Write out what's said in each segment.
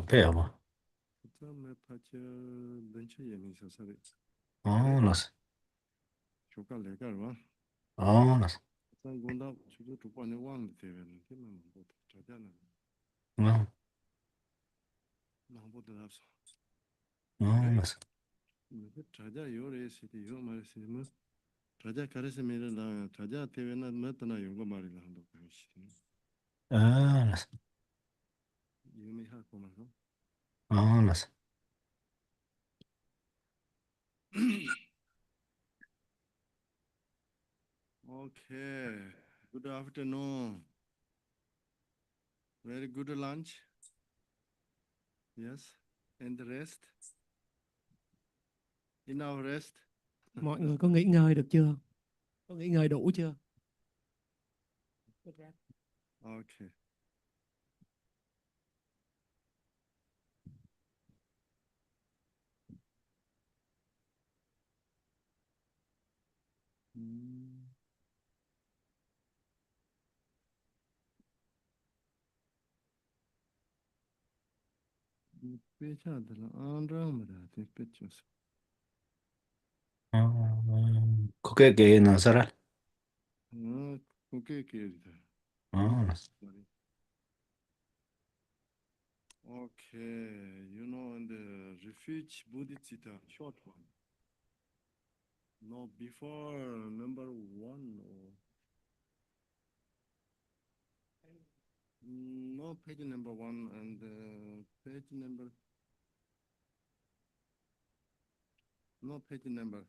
pe abo. me pacha dencha yemi sasare. Oh, las. Shoka lekar wa. Oh, las. San gonda chudu tupa ne wang tewe ne. Tima mambo chaja na. Oh, Mambo de lapsa. oh, las. Chaja yore siti yo mare siti mu. Chaja kare se mere la. Chaja tewe na matana yunga mare la hando kare siti. Ah, las. Yumi ha koma no. Oh, las. Okay. Good afternoon. Very good lunch. Yes. And the rest. Enough rest. Mọi người có nghỉ ngơi được chưa? Có nghỉ ngơi đủ chưa? Okay. Kok ke nasara. Okay. Oh, las. Okay, in the refuge Buddhista short one. No, before number one or no page number one and page number no page number.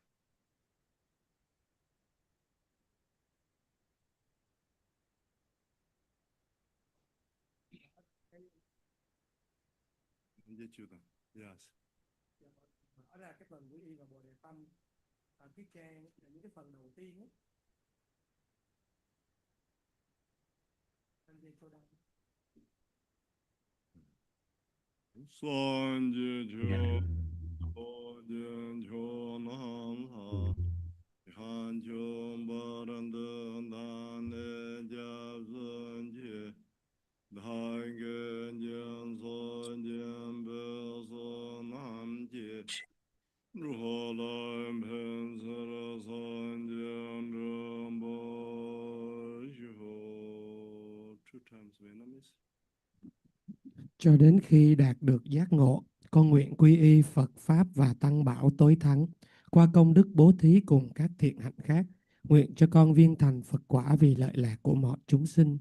Yes. Mở ra cái phần quy y và bồ đề tâm ở cái trang những cái phần đầu tiên ấy. Sanje jo, ojen jo nam ha, han jo barande dane jazan je, dangen jen son jen beso nam je, ruholam pen sara son jen rumbo jo. 2 times Vietnamese. Cho đến khi đạt được giác ngộ, con nguyện quy y Phật Pháp và Tăng Bảo tối thắng. Qua công đức bố thí cùng các thiện hạnh khác, nguyện cho con viên thành Phật quả vì lợi lạc của mọi chúng sinh.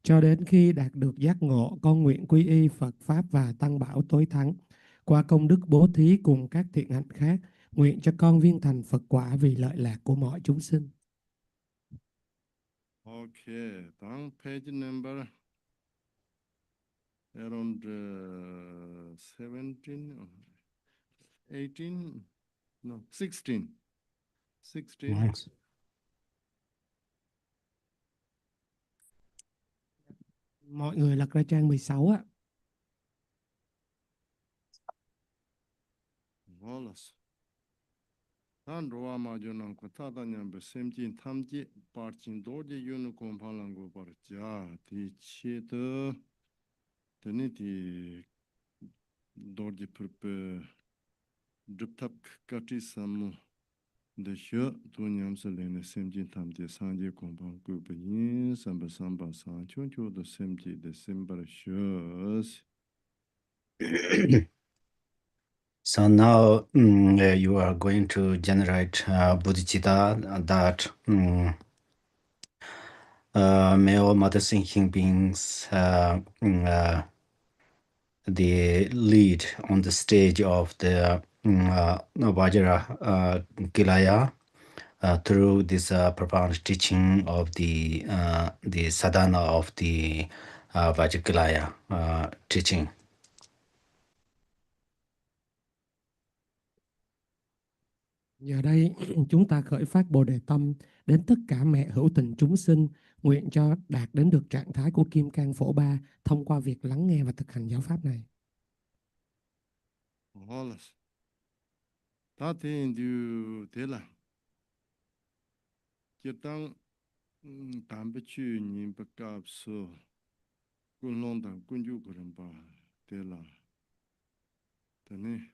Cho đến khi đạt được giác ngộ, con nguyện quy y Phật Pháp và Tăng Bảo tối thắng. Qua công đức bố thí cùng các thiện hạnh khác, nguyện cho con viên thành Phật quả vì lợi lạc của mọi chúng sinh. Okay, down page number around 17, 18, no, 16. 16. Yes. Mọi người lật ra trang 16 á. Wallace. Tan roa ma jo nang ko ta ta nyam be sem chin tham ji par chin do je yun ko pa lang go par cha ti che de ni ti do je per pe drup tap ka ti sam de she tu nyam se le ne sem chin tham je sang je ko pa ko be yin sam ba sang chon cho de sem ji de sem ba she. So now you are going to generate bodhicitta that may all mother thinking beings the lead on the stage of the Vajrakilaya through this profound teaching of the sadhana of the Vajrakilaya teaching. Giờ đây chúng ta khởi phát Bồ Đề Tâm đến tất cả mẹ hữu tình chúng sinh, nguyện cho đạt đến được trạng thái của Kim Cang Phổ Ba thông qua việc lắng nghe và thực hành giáo pháp này. Ta tin du thế là chỉ tăng tạm biệt chữ nhìn bậc cấp số quân long đẳng quân du của人吧thế là tene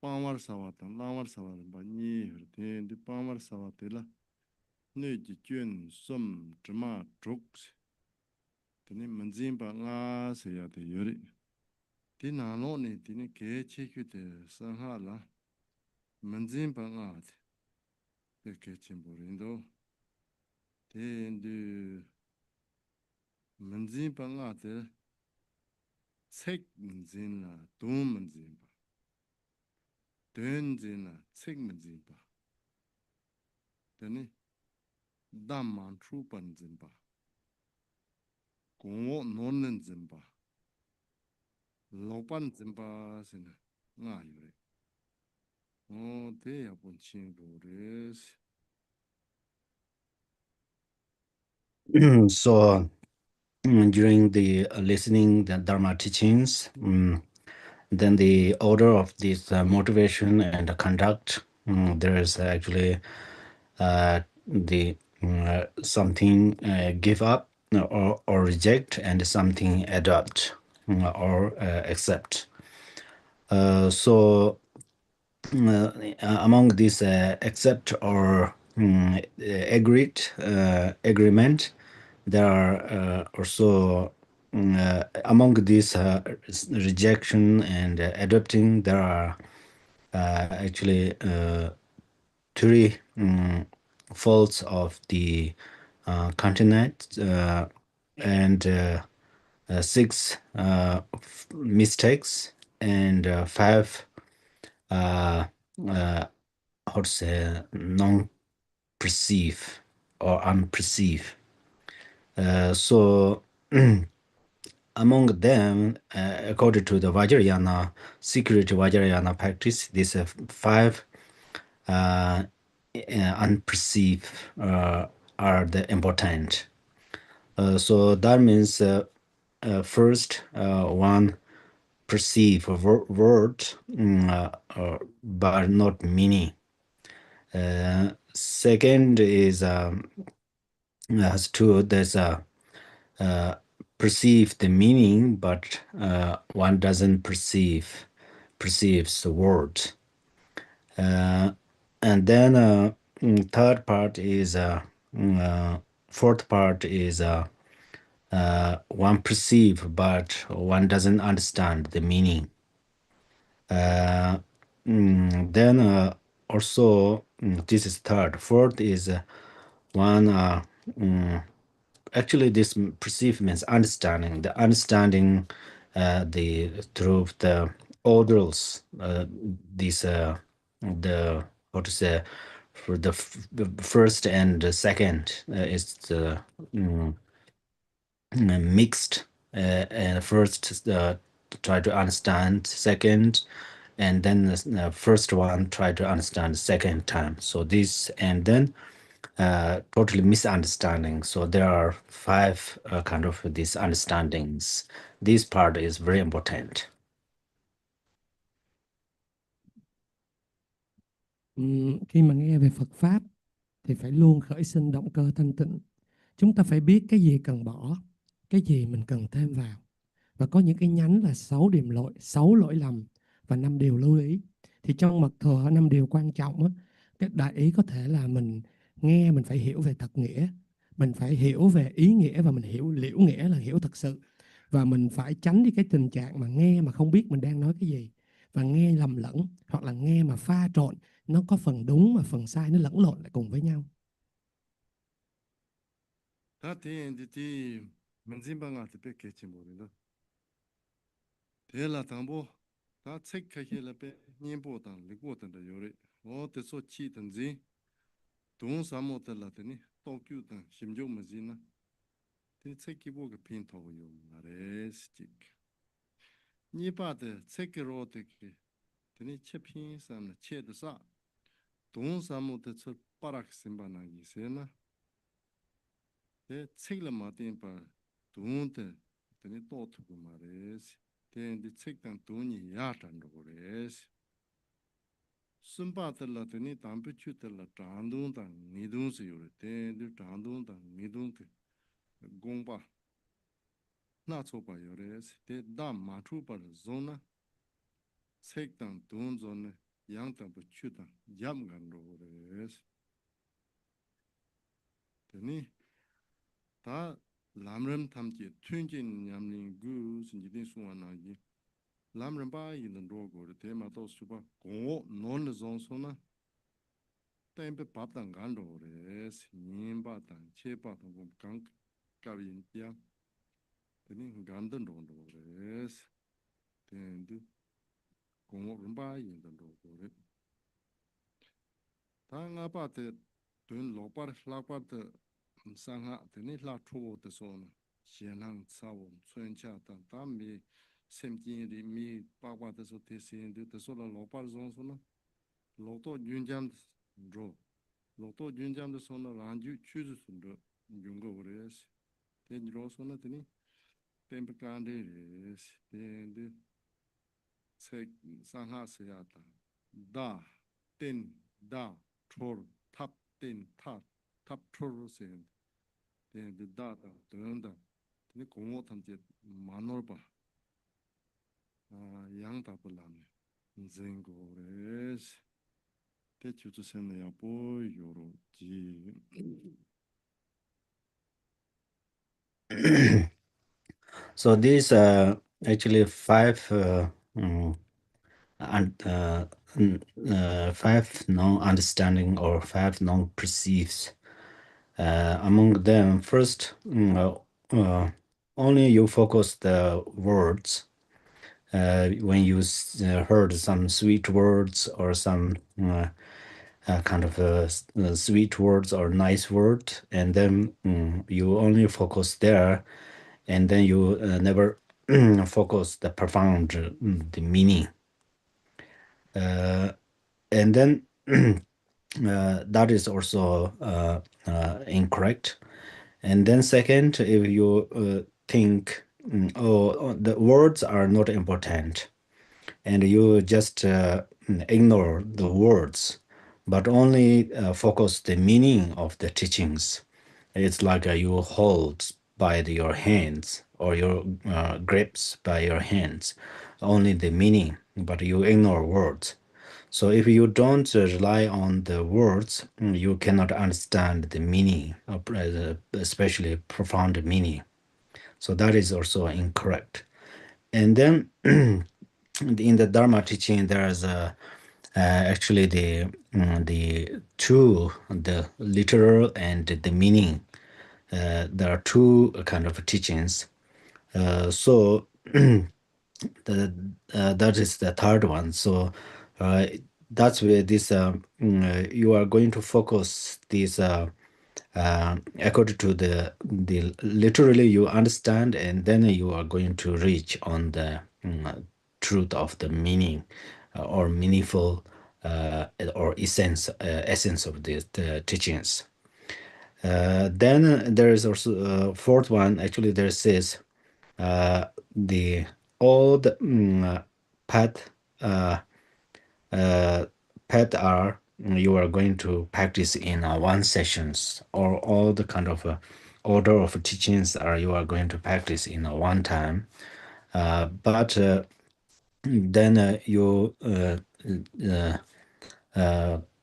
pamar sawatan lamar sawatan ba ni te di pamar sawatela ne ji juen som zhima zhuk tene manjin ba nga se ya de yori di na no ne di ne ge che kyu de san ha la manjin ba nga de ge chen bo rin do de du manjin ba nga de 책 문제나 돈 문제나 돈제나 책 문제나 되니 담만出版 문제나 공업 논는 문제나 로반 문제나 나 이래 대야 본 친구를 So during the listening the Dharma teachings, then the order of this motivation and conduct, there is actually the something give up or reject, and something adopt or accept. So among these accept or agreement, there are also among these rejection and adopting, there are actually three faults of the continent, and six mistakes, and five how to say non-perceive or unperceive. So among them, according to the Vajrayana, secret Vajrayana practice, these five unperceived are the important. So that means first one perceive a word, but not meaning. Second is has two. There's a perceive the meaning, but one doesn't perceives the word. And then third part is fourth part is one perceive, but one doesn't understand the meaning. Then also this is third. Fourth is one actually this perceive means understanding. The understanding the through the orders. These the how to say for the first and the second is the mixed. And first try to understand, second, and then the first one try to understand second time. So this, and then totally misunderstanding. So there are five kind of these understandings. This part is very important. Khi mà nghe về Phật Pháp thì phải luôn khởi sinh động cơ thanh tịnh. Chúng ta phải biết cái gì cần bỏ, cái gì mình cần thêm vào. Và có những cái nhánh là 6 lỗi lầm và 5 điều lưu ý. Thì trong mật thừa 5 điều quan trọng á, cái đại ý có thể là mình nghe mình phải hiểu về thật nghĩa, mình phải hiểu về ý nghĩa, và mình hiểu liễu nghĩa là hiểu thật sự. Và mình phải tránh đi cái tình trạng mà nghe mà không biết mình đang nói cái gì, và nghe lầm lẫn, hoặc là nghe mà pha trộn, nó có phần đúng mà phần sai nó lẫn lộn lại cùng với nhau. 다 대인디 문진방아 특별 개체 모르다 대라 당보 다 책하게라베 님보단 리고던데 요리 어때서 치든지 돈 사모들라더니 도쿄든 심조 문진나 대 책기보가 핀토요 나레스틱 니바데 책기로데기 드니 체핀 삼나 체드사 돈 사모데 저 빠락 심바나기 세나 대 책을 마tin 바 돈데 드니 또투고 말레스 대인디 책당 돈이 야탄도 그래스 순바들라더니 담배추들라 장동당 니동스 요래 대인디 장동당 니동데 공바 na chopa yores te da ma chu par zona sek tang dun zone yang tang bu chu tang yam gan ro res teni ta lamram tham ji thun jin nyam ning gu sin ji din suwa na ji lamram ba yin ro go te ma to su ba go non zon so na tempe pap tang gan ro res yin ba tang che ba tang bu gang ka yin ya teni gan den ro res ten du go rum ba yin den ro go ta nga pa te tun lo par la pa te sang ha te ni la thu te so na xian lang sa wo chuen cha ta ta mi sem ji ri mi pa pa te so te sin de te so la lo par zon so na lo to yun jam ro lo to yun jam de so na ran ju chu zu sun de yung go re te ni ro so na te ni tem pe kan de re te de se sang ha se ya ta da ten da thor thap ten tha thap thor se ten de da da da ni 공어 탐제 만월 봐 yang da bu lam zen go res te chu tu sen ya bo yoro ji So these actually and five non-understanding or five non-perceives. Among them, first, only you focus the words. When you heard some sweet words or some kind of sweet words or nice word, and then you only focus there, and then you never focus the profound the meaning, and then that is also incorrect. And then second, if you think, oh, the words are not important, and you just ignore the words, but only focus the meaning of the teachings. It's like you hold by your hands or your grips by your hands, only the meaning, but you ignore words. So if you don't rely on the words, you cannot understand the meaning, especially profound meaning. So that is also incorrect. And then in the Dharma teaching, there is actually the two, the literal and the meaning. There are two kind of teachings. So that is the third one. So that's where this you are going to focus this according to the literally you understand, and then you are going to reach on the truth of the meaning or meaningful or essence of the teachings. Then there is also a fourth one. Actually, there says the all the path path are you are going to practice in one sessions, or all the kind of order of teachings are you are going to practice in one time. But then you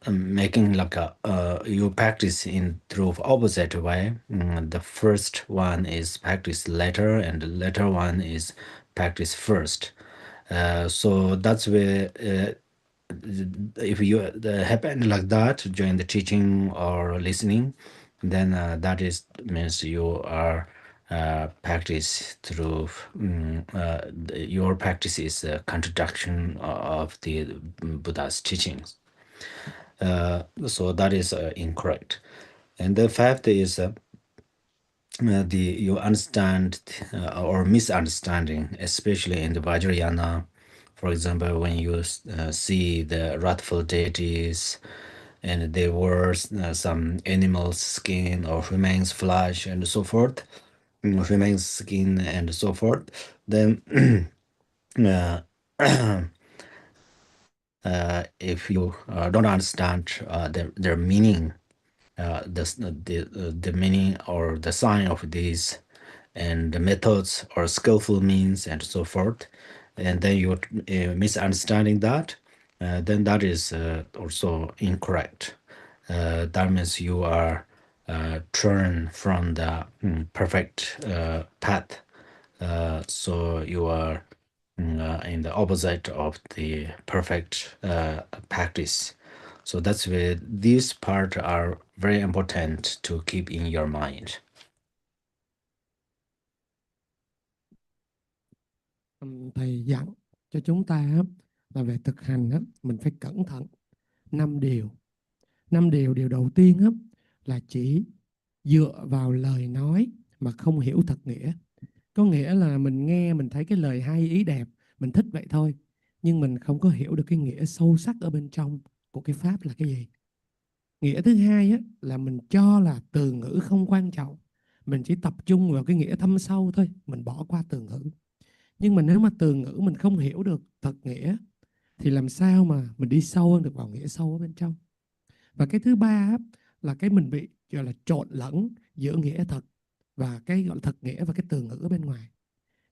making like a you practice in through opposite way. The first one is practice later, and the later one is practice first. So that's where if you happen like that during the teaching or listening, then that is means you are practice through your practice is a contradiction of the Buddha's teachings. So that is incorrect. And the fifth is the you understand or misunderstanding, especially in the Vajrayana. For example, when you see the wrathful deities and they wear some animal skin or remains flesh and so forth, remains skin and so forth, then uh, if you don't understand their meaning, the meaning or the sign of these, and the methods or skillful means and so forth, and then you're misunderstanding that, then that is also incorrect. That means you are turned from the perfect path. So you are in the opposite of the perfect practice. So that's where these parts are very important to keep in your mind. Thầy dặn cho chúng ta á, là về thực hành á, mình phải cẩn thận 5 điều. 5 điều, điều đầu tiên á, là chỉ dựa vào lời nói mà không hiểu thật nghĩa. Có nghĩa là mình nghe, mình thấy cái lời hay ý đẹp, mình thích vậy thôi, nhưng mình không có hiểu được cái nghĩa sâu sắc ở bên trong của cái pháp là cái gì. Nghĩa thứ hai á, là mình cho là từ ngữ không quan trọng, mình chỉ tập trung vào cái nghĩa thâm sâu thôi, mình bỏ qua từ ngữ. Nhưng mà nếu mà từ ngữ mình không hiểu được thật nghĩa thì làm sao mà mình đi sâu hơn được vào nghĩa sâu ở bên trong. Và cái thứ ba á, là cái mình bị gọi là trộn lẫn giữa nghĩa thật và cái gọi là thật nghĩa và cái từ ngữ ở bên ngoài.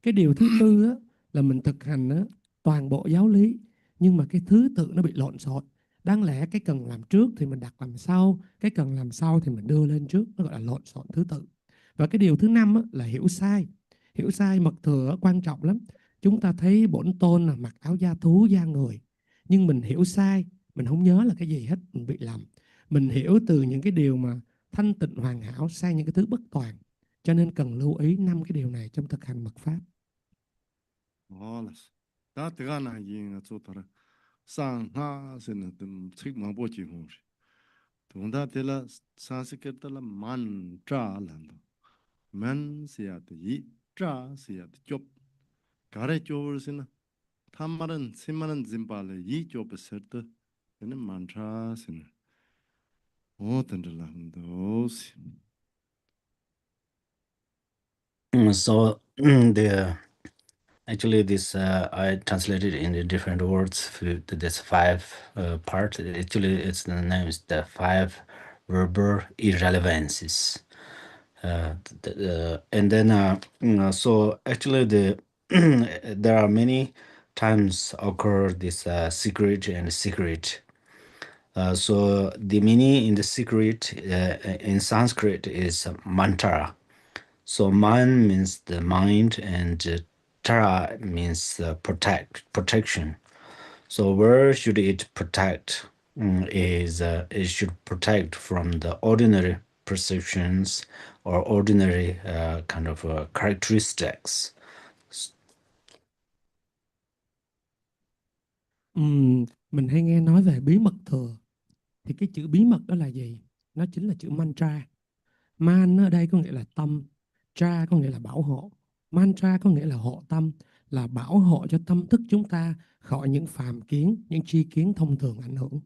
Cái điều thứ tư á, là mình thực hành á, toàn bộ giáo lý nhưng mà cái thứ tự nó bị lộn xộn. Đáng lẽ cái cần làm trước thì mình đặt làm sau, cái cần làm sau thì mình đưa lên trước, nó gọi là lộn xộn thứ tự. Và cái điều thứ năm á, là hiểu sai. Hiểu sai mật thừa á, quan trọng lắm. Chúng ta thấy Bổn Tôn là mặc áo da thú da người, nhưng mình hiểu sai, mình không nhớ là cái gì hết, mình bị lầm. Mình hiểu từ những cái điều mà thanh tịnh hoàn hảo sang những cái thứ bất toàn. Cho nên cần lưu ý 5 cái điều này trong thực hành mật pháp. 다 대가나 이가 좋더라. 상하스는 좀 책망 보지 뭐. 동다 tel라 산스크르트라 만tra란도. 만시야도 이 tra시야도 좁. 가래 좁을스나 탐마른 세마는 짐발에 이 좁을스르트 되는 만tra스는 오던들란도스. So actually this I translated in the different words for this five part. Actually, its the name is the five verbal irrelevances. And then so actually the there are many times occur this secret and secret. So the meaning in the secret in Sanskrit is mantra. So man means the mind, and tara means protection. So where should it protect? Is it should protect from the ordinary perceptions or ordinary kind of characteristics. Mình hay nghe nói về bí mật thừa. Thì cái chữ bí mật đó là gì? Nó chính là chữ mantra. Man ở đây có nghĩa là tâm, tra có nghĩa là bảo hộ. Mantra có nghĩa là hộ tâm, là bảo hộ cho tâm thức chúng ta khỏi những phàm kiến, những tri kiến thông thường ảnh hưởng.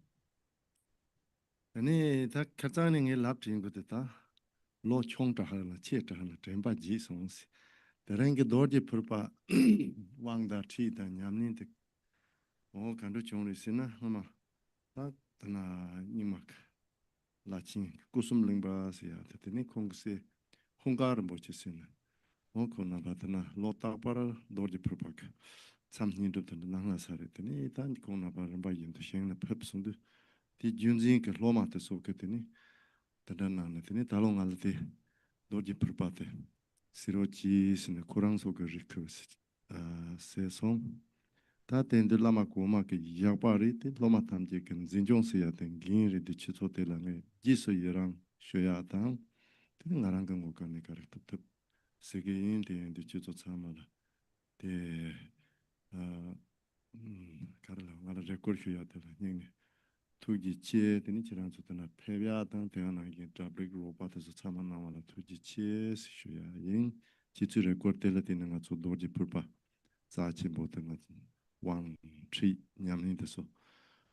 아니 다 가짜는 게 랍진 것다. 로 총자하라 치자하라 전바 지송시. 다른 게 도지 풀바 왕다 치다 냠닌데 간도 종리시나 아마 다 나 니막 라친 구숨링바시야 되더니 공세 홍가를 못 치시나 그나 바드나 로타파라 도지 풀바가 참니도 되는 나사랬더니 단 코나 바른 바인도 셴나 펩송도 디 준진 그 로마트 소케더니 다다나네더니 달롱알테 도지 풀바테 시로치 스네 코랑 소그 리크스 세송 다 텐데 라마 고마 그 야파리테 로마 탐제 근 진종스야 된 긴리 디치소텔랑에 지소이랑 쇼야당 그 나랑 건 거네 가르트 세계인데 디치소 참아라 데 가르라 나라 레코르 쇼야텔 닝 투지 치 되니 지랑 좋다나 패비아당 대하나게 더블 로바트서 참아나와라 투지 치 쇼야 인 지츠 레코르텔 되는 거 도지 풀바 자치 못한 거 왕 치 냠닌데서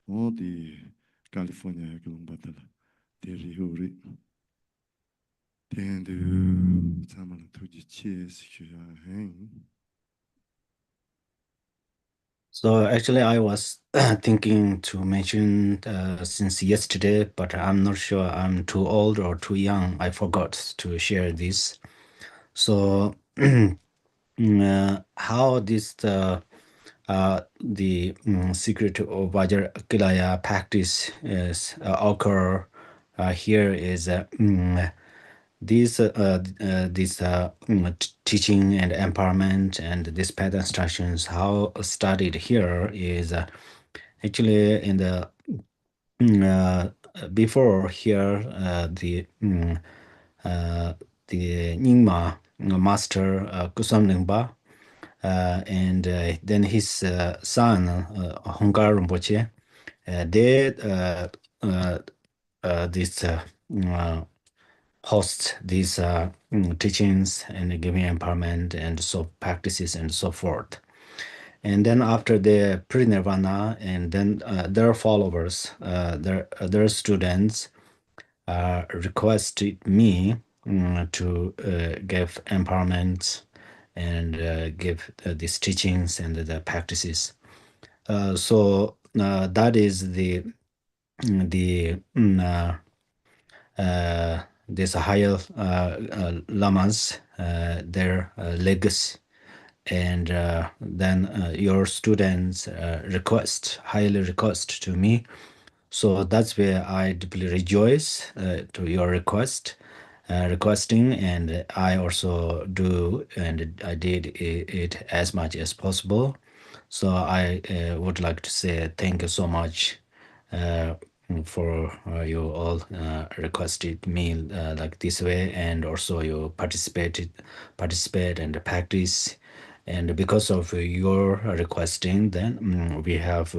어디 캘리포니아 그롱바텔 데리후리 텐드 참아나 투지 치 쇼야 행. So actually, I was thinking to mention since yesterday, but I'm not sure I'm too old or too young. I forgot to share this. So how this the secret of Vajrakilaya practice is occur here is teaching and empowerment and this path instructions how studied here is actually in the before here the Nyingma master Kusam Lingpa and then his son Hongar Rinpoche they this host these teachings and giving empowerment and so practices and so forth. And then after the pre-nirvana, and then their followers, their students requested me to give empowerment and give these teachings and the practices. So that is the this higher lamas, their legacy, and then your students highly request to me. So that's where I deeply rejoice to your requesting, and I also do, and I did it as much as possible. So I would like to say thank you so much uh, for you all requested me like this way, and also you participate and practice, and because of your requesting, then we have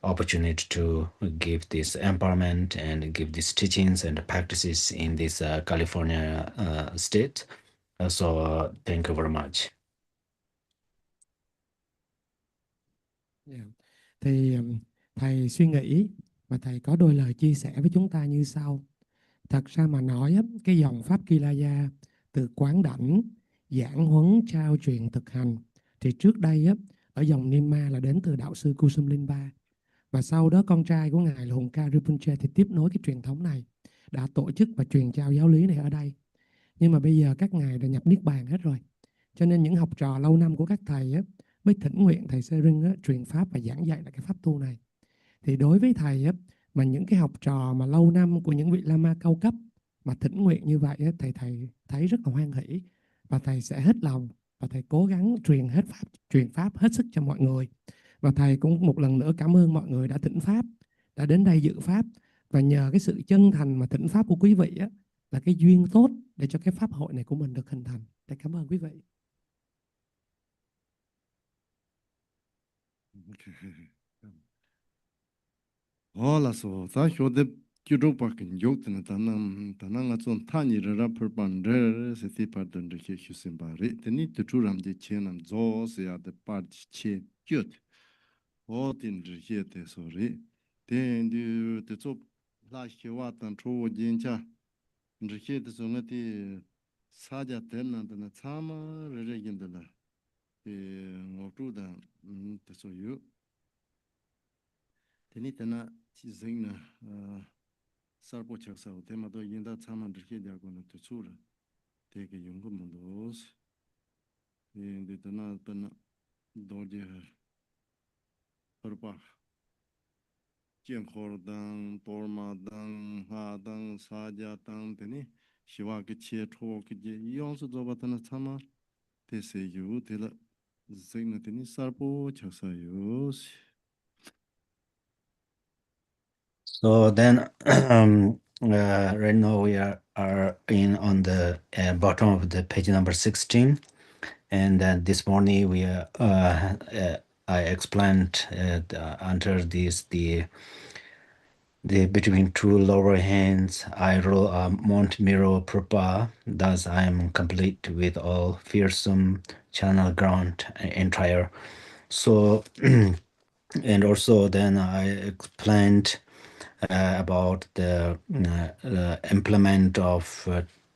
opportunity to give this empowerment and give these teachings and practices in this California state. So thank you very much. Yeah. Thì thầy suy nghĩ và thầy có đôi lời chia sẻ với chúng ta như sau. Thật ra mà nói á, cái dòng Pháp Kilaya từ quán đảnh, giảng huấn, trao truyền, thực hành thì trước đây á, ở dòng Nima là đến từ đạo sư Kusum Linpa, và sau đó con trai của ngài là Hùng Ca Rinpoche thì tiếp nối cái truyền thống này, đã tổ chức và truyền trao giáo lý này ở đây. Nhưng mà bây giờ các ngài đã nhập niết bàn hết rồi, cho nên những học trò lâu năm của các thầy á, mới thỉnh nguyện thầy Tsering á, truyền pháp và giảng dạy lại cái pháp tu này. Thì đối với thầy á, mà những cái học trò mà lâu năm của những vị Lama cao cấp mà thỉnh nguyện như vậy á, thầy thấy rất là hoan hỷ, và thầy sẽ hết lòng và thầy cố gắng truyền pháp hết sức cho mọi người. Và thầy cũng một lần nữa cảm ơn mọi người đã thỉnh pháp, đã đến đây dự pháp, và nhờ cái sự chân thành mà thỉnh pháp của quý vị á, là cái duyên tốt để cho cái pháp hội này của mình được hình thành. Thầy cảm ơn quý vị. Hola so ta hode kiro pa kin yok tena tanang atson tani ra perpan re se ti pa den de ke husin ba re teni tu ram de chenam zo se ya de pa che kyut o tin de ke te so re ten du te zo la ke wa tan cho jin cha de ke de so ngati sa ja ten na de na chama re gin de la ngo tu da te so yu teni tena chi zing na sarpo chaksa o tema do yinda tsaman rikhe diago na tu tsura teke yungu mundos yindi tena tena doji harpa kien khor dang, torma dang, ha dang, saja dang teni shiwa ki che cho ki je yonsu zoba tena tsama te se yu tela zing na teni sarpo chaksa yus. So then, right now we are in on the bottom of the page number 16, and this morning we I explained under this the between two lower hands I roll a Mount Miro Propa, thus I am complete with all fearsome channel ground entire. So and also then I explained about the implement of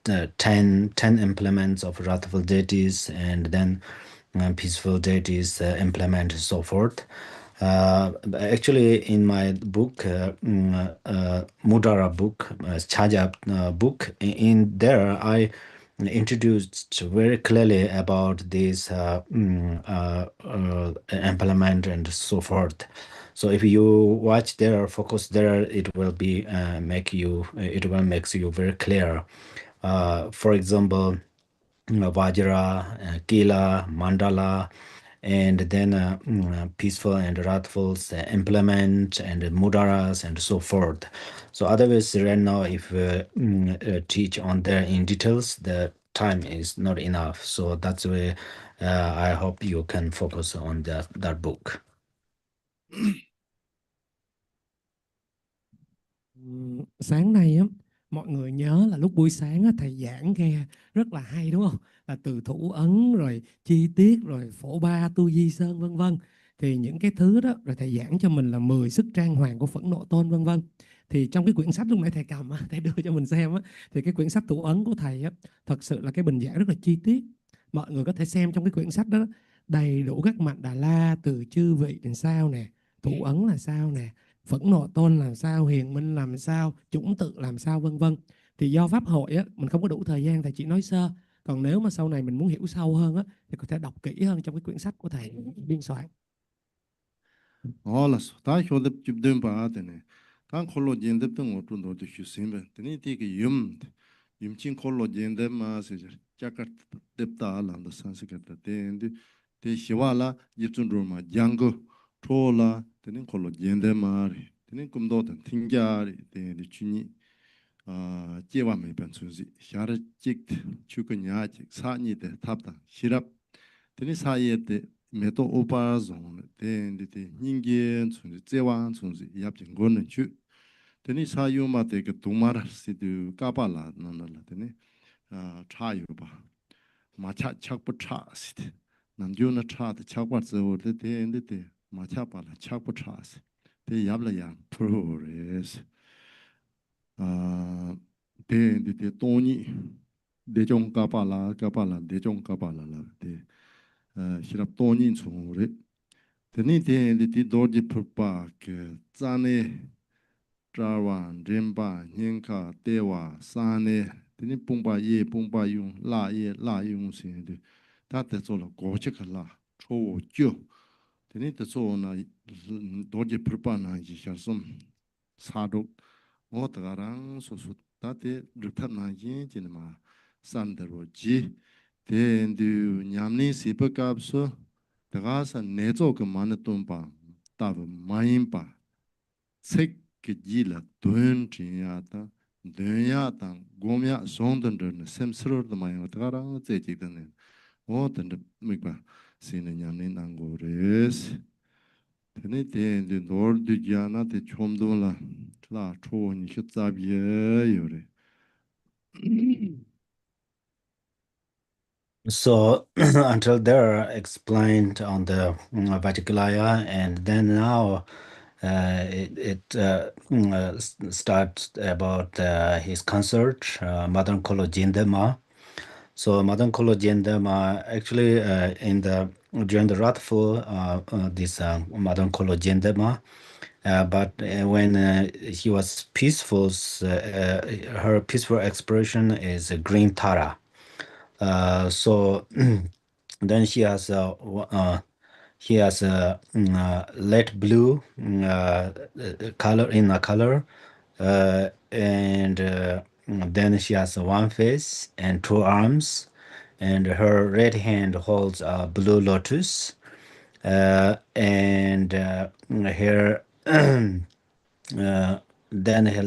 the 10 implements of wrathful deities, and then peaceful deities implement and so forth. Actually, in my book, Mudara book, Chajap book, in there I introduced very clearly about this implement and so forth. So if you watch there, focus there, it will be it will makes you very clear. For example, Vajra, Kila, Mandala, and then peaceful and wrathful implement and mudaras and so forth. So otherwise, right now, if teach on there in details, the time is not enough. So that's why I hope you can focus on that book. Sáng nay á, mọi người nhớ là lúc buổi sáng á, thầy giảng nghe rất là hay đúng không? Là từ thủ ấn rồi chi tiết rồi phổ ba tu di sơn vân vân. Thì những cái thứ đó rồi thầy giảng cho mình là 10 sức trang hoàng của phẫn nộ tôn vân vân. Thì trong cái quyển sách lúc nãy thầy cầm á, thầy đưa cho mình xem á, thì cái quyển sách thủ ấn của thầy á, thật sự là cái bình giảng rất là chi tiết. Mọi người có thể xem trong cái quyển sách đó đầy đủ các mạnh Đà La, từ chư vị làm sao nè, thủ ấn là sao nè, phẫn nộ tôn làm sao, hiền minh làm sao, chủng tự làm sao vân vân. Thì do pháp hội á, mình không có đủ thời gian, thầy chỉ nói sơ. Còn nếu mà sau này mình muốn hiểu sâu hơn á, thì có thể đọc kỹ hơn trong cái quyển sách của thầy biên soạn. 알았어. 다 효답 집된 바드네. 단 콜로 젠답던 것도 너도 휴심be. 드니 티게 임친 콜로 젠답 마세저. 자카 뎁다 알란다 산스케다 데인데 데 시와라 입준로마 장고 토라 드니 콜로 젠답 마리. 드니 꿈도던 팅자리 데인데 주니 제와 메변 순지 샤르 찍 추근야직 사니데 탑다 시랍 드니 사이에데 메도 오바존 데인데 닝겐 순지 제완 순지 yap진 거는 주 드니 사유마데 그 동마라 시드 까발라 나나라 드니 차유바 마차 착부 차시드 남주나 차데 착바즈오데 데인데 마차발라 착부 차시 데 얍라야 프로레스 de toni de jong kapala de jong kapala la de shirap toni chungre de ni de dorji purpa ke zane trawan remba nyenka dewa sane de ni pungpa ye pungpa yung la ye la yung sin de ta de zo la go che la cho jo de ni de zo na dorji purpa na ji sha som sa do 어떠가랑 소소 다데 르타나지 지나마 산더로지 데엔두 냠니 시버캅소 다가사 내조 그 많은 돈바 다브 마인바 색기지라 돈지야다 돈야다 고미야 손던던 셈스러도 많이 어떠가랑 제지드네 어떤데 미바 시는 냠니 난고레스 테네 데엔두 노르디야나 데 좀도라 라 초원이 휘잡이에 요래. So until there explained on the Vajrakilaya, and then now it starts about his concert, Madan Kolo Jindema. So Madan Kolo Jindema actually during the wrathful this Madan Kolo Jindema. But when he was peaceful, her peaceful expression is a green Tara. So then he has a light blue color in a color, and then she has one face and two arms, and her right hand holds a blue lotus, and her then her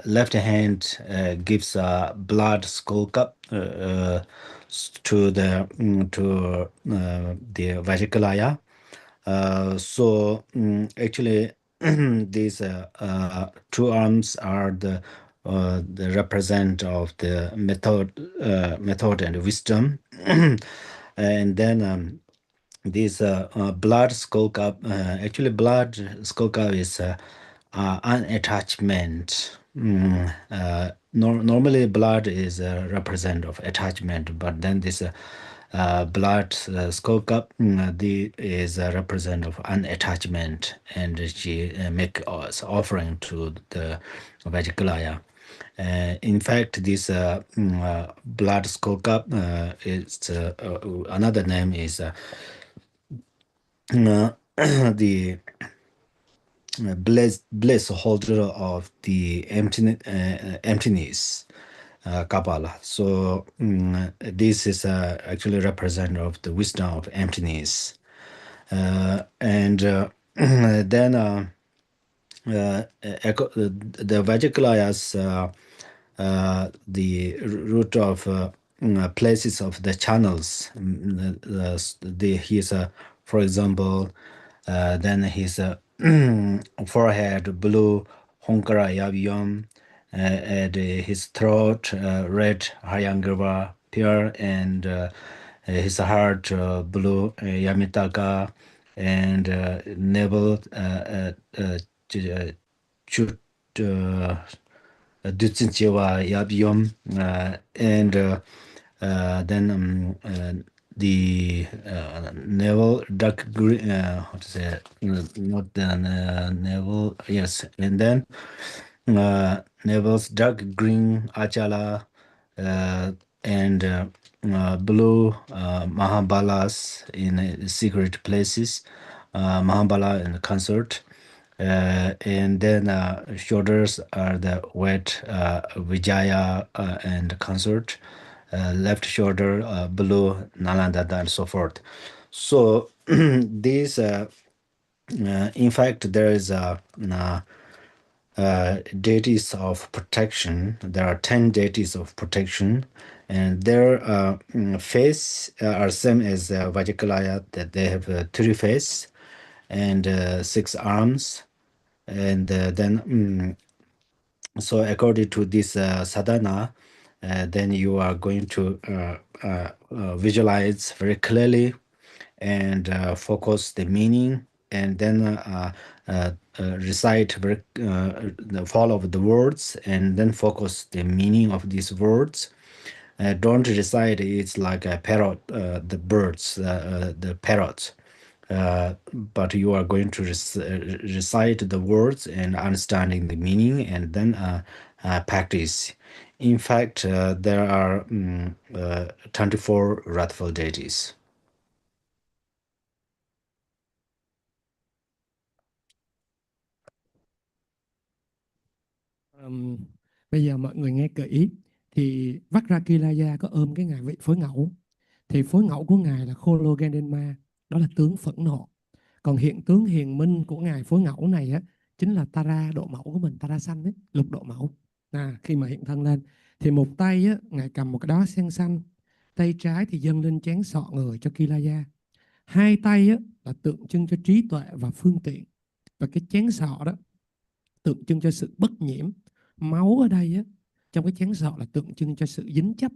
left hand gives a blood skull cup to the Vajrakilaya. So actually, these two arms are the represent of the method and wisdom, and then this blood skull cup. Actually, blood skull cup is unattachment. Normally, blood is a represent of attachment, but then this blood skull cup is a represent of unattachment, and she make offering to the Vajrakilaya. In fact, this blood skull cup is another name is the bliss holder of the emptiness, Kabbalah. So this is actually representative of the wisdom of emptiness. And then the Vajrakilayas, the root of places of the channels. His, for example, then his forehead blue, Honkara Yavyam, and his throat red, Haryangava pure, and his heart blue, Yamitaka, and navel Chut Dutsinchewa Yabyom, and then the navel dark green, how to say it? Not the navel, yes, and then navel's dark green achala, and blue Mahabalas in secret places, Mahabala in the concert. And then shoulders are the wet Vijaya and consort. Left shoulder blue Nalandada and so forth. So these, in fact, there is deities of protection. There are 10 deities of protection, and their face are same as Vajrakalaya, that they have 3 face and 6 arms. And then so according to this sadhana, then you are going to visualize very clearly and focus the meaning, and then recite very follow the words, and then focus the meaning of these words. Don't recite it's like a parrot, the birds, the parrots. But you are going to recite the words and understanding the meaning, and then practice. In fact, there are 24 wrathful deities. Bây giờ mọi người nghe kỹ, thì Vajrakilaya có ôm cái ngài vị phối ngẫu, thì phối ngẫu của ngài là Khologandenma, đó là tướng phẫn nộ. Còn hiện tướng hiền minh của ngài phối ngẫu này á, chính là Tara độ mẫu của mình, Tara xanh ấy, lục độ mẫu. Khi mà hiện thân lên thì một tay á, ngài cầm một cái đóa sen xanh, tay trái thì dâng lên chén sọ người cho Kilaya. Hai tay á, là tượng trưng cho trí tuệ và phương tiện, và cái chén sọ đó tượng trưng cho sự bất nhiễm. Máu ở đây á, trong cái chén sọ là tượng trưng cho sự dính chấp,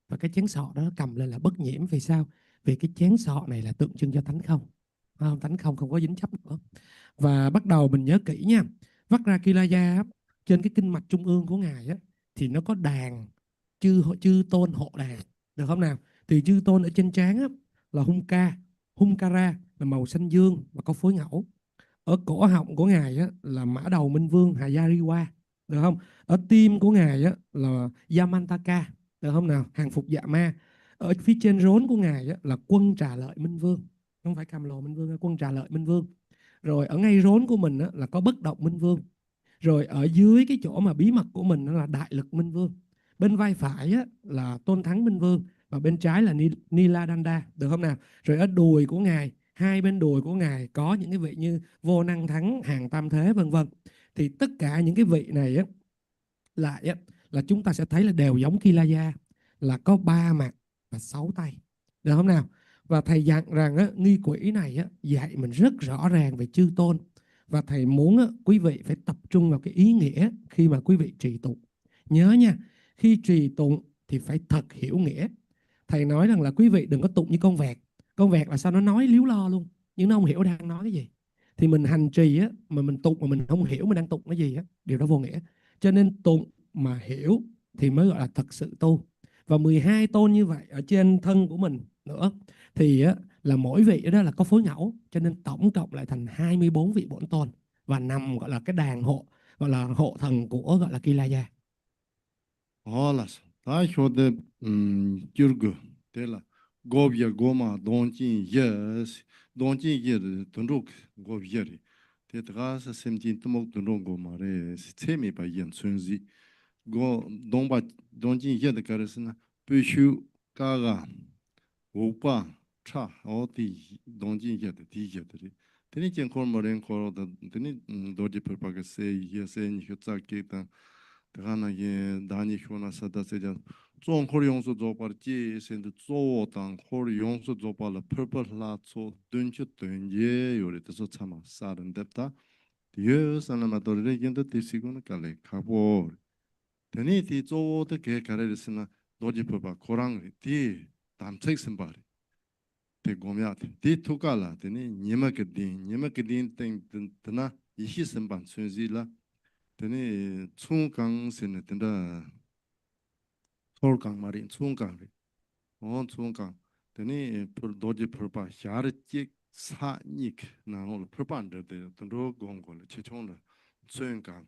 và cái chén sọ đó cầm lên là bất nhiễm. Vì sao? Vì cái chén sọ này là tượng trưng cho tánh không. Tánh không, không có dính chấp nữa. Và bắt đầu mình nhớ kỹ nha, Vajrakilaya trên cái kinh mạch trung ương của ngài á, thì nó có đàn chư tôn hộ đàn, được không nào? Thì chư tôn ở trên trán á, là Hunkara là màu xanh dương và có phối ngẫu. Ở cổ họng của ngài á, là mã đầu minh vương Hayariwa, được không? Ở tim của ngài á, là Yamantaka, được không nào? Hàng phục dạ ma. Ở phía trên rốn của ngài á, là quân trà lợi minh vương, không phải Cam Lồ minh vương, quân trà lợi minh vương. Rồi ở ngay rốn của mình á, là có bất động minh vương. Rồi ở dưới cái chỗ mà bí mật của mình đó là đại lực minh vương. Bên vai phải á, là tôn thắng minh vương, và bên trái là Niladanda, được không nào? Rồi ở đùi của ngài, hai bên đùi của ngài có những cái vị như vô năng thắng, hàng tam thế, vân vân. Thì tất cả những cái vị này á, lại á, là chúng ta sẽ thấy là đều giống Kilaya, là có 3 mặt và 6 tay, được không nào? Và thầy dặn rằng á, nghi quỹ này á, dạy mình rất rõ ràng về chư tôn, và thầy muốn á, quý vị phải tập trung vào cái ý nghĩa khi mà quý vị trì tụng. Nhớ nha, khi trì tụng thì phải thật hiểu nghĩa. Thầy nói rằng là quý vị đừng có tụng như con vẹt. Con vẹt là sao nó nói líu lo luôn, nhưng nó không hiểu đang nói cái gì. Thì mình hành trì á, mà mình tụng mà mình không hiểu mình đang tụng cái gì á, điều đó vô nghĩa. Cho nên tụng mà hiểu thì mới gọi là thật sự tu. Và 12 tôn như vậy ở trên thân của mình nữa, thì á, là mỗi vị đó là có phối ngẫu, cho nên tổng cộng lại thành 24 vị bổn tôn, và nằm gọi là cái đàn hộ, gọi là hộ thần của gọi là Kilaya. Holas, ta shode jurgu, tela, gobya goma, donjin yes, donjin ye, dunduk, gobyeri. Tetras, semjin tumok dunduk goma, semi by yen sunzi. Go, donba, donjin ye the garrison, pushu, gaga, upa, cha, all the donjin ye the teacher. Then can call Morin call the Doji Purpaka say, yes, and Yutsaki. Gana ye dani shona sada seja zong hor yongsu zopar ji sen de zo dang hor yongsu zopar la purple la zo dun chu dun ye yore de so chama saran depta ye sana ma dor re yenda de sigun kale kabo teni ti zo de ge kare sina doji purba korang ti dam chek sen bar te gomya ti tukala teni nyema ke din teng tena ishi sen ban sunzi la teni chung sen tenda 서울강 말인 수원강 수원강 되니 도지 풀바 샤르직 사닉 나올 풀반데 돈도 공고를 최종을 수원강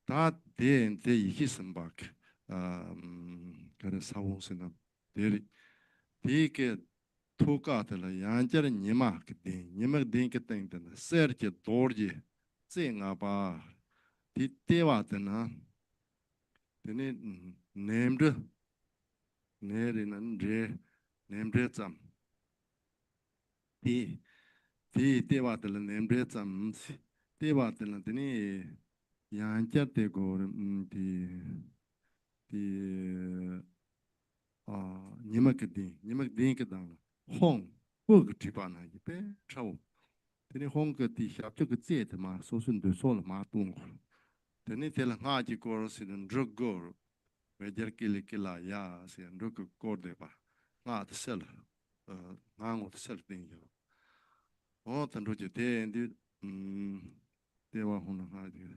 다대대 이히선박 그래 사원스는 대리 디게 토가들 양자를 니마 그때 니마 된게 땡든 서치 도르지 쟁아바 디때와드나 되니 네임드 내리는 제 냄제점 디 대화들은 냄제점 대화들은 되니 양자되고 디디아 니마게당 홍 버그 디바나 이베 차오 되니 홍그 샤프그 제트마 소순도 소를 마동 되니 텔 하지 거스는 드거 Vajrakilaya, say, and Được Cordeba, not the seller, Mang the self thing. Oh, and Roger, they were on a idea.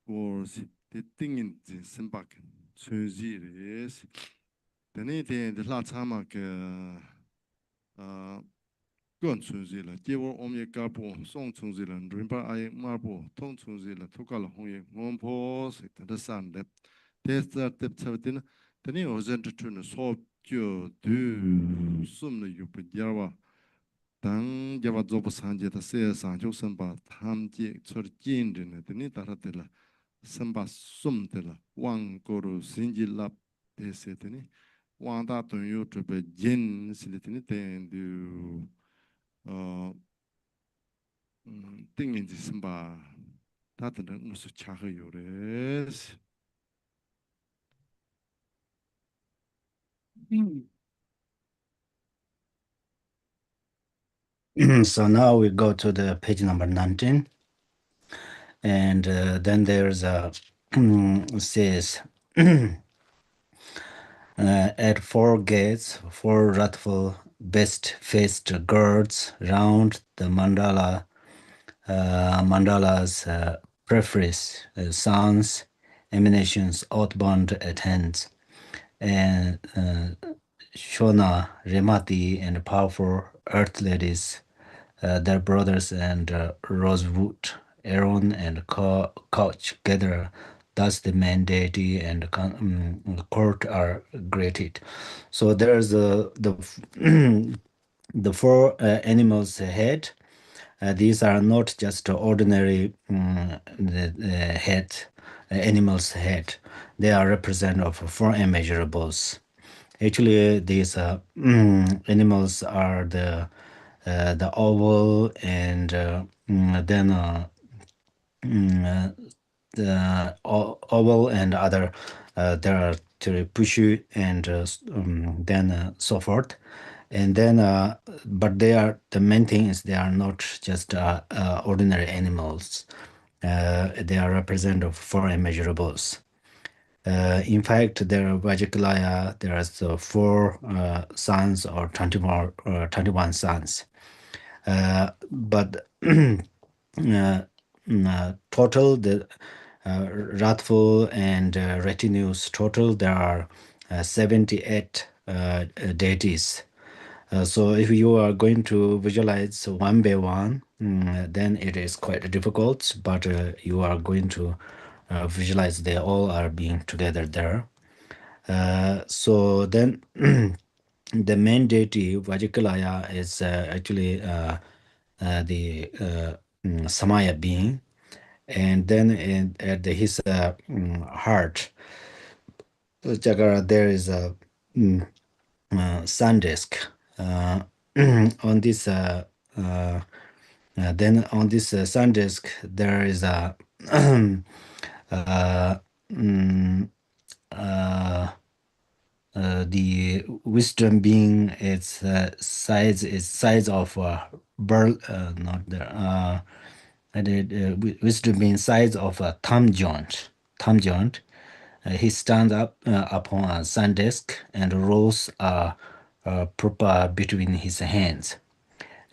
Or the thing in the Simbak, Suzy is the native, the last hammock, Gun Suzilla, Jivo Omia Capo, Song Sunzilla, Rimpa I Marble, Tong Sunzilla, Tokala Hoye, Mompos, the sun left. Testa tepsavitina tani ozent tuna so kyo du sumna yupa yarwa tang java zopa sanje ta se sanjo samba tamji chor jindina tani taratela samba sumtela wang goro sinji lap tese tani wang da tun yu trupe jin silitini ten du tingin ji samba tatana ngusu chaha yores. So now we go to the page number 19, and then there's a says at 4 gates, 4 wrathful best-faced guards round the mandala's peripheries, suns, emanations outbound attends, and Shona, Remati, and powerful earth ladies, their brothers and Rosewood, Aaron and Couch gather. Thus the main deity and court are greeted. So there's the the 4 animals head. These are not just ordinary head, animals head. They are represent of 4 immeasurables. Actually, these animals are the oval and then the oval and other there are Pushu and then so forth, and then but they are the main thing is they are not just ordinary animals. They are represent of 4 immeasurables. In fact, there are Vajrakilaya, there are 4 sons or 21 sons. But total, the wrathful and retinues total, there are 78 deities. So if you are going to visualize one by one, then it is quite difficult, but you are going to visualize they all are being together there. So then the main deity Vajrakilaya is actually the Samaya being, and then at his heart chakra there is a sun disk. On this then on this sun disk there is a uh, mm, uh, the wisdom being its size of not there wisdom being size of a thumb joint. He stands up upon a sun disk and rolls a proper between his hands.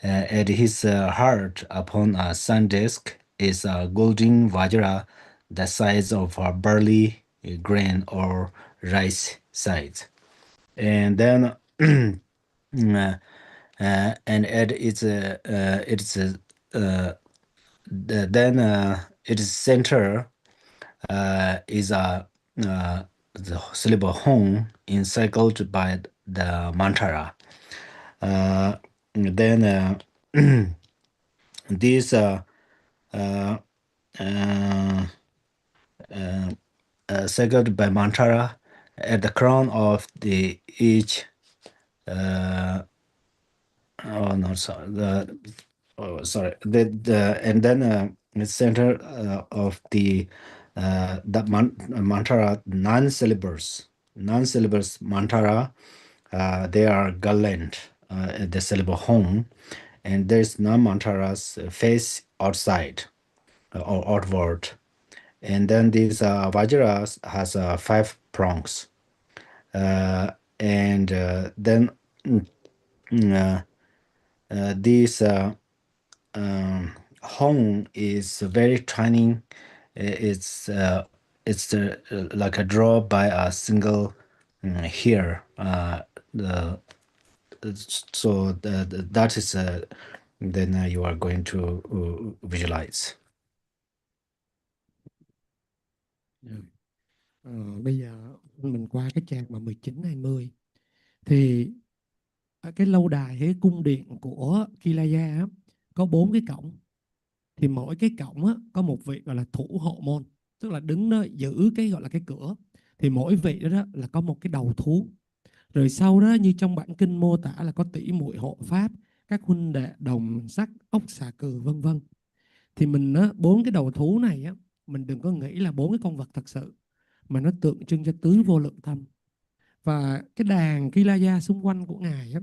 At his heart upon a sun disk is a golden vajra the size of a barley grain or rice size. And then and at its center is a the syllable home encircled by the mantra. Then these uh, uh, circled by mantra at the crown of the each oh no sorry the oh sorry the and then the center of the mantra non-syllables mantra they are gallant at the syllable home, and there's non-mantras face outside or outward. And then this Vajras has five prongs. And then mm, this home is very tiny. It's like a draw by a single hair. That is then you are going to visualize. Rồi. Bây giờ mình qua cái trang mà 19-20 thì cái lâu đài hay cung điện của Kilaya á, có 4 cái cổng, thì mỗi cái cổng á, có một vị gọi là thủ hộ môn, tức là đứng đó giữ cái gọi là cái cửa, thì mỗi vị đó là có một cái đầu thú. Rồi sau đó như trong bản kinh mô tả là có tỷ muội hộ pháp, các huynh đệ đồng sắc, ốc xà cừ vân vân. Thì mình á, 4 cái đầu thú này á, mình đừng có nghĩ là 4 cái con vật thật sự, mà nó tượng trưng cho tứ vô lượng tâm. Và cái đàn Kilaya xung quanh của ngài á,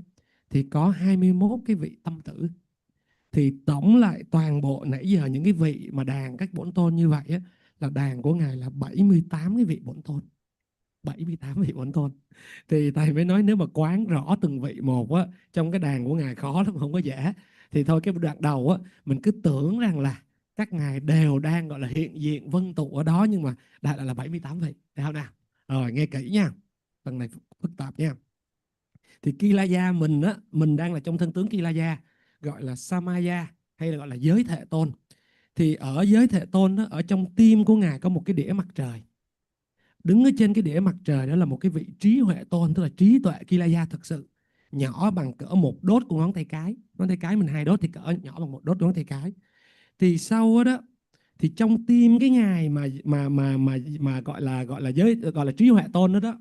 thì có 21 cái vị tâm tử. Thì tổng lại toàn bộ nãy giờ những cái vị mà đàn các bổn tôn như vậy á, là đàn của ngài là 78 cái vị bổn tôn. 78 vị bổn tôn. Thì thầy mới nói nếu mà quán rõ từng vị một á, trong cái đàn của ngài khó lắm, không có dễ. Thì thôi cái đoạn đầu á, mình cứ tưởng rằng là các ngài đều đang gọi là hiện diện vân tụ ở đó, nhưng mà đại lại là 78 vị. Thấy không nào? Rồi nghe kỹ nha. Phần này phức tạp nha. Thì Kilaya mình á, mình đang là trong thân tướng Kilaya, gọi là Samaya hay là gọi là giới Thệ Tôn. Thì ở giới Thệ Tôn đó, ở trong tim của ngài có một cái đĩa mặt trời. Đứng ở trên cái đĩa mặt trời đó là một cái vị trí huệ tôn, tức là trí tuệ Kilaya thực sự, nhỏ bằng cỡ một đốt của ngón tay cái. Ngón tay cái mình 2 đốt thì cỡ nhỏ bằng một đốt của ngón tay cái. Thì sau đó thì trong tim cái ngài mà gọi là giới gọi là trí huệ tôn đó đó,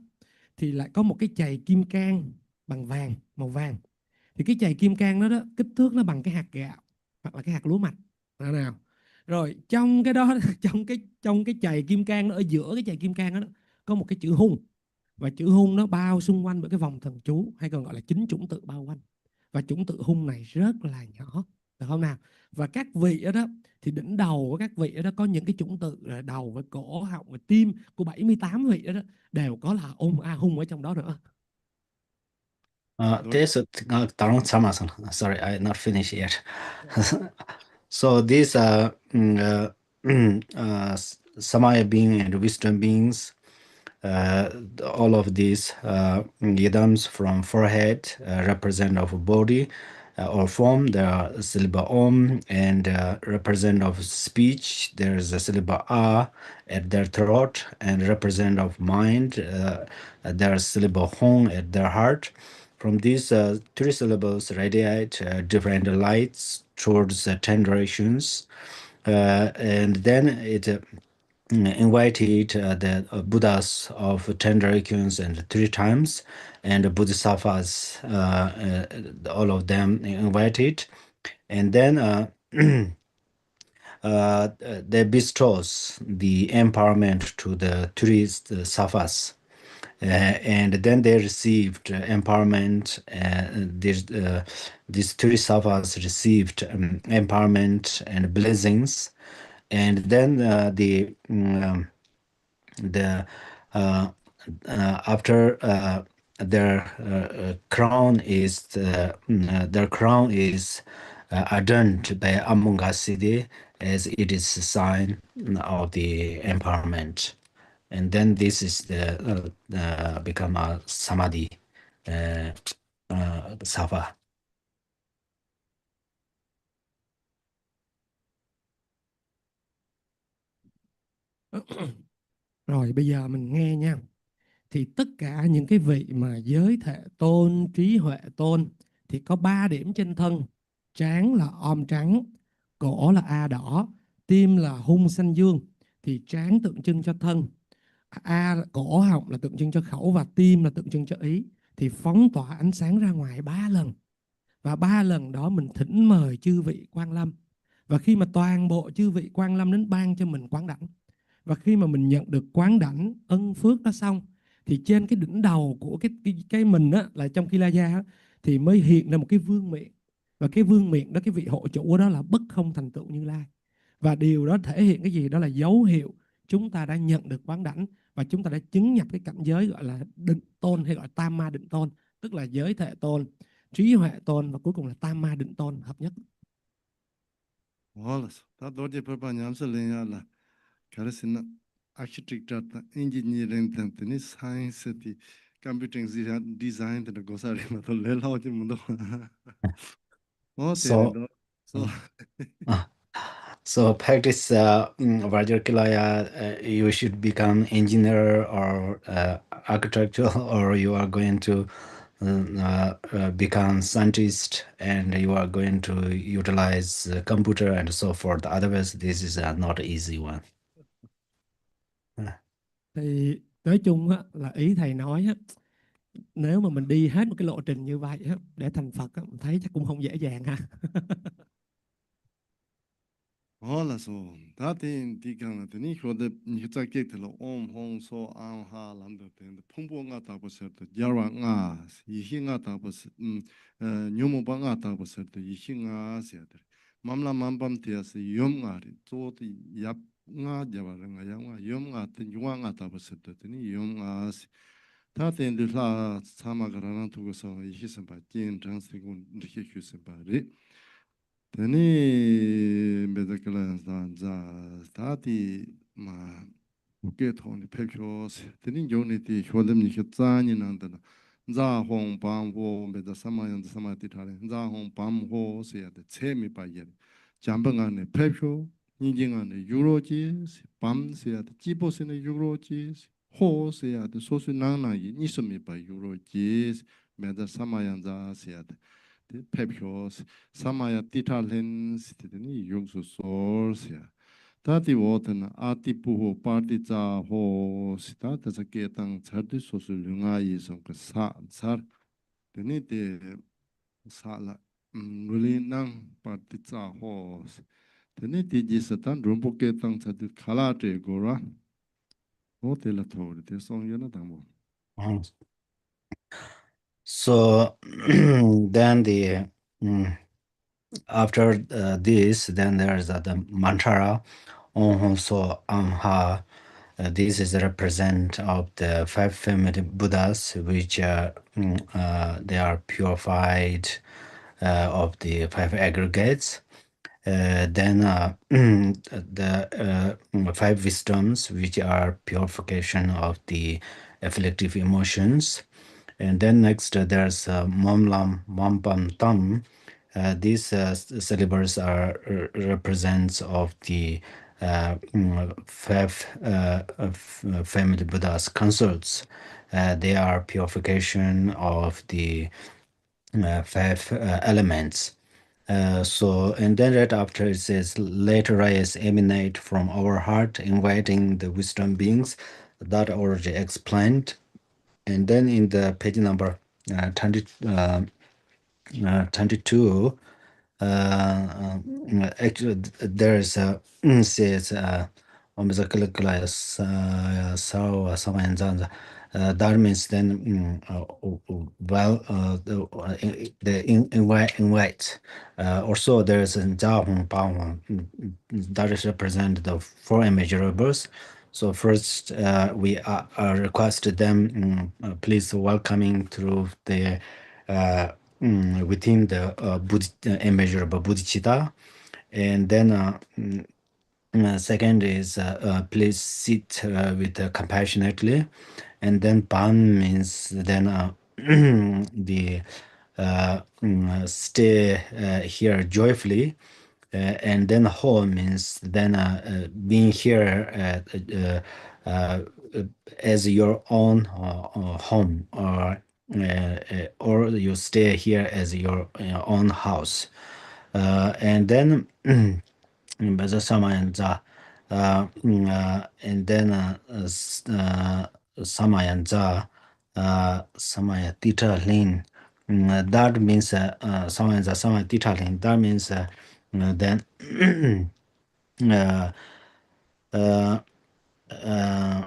thì lại có một cái chày kim cang bằng vàng, màu vàng. Thì cái chày kim cang đó đó, kích thước nó bằng cái hạt gạo hoặc là cái hạt lúa mạch nào. Rồi trong cái đó trong cái chày kim cang nó, ở giữa cái chày kim cang đó có một cái chữ hung, và chữ hung nó bao xung quanh bởi cái vòng thần chú, hay còn gọi là 9 chủng tự bao quanh. Và chủng tự hung này rất là nhỏ, được không nào? Và các vị ở đó thì đỉnh đầu của các vị ở đó có những cái chủng tự là đầu với cổ, họng và tim của 78 vị đó, đều có là hung ở trong đó nữa. This sorry, I not finished yet. So these Samaya being and wisdom beings, all of these yidams from forehead represent of body, or form, there are syllable om, and represent of speech, there is a syllable a at their throat, and represent of mind, there is syllable hong at their heart. From these three syllables radiate different lights towards 10 directions, and then it invited the Buddhas of 10 directions and 3 times, and the Bodhisattvas, all of them invited, and then they bestows the empowerment to the three sattva's. And then they received empowerment. These three sattva's received empowerment and blessings, and then the uh, after their crown is adorned by Amunga city, as it is a sign of the empowerment, and then this is the become a samadhi uh, sattva. Rồi bây giờ mình nghe nha. Thì tất cả những cái vị mà giới thể tôn, trí huệ tôn thì có 3 điểm trên thân. Trán là om trắng, cổ là a đỏ, tim là hung xanh dương. Thì trán tượng trưng cho thân, cổ họng là tượng trưng cho khẩu, và tim là tượng trưng cho ý. Thì phóng tỏa ánh sáng ra ngoài 3 lần. Và 3 lần đó mình thỉnh mời chư vị Quang Lâm. Và khi mà toàn bộ chư vị Quang Lâm đến ban cho mình quán đảnh, và khi mà mình nhận được quán đảnh ân phước đó xong, thì trên cái đỉnh đầu của cái mình á, là trong Kilaya á, thì mới hiện ra một cái vương miện. Và cái vương miện đó, cái vị hộ chủ của đó là bất không thành tựu Như Lai. Và điều đó thể hiện cái gì? Đó là dấu hiệu chúng ta đã nhận được quán đảnh, và chúng ta đã chứng nhập cái cảnh giới gọi là định tôn, hay gọi tam ma định tôn, tức là giới thể tôn, trí huệ tôn, và cuối cùng là tam ma định tôn hợp nhất. Ta đôi đi bữa nhắm sẽ lên là cái gì nó architecture, engineering, thì science, thì computer design, thì nó có sao mà tôi lấy lao chứ mình đâu. Thế nên So đó. uh, so practice Vajrakilaya, you should become engineer or architectural, or you are going to become scientist, and you are going to utilize computer and so forth. Otherwise, this is not an easy one. Thì nói chung á, là ý thầy nói á, nếu mà mình đi hết một cái lộ trình như vậy á, để thành Phật á, mình thấy chắc cũng không dễ dàng ha. 다 디강은 되니 효데 니자게 들어 홍소 안하 람도 되는데 풍부가 다버서도 야왕아 이hin가 다버서 뇨모방아 다버서도 이hin가 세들 맘라 맘밤 되어서 염가리 조디 얍nga 자바랑가 양와 염가 된 유왕아 다버서도 되니 염가 다된들라 사마가라나 두고서 이히선 바진 장스군 이렇게 휴선 바리 Teni bedakala za tati ma ke thoni pekos teni yoni ti chodem ni khitsani nanda za hong pam ho beda samayan samati thare za hong pam ho se ya de chemi pa yer jambanga ne pekyo ninjinga ne yuroji pam se ya de jibo se ne yuroji ho se ya de sosu nana yi nisumi pa yuroji beda samayan za se ya de pepos samaya titalens titani yungsu source tati woten ati puho party za ho sita sa ketang chardi sosu lunga yi song ka sar teni te sala nguli nang party za ho teni te ji satan rumpo ketang chardi khala te gora ho te la thori te song yana tamo. So then after this, then there's the mantra Om So Amha. This is a represent of the 5 family Buddhas, which they are purified of the 5 aggregates. Then the 5 wisdoms, which are purification of the afflictive emotions. And then next there's Mom Lam Mampam Tam. these syllables are represents of the five family Buddha's consorts. They are purification of the five elements. So, and then right after it says, let rise emanate from our heart, inviting the wisdom beings. That already explained. And then in the page number 22, actually, there is a says Vajrakilaya that means then well invite. Also there is a Dao Phurba that is represent the four immeasurables. So first we request them please welcoming through the within the immeasurable bodhicitta, and then second is please sit with compassionately, and then pan means then the stay here joyfully, and then ho means then being here as your own home, or you stay here as your own house, and then Baza Samayanza, and then Samayanza, Samaya Tita Lin. That means Samayanza, Samaya Tita Lin. That means then uh, uh, uh,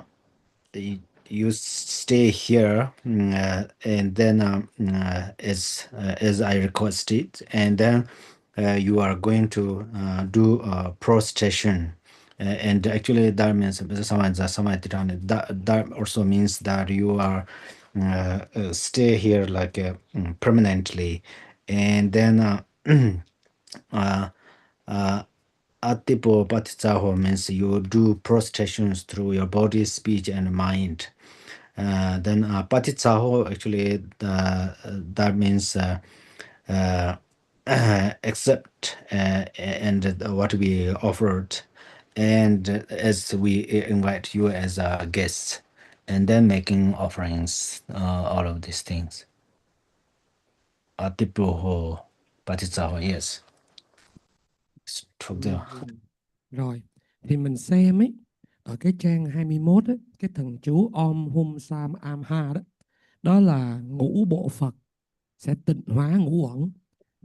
you stay here, and then as I requested, and then you are going to do prostration. And actually that means that also means that you are stay here like permanently, and then Atipo Patitsaho means you do prostrations through your body, speech, and mind. Then Patitsaho actually that means accept and what we offered, and as we invite you as a guest, and then making offerings, all of these things. Atipo Patitsaho, yes. Thuộc chưa? Rồi, thì mình xem ấy, ở cái trang 21 ấy, cái thần chú Om Hum Sam Am Ha đó, đó là ngũ bộ Phật sẽ tịnh hóa ngũ uẩn,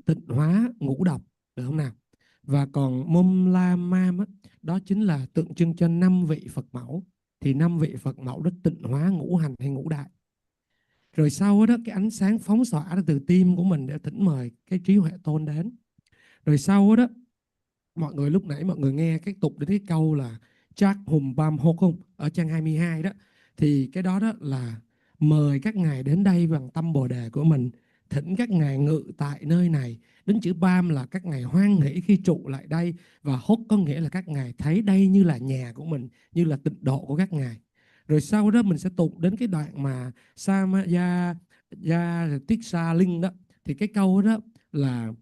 tịnh hóa ngũ độc, được không nào? Và còn Mum La Mam á, đó chính là tượng trưng cho 5 vị Phật mẫu. Thì 5 vị Phật mẫu đó tịnh hóa ngũ hành hay ngũ đại. Rồi sau đó cái ánh sáng phóng xạ ra từ tim của mình để thỉnh mời cái trí huệ tôn đến. Rồi sau đó mọi người lúc nãy mọi người nghe cái tục đến cái câu là Chak Hum Bam Ho không? Ở trang 22 đó, thì cái đó đó là mời các ngài đến đây bằng tâm bồ đề của mình, thỉnh các ngài ngự tại nơi này. Đến chữ Bam là các ngài hoan hỷ khi trụ lại đây, và Hốt có nghĩa là các ngài thấy đây như là nhà của mình, như là tịnh độ của các ngài. Rồi sau đó mình sẽ tụng đến cái đoạn mà Samaya Ya Tiết Sa Linh đó, thì cái câu đó là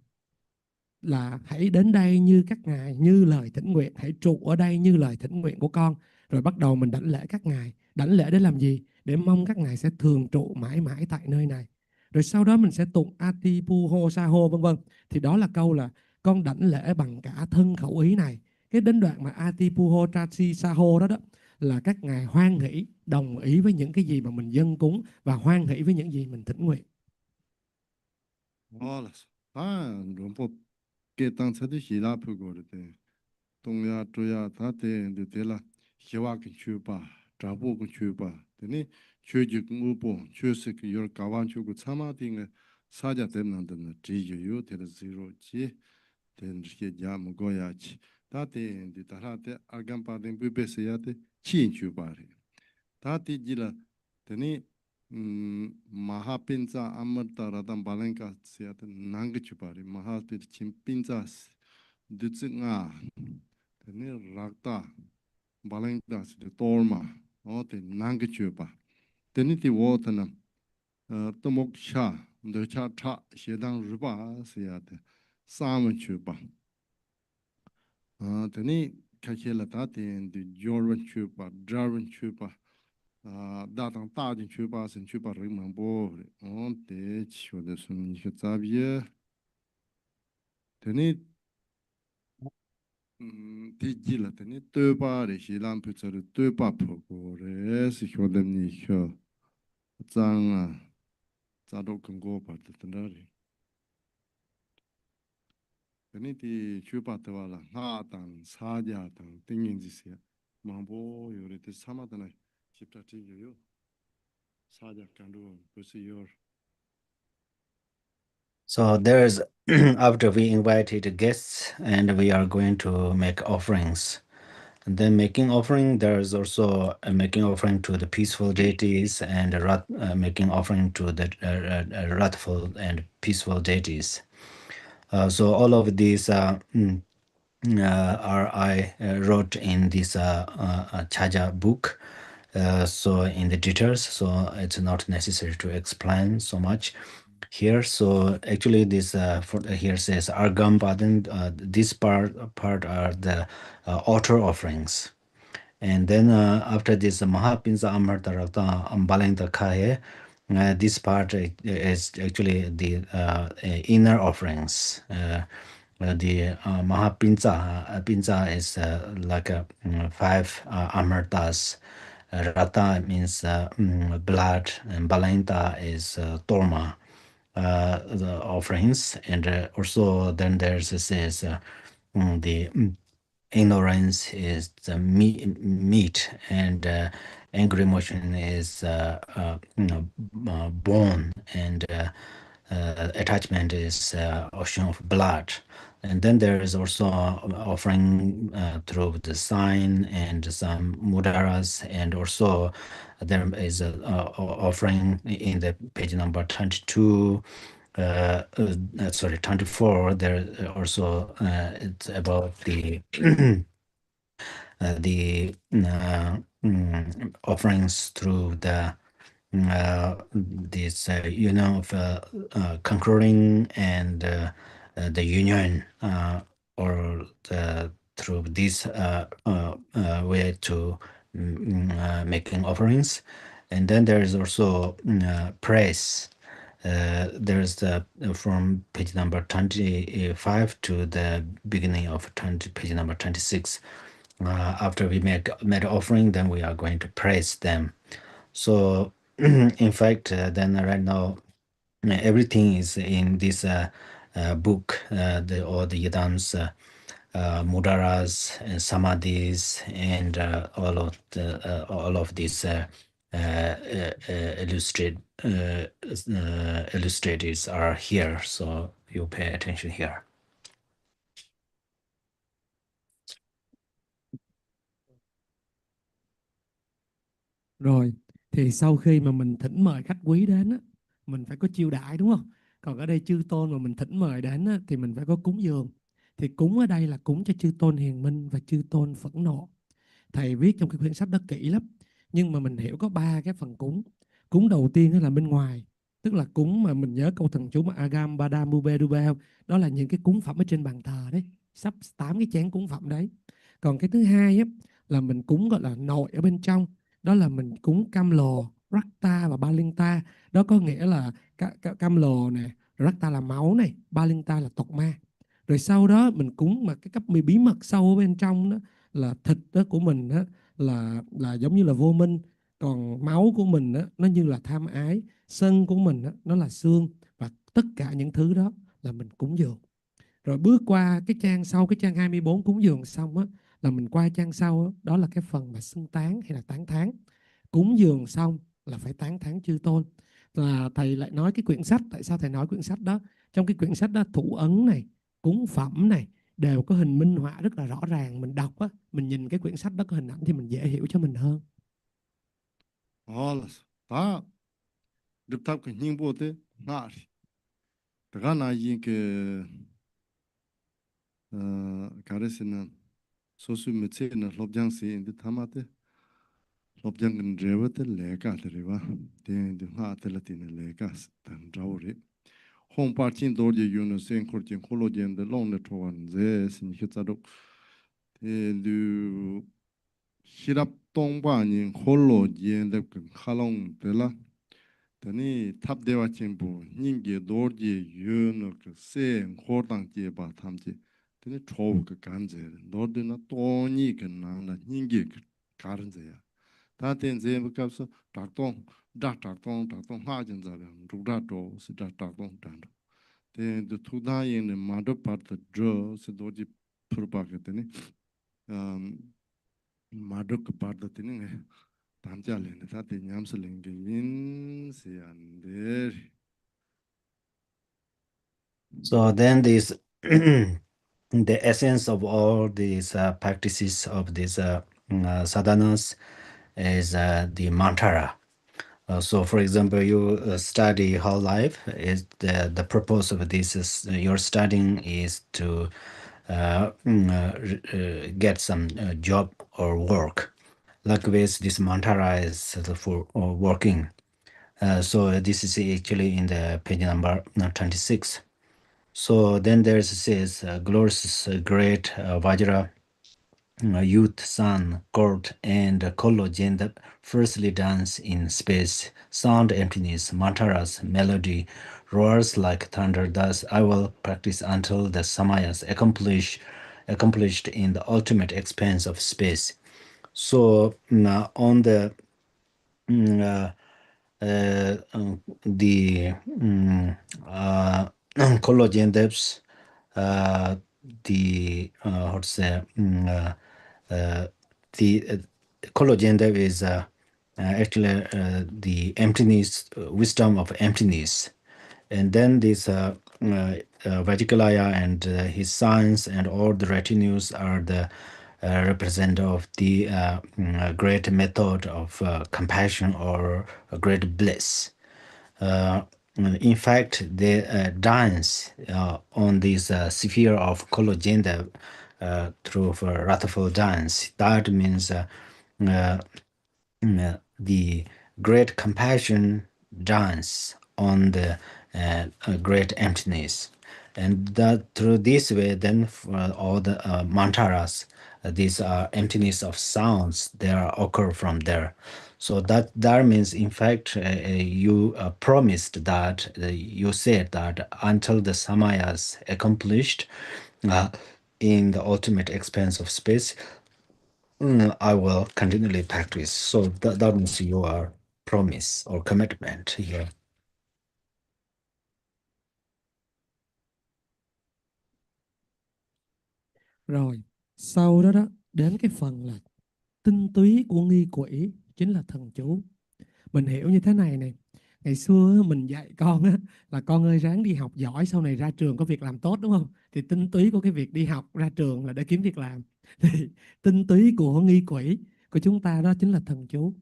hãy đến đây như các ngài, như lời thỉnh nguyện, hãy trụ ở đây như lời thỉnh nguyện của con. Rồi bắt đầu mình đảnh lễ các ngài. Đảnh lễ để làm gì? Để mong các ngài sẽ thường trụ mãi mãi tại nơi này. Rồi sau đó mình sẽ tụng Atipuho Saho vân vân. Thì đó là câu là con đảnh lễ bằng cả thân khẩu ý này. Cái đến đoạn mà Atipuho Trachi Saho đó đó là các ngài hoan hỷ, đồng ý với những cái gì mà mình dâng cúng, và hoan hỷ với những gì mình thỉnh nguyện. Cái tăng sát thì là phụ gọi đấy, đông ya trôi ya thà thế để là hiệu quả cái chú ba, trả bộ cái chú ba, thế này chú chỉ cũng ưu bổ, chú sẽ cái yêu cầu quan chú cái tham gia thì cái xã hội tem năng đến chỉ yêu thế là zero chỉ, thế cái giá một cái giá chỉ, thà thế để thà thế agam pa đến bề sẽ ya thế chín chú ba rồi, thà thế chỉ là thế này Mahapinza Amarta Radam Balenka Siat Nangachupari, Mahapir Chimpinzas, Dutsinga, Teni Rakta, Balenkas, the Torma, or the Nangachupa. Teniti Watanam, Tomoksha, the Chata, Shedang Ruba, Siat, Sama chupa. Tani kakela ta ten di jorwan chupa, jarwan chupa. Datang ta din chupa sen chupa ring mambo. On te chio de sun ni zabie. Tani di gila tani toba re shi lam pu tsare toba poko re si hyo dem ni hyo. Zang zado kongo pa tandari. Tani di chupa tawa la nga tang sa ja tang tingin jisya. Mambo yore te sama tana chipta ti yo. Sa ja kandu pusi yor. So there's after we invited guests and we are going to make offerings. And then making offering, there's also making offering to the peaceful deities and making offering to the wrathful and peaceful deities. So all of these I wrote in this Chaja book. So in the details, so it's not necessary to explain so much here. So actually, this here says Argam Padan. This part are the altar offerings. And then after this Mahapinza Amartarata Ambalenda Kaye, this part is actually the inner offerings. The Mahapinza Pinza is like five amartas. Rata means blood, and Balenta is Torma, the offerings. And also then there's says the ignorance is the meat, and angry emotion is bone, and attachment is ocean of blood. And then there is also offering through the sign and some mudaras, and also there is a offering in the page number 22, sorry, 24. There also it's about the offerings through the this union of conquering and the union, or through this way to making offerings. And then there is also praise. There's the from page number 25 to the beginning of page number 26. After we made offering, then we are going to praise them. So in fact, then right now everything is in this book, all the yidams, mudaras, and samadhis, and all of these illustrators are here. So you pay attention here. Rồi, thì sau khi mà mình thỉnh mời khách quý đến á, mình phải có chiêu đãi đúng không? Còn ở đây chư tôn mà mình thỉnh mời đến á, thì mình phải có cúng dường. Thì cúng ở đây là cúng cho chư tôn hiền minh và chư tôn phẫn nộ. Thầy viết trong cái quyển sách đó kỹ lắm. Nhưng mà mình hiểu có 3 cái phần cúng. Cúng đầu tiên là bên ngoài. Tức là cúng mà mình nhớ câu thần chú mà Agam Badam Bube Dube không? Đó là những cái cúng phẩm ở trên bàn thờ đấy. Sắp 8 cái chén cúng phẩm đấy. Còn cái thứ hai á, là mình cúng gọi là nội ở bên trong. Đó là mình cúng cam lồ, rakta và balinta. Đó có nghĩa là cam lồ này, rakta là máu này, balinta là tộc ma. Rồi sau đó mình cúng mà cái cấp bí mật sâu ở bên trong đó là thịt đó của mình đó, là giống như là vô minh, còn máu của mình đó, nó như là tham ái, sân của mình đó, nó là xương, và tất cả những thứ đó là mình cúng dường. Rồi bước qua cái trang sau, cái trang 24 cúng dường xong á, là mình qua trang sau á, đó là cái phần mà xưng tán hay là tán thán. Cúng dường xong là phải tán thán chư tôn. Và thầy lại nói cái quyển sách, tại sao thầy nói quyển sách đó? Trong cái quyển sách đó thủ ấn này, cúng phẩm này đều có hình minh họa rất là rõ ràng. Mình đọc á, mình nhìn cái quyển sách đó có hình ảnh thì mình dễ hiểu cho mình hơn. Ta được thắp cái hình bộ thế ngã tất cả này những cái cái xin số số mấy chuyện là lobbying xin đi tham gia lobbying cái review thế lệ cả thế rồi thì ngã thế là tin lệ cả thằng rau đấy hong parchin dorje yun sen korchin kholo jen de long ne chowan ze sin hitsaduk te du hirap tongba ni kholo jen de khalong de la tani 탑 dewa chenpo ninge dorje yun sen khordang je ba tamje tani chow ka ganze dorde na toni ka nang na ninge karan ze ya ta ten ze bakapso dakton dakton ha jen za rugda to si dakton dan ten de tuda yin ne ma do part the dro se dorje purba ka tani ma do ka part the tani tamja le ne ta te nyamse lenge yin se an der. So then this the essence of all these practices of these sadhanas is the mantra. So, for example, you study whole life. Is the purpose of this is your studying is to get some job or work. Likewise, this mantra is for working. So this is actually in the page number 26. So then there says glorious great Vajra youth, sun, court, and collagen that firstly dance in space, sound emptiness, mantras, melody, roars like thunder. Thus I will practice until the samayas accomplished in the ultimate expanse of space. So on the collagen depths, the how to say the collagen depth is actually the wisdom of emptiness. And then this Vajrakilaya and his sons and all the retinues are the represent of the great method of compassion or a great bliss. In fact, they dance on this sphere of Kologenda through wrathful dance. That means the great compassion dance on the great emptiness. And that through this way, then for all the mantras, these emptiness of sounds, they occur from there. So that means, in fact, you promised that you said that until the samayas accomplished uh, in the ultimate expanse of space, I will continually practice. So that means your promise or commitment here. Rồi, sau đó đó đến cái phần là tinh túy của nghi quỷ chính là thần chú. Mình hiểu như thế này này. Ngày xưa á, mình dạy con á, là con ơi ráng đi học giỏi sau này ra trường có việc làm tốt đúng không? Thì tinh túy của cái việc đi học ra trường là để kiếm việc làm. Thì tinh túy của nghi quỷ của chúng ta đó chính là thần chú.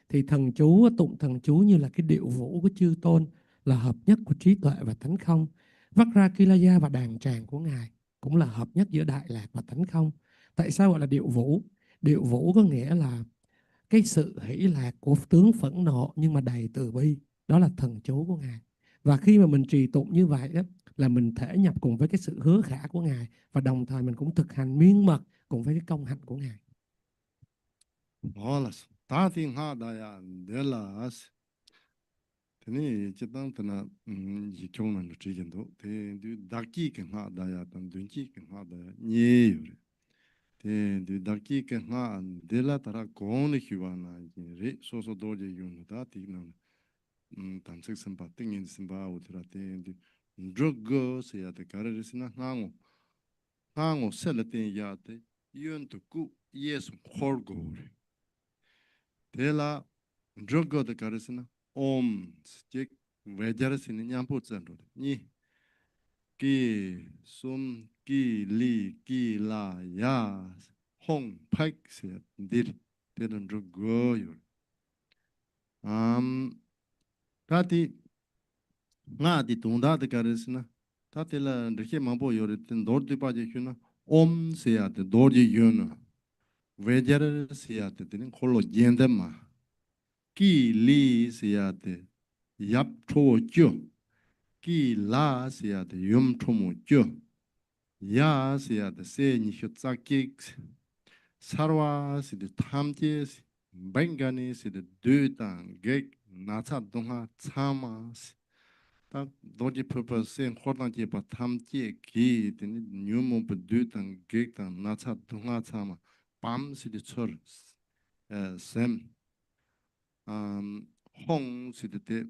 Thì thần chú, tụng thần chú như là cái điệu vũ của chư tôn, là hợp nhất của trí tuệ và tánh không. Vajrakilaya và đàn tràng của Ngài cũng là hợp nhất giữa Đại Lạc và tánh không. Tại sao gọi là điệu vũ? Điệu vũ có nghĩa là cái sự hỷ lạc của tướng phẫn nộ nhưng mà đầy từ bi, đó là thần chú của Ngài. Và khi mà mình trì tụng như vậy đó, là mình thể nhập cùng với cái sự hứa khả của Ngài, và đồng thời mình cũng thực hành miên mật cùng với cái công hạnh của Ngài. Olas, ta tin ha da ya de las. Tene chitang tana yi kyong nan chi gen do. Te du dakki ke ha da ya tan dun chi ke ha da ya nye yore. Te du dakki ke ha de la tara gong hi wa na yin re so so do je yun da ti nan tan sik sim pa ting yin sim ba u tra te du drug go se ya te kare ris na ngango se la te ya te yun tu ku yes khor go re. Tela drogo de karisina om stik vejarasini nyampu tsando ni ki sum ki li ki la ya hong pai se dir telen drogo yor tati nga di tunda de karisina tati la rike mambo yor ten dor di pa je hyuna om se ya te dor je yuna vejar se ya te ten kholo jende ma ki li siyate yap cho jo Ki la siya de yum chomu ju. Ya siya de se ni hyutsakik. Sarwa si de tamje. Bengani si de dutan gek. Natsa donga tsama. Tak doji purpose sen khodan je pa tamje ki. Tini nyumu pa dutan gek tan natsa donga tsama. Pam si de chur. Sem. Hong si de te.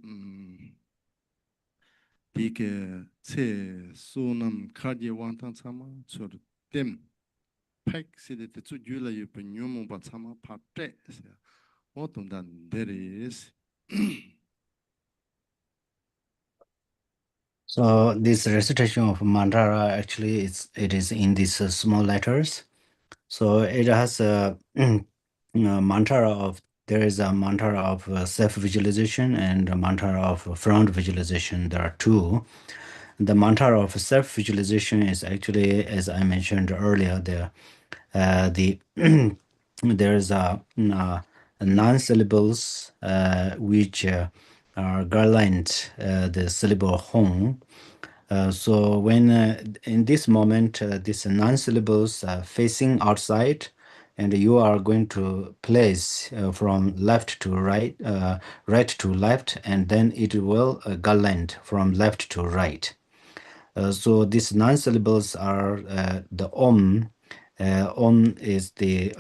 Dike tse sunam kaje wantan tsama chur tem pek si de tsu jula yu pe nyumu ba tsama pa tre otum dan deris. So this recitation of mantra actually it is in these small letters. So it has a mantra of there is a mantra of self-visualization and a mantra of front visualization. There are two. The mantra of self-visualization is actually, as I mentioned earlier, the there's non-syllables which are garland the syllable hong. So when in this moment these non-syllables are facing outside, and you are going to place from left to right, right to left, and then it will garland from left to right. So these non-syllables are the om. Om is the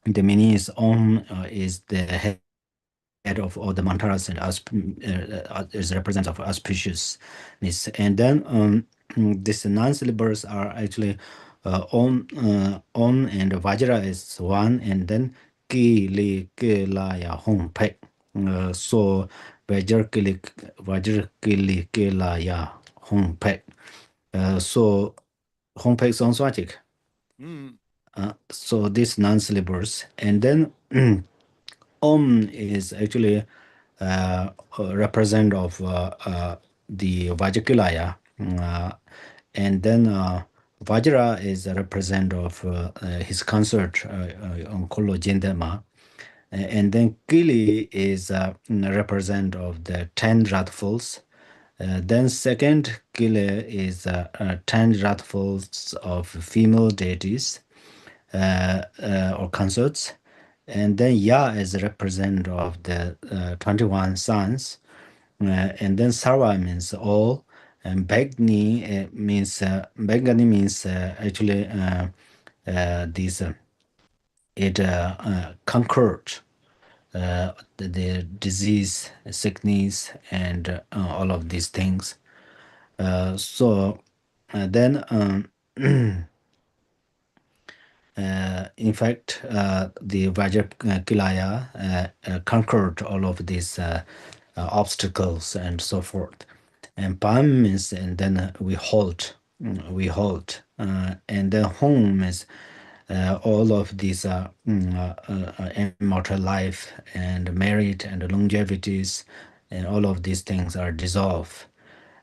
meaning is om is the head of all the mantras and is represents of auspiciousness. And then these non-syllables are actually om and vajra is one, and then ki li ke la ya hong pe. So Vajrakilaya ke la ya hong pe. So hong pe sounds like so these non-syllables, and then om is actually represent of the Vajrakilaya, and then Vajra is a represent of his concert on Kolo Jindema, and then Kili is a represent of the 10 wrathfuls. Then second Kili is 10 wrathfuls of female deities or consorts. And then Ya is a represent of the 21 sons. And then Sarva means all. And Begni means Begani means actually this it conquered the disease, sickness, and all of these things. So then in fact, the Vajrakilaya conquered all of these obstacles and so forth. And Pam means, and then we halt, and then home is all of these immortal life and merit and longevities, and all of these things are dissolved.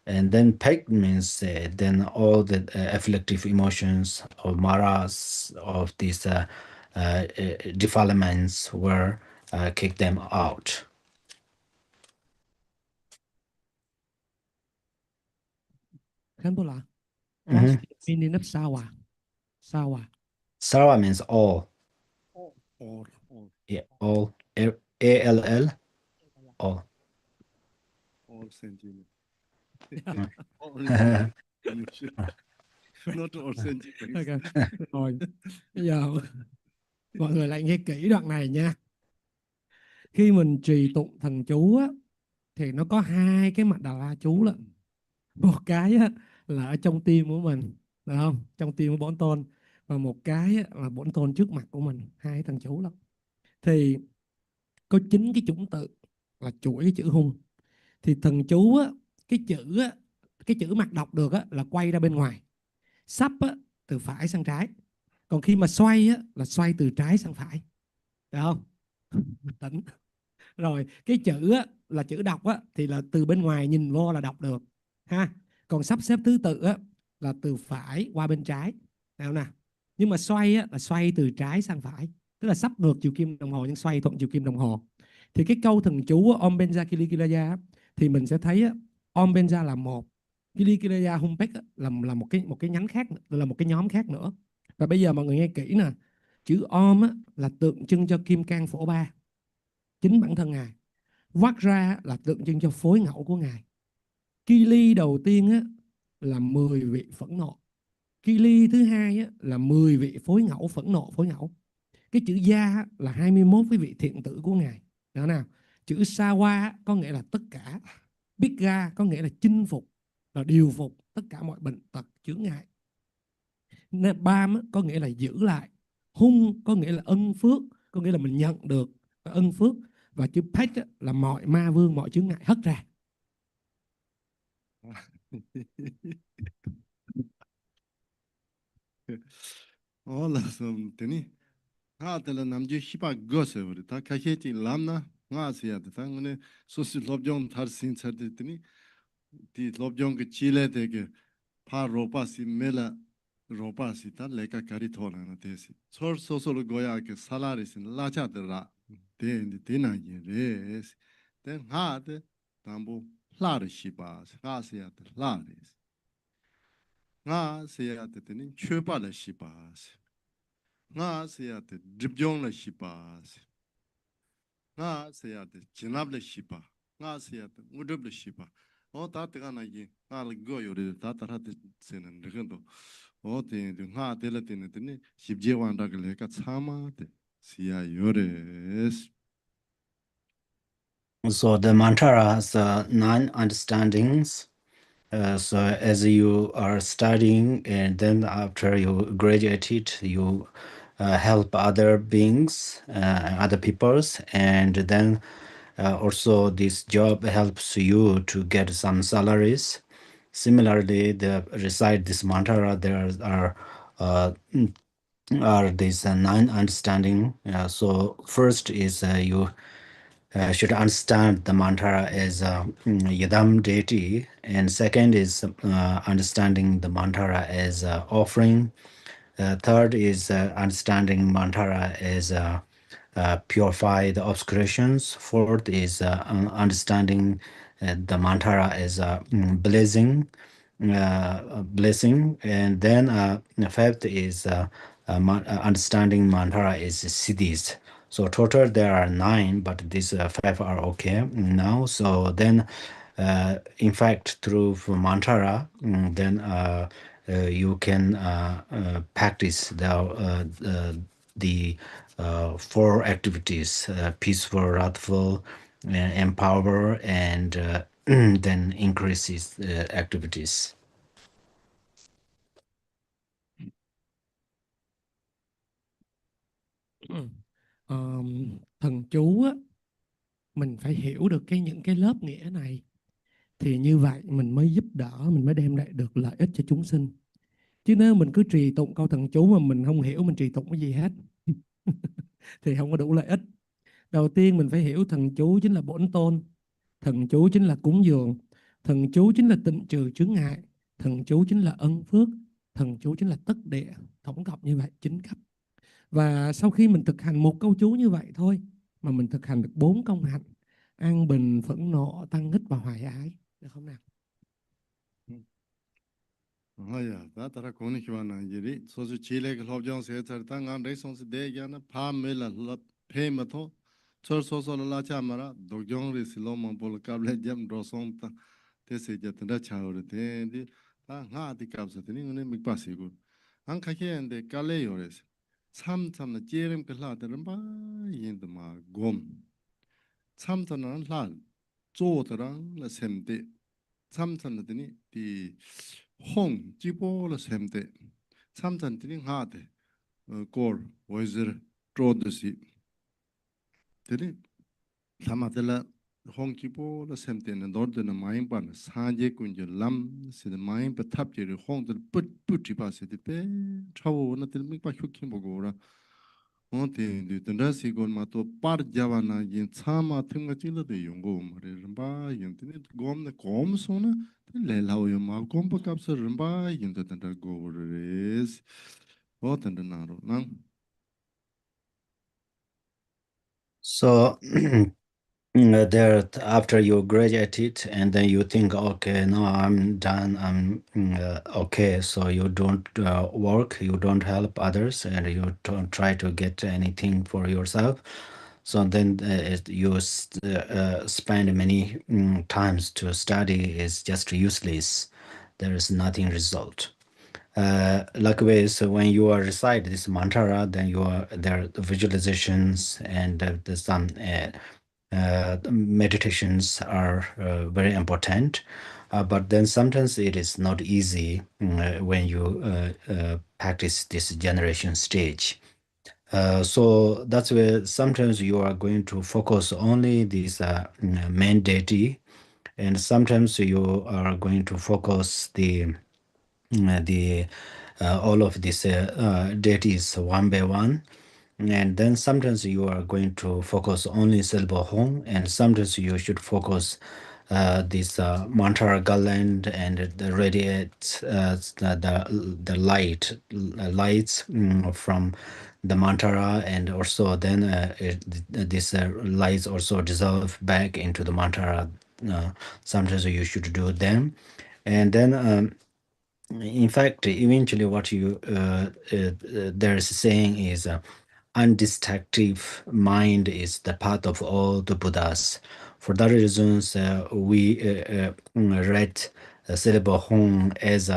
And then peg means then all the afflictive emotions or maras of these defilements were kick them out. Khambula, what's the meaning of sawa? Sawa. Sarva means all. All. Yeah, all. A-L-L. All. All sentient. Yeah. Not all sentient. Okay. Rồi, bây giờ mọi người lại nghe kỹ đoạn này nha. Khi mình trì tụng thần chú á, thì nó có hai cái mặt Đà La chú lận. Một cái á, là ở trong tim của mình, được không? Trong tim của Bổn Tôn. Và một cái á, là Bổn Tôn trước mặt của mình, hai thần chú lận. Thì có 9 cái chủng tự là chuỗi cái chữ hung. Thì thần chú á, cái chữ mặt đọc được á, là quay ra bên ngoài. Sắp á, từ phải sang trái. Còn khi mà xoay á, là xoay từ trái sang phải. Được không? Tỉnh. Rồi cái chữ á, là chữ đọc á, thì là từ bên ngoài nhìn vô là đọc được ha. Còn sắp xếp thứ tự á, là từ phải qua bên trái. Nào nè. Nhưng mà xoay á, là xoay từ trái sang phải. Tức là sắp ngược chiều kim đồng hồ nhưng xoay thuận chiều kim đồng hồ. Thì cái câu thần chú Om Benja Kilikilaya thì mình sẽ thấy á, Om Benja là một, Vajrakilaya Humpek là một cái nhánh khác, là một cái nhóm khác nữa. Và bây giờ mọi người nghe kỹ nè, chữ Om á, là tượng trưng cho Kim Cang Phổ Ba, chính bản thân ngài. Vajra là tượng trưng cho phối ngẫu của ngài. Kili đầu tiên á, là 10 vị phẫn nộ. Kili thứ hai á, là 10 vị phối ngẫu, phẫn nộ phối ngẫu. Cái chữ Gia là 21 cái vị thiện tử của ngài. Đó nào. Chữ Sawa có nghĩa là tất cả. Bigga có nghĩa là chinh phục, là điều phục tất cả mọi bệnh tật chướng ngại. Bam có nghĩa là giữ lại. Hung có nghĩa là ân phước, có nghĩa là mình nhận được ân phước. Và chữ Pech là mọi ma vương, mọi chướng ngại hất ra. All of them, Tini. Ha, tell nam ju hipa goes over it. Kaketi lamna, Nasia, the Tangone, Sosi Lobjong Tarsin Sarditini, the Lobjong Chile, the Pa Ropasi Mela Ropasita, Leka Caritona, and Tesi. Source also Goya, Salaris in Lacha de Ra, then the dinner yes. Then had Tambo Larishipas, Nasia, the Laris. Nasia, the Tini, Chupa the Shipas. Nasia, the Drubpön the Shipas. nga seyate jinable shipa nga seyate udable shipa o ta te kana gi nga le go yore ta ta te senen de gendo o te nga te le te ne te ne shibje wan da le ka chama te siya yore So the mantra has nine understandings. So as you are studying, and then after you graduate it, you help other beings, other peoples, and then also this job helps you to get some salaries. Similarly, the recite this mantra, there are these nine understanding. So first is you should understand the mantra as Yadam deity, and second is understanding the mantra as offering. Third is understanding mantra as purify the obscurations. Fourth is understanding the mantra as blessing, blessing, and then fifth is understanding mantra is siddhis. So total there are nine, but these five are okay now. So then, in fact, through mantra, then you can practice the four activities: peaceful, wrathful, empower, and then increases activities. Thần chú á, mình phải hiểu được những cái lớp nghĩa này, thì như vậy mình mới giúp đỡ, mình mới đem lại được lợi ích cho chúng sinh. Chứ nếu mình cứ trì tụng câu thần chú mà mình không hiểu mình trì tụng cái gì hết thì không có đủ lợi ích. Đầu tiên mình phải hiểu thần chú chính là Bổn Tôn, thần chú chính là cúng dường, thần chú chính là tịnh trừ chướng ngại, thần chú chính là ân phước, thần chú chính là tất địa, tổng cộng như vậy 9 cấp. Và sau khi mình thực hành một câu chú như vậy thôi mà mình thực hành được 4 công hạnh: an bình, phẫn nộ, tăng hích và hoài ái, được không nào? Haya, ta tara koni kiwa na yiri, sosu chile ke lobjong se tsar ta ngan rei sonsi de gya na pa me la pe ma to, chor soso la cha mara, dogyong re si lo mang polo kable jam ro song ta, te se gya tanda cha ore te, di, ta nga di kab sa tini ngone mikpa si gur. Ang kake ende kale yore se, sam na jerem ke la te ramba yin de ma gom. Sam na la, zo tarang la sem de, 참선은 디 홍 지보를 셈데 참선들이 하데 골 워즈르 트로드시 들이 타마텔라 홍 지보를 셈데는 너드는 마인반 사제 군저 람 시드 마인 버탑지를 홍들 뿌뿌지 바시데 베 차오나 들믹바 휴킹 보고라 어때 든다시 건 마토 파르자바나 인 차마 틈가 찔러도 용고 말에 름바 인터넷 곰네 곰소나 레라오요 마 곰바 kap서 름바 인터넷 고르레스 어떤데 나로 난 So there after you graduate it and then you think, okay, now I'm done, I'm okay, so you don't work, you don't help others, and you don't try to get anything for yourself. So then you spend many times to study is just useless. There is nothing result. Likewise, when you are recite this mantra, then you are there are the visualizations and the some meditations are very important. But then sometimes it is not easy when you practice this generation stage. So that's where sometimes you are going to focus only this main deity, and sometimes you are going to focus the all of these deities one by one, and then sometimes you are going to focus only syllable home, and sometimes you should focus this mantra garland and the radiate the lights from the mantra, and also then this lights also dissolve back into the mantra. Sometimes you should do them, and then in fact, eventually, what you there's saying is undistractive mind is the path of all the Buddhas. For that reasons, we read syllable home as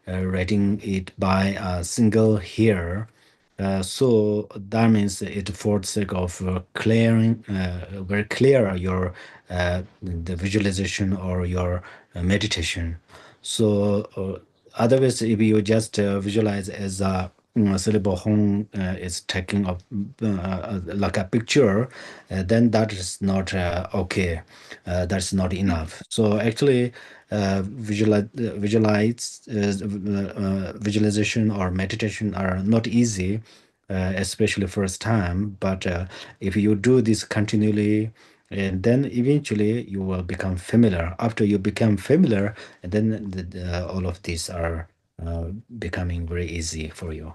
writing it by a single hearer. So that means it for the sake of clearing, very clear your the visualization or your meditation. So otherwise, if you just visualize as a syllable home is taking up like a picture, then that is not okay. That's not enough. So actually, visualization or meditation are not easy, especially first time. But if you do this continually, and then eventually you will become familiar. After you become familiar, and then all of these are becoming very easy for you.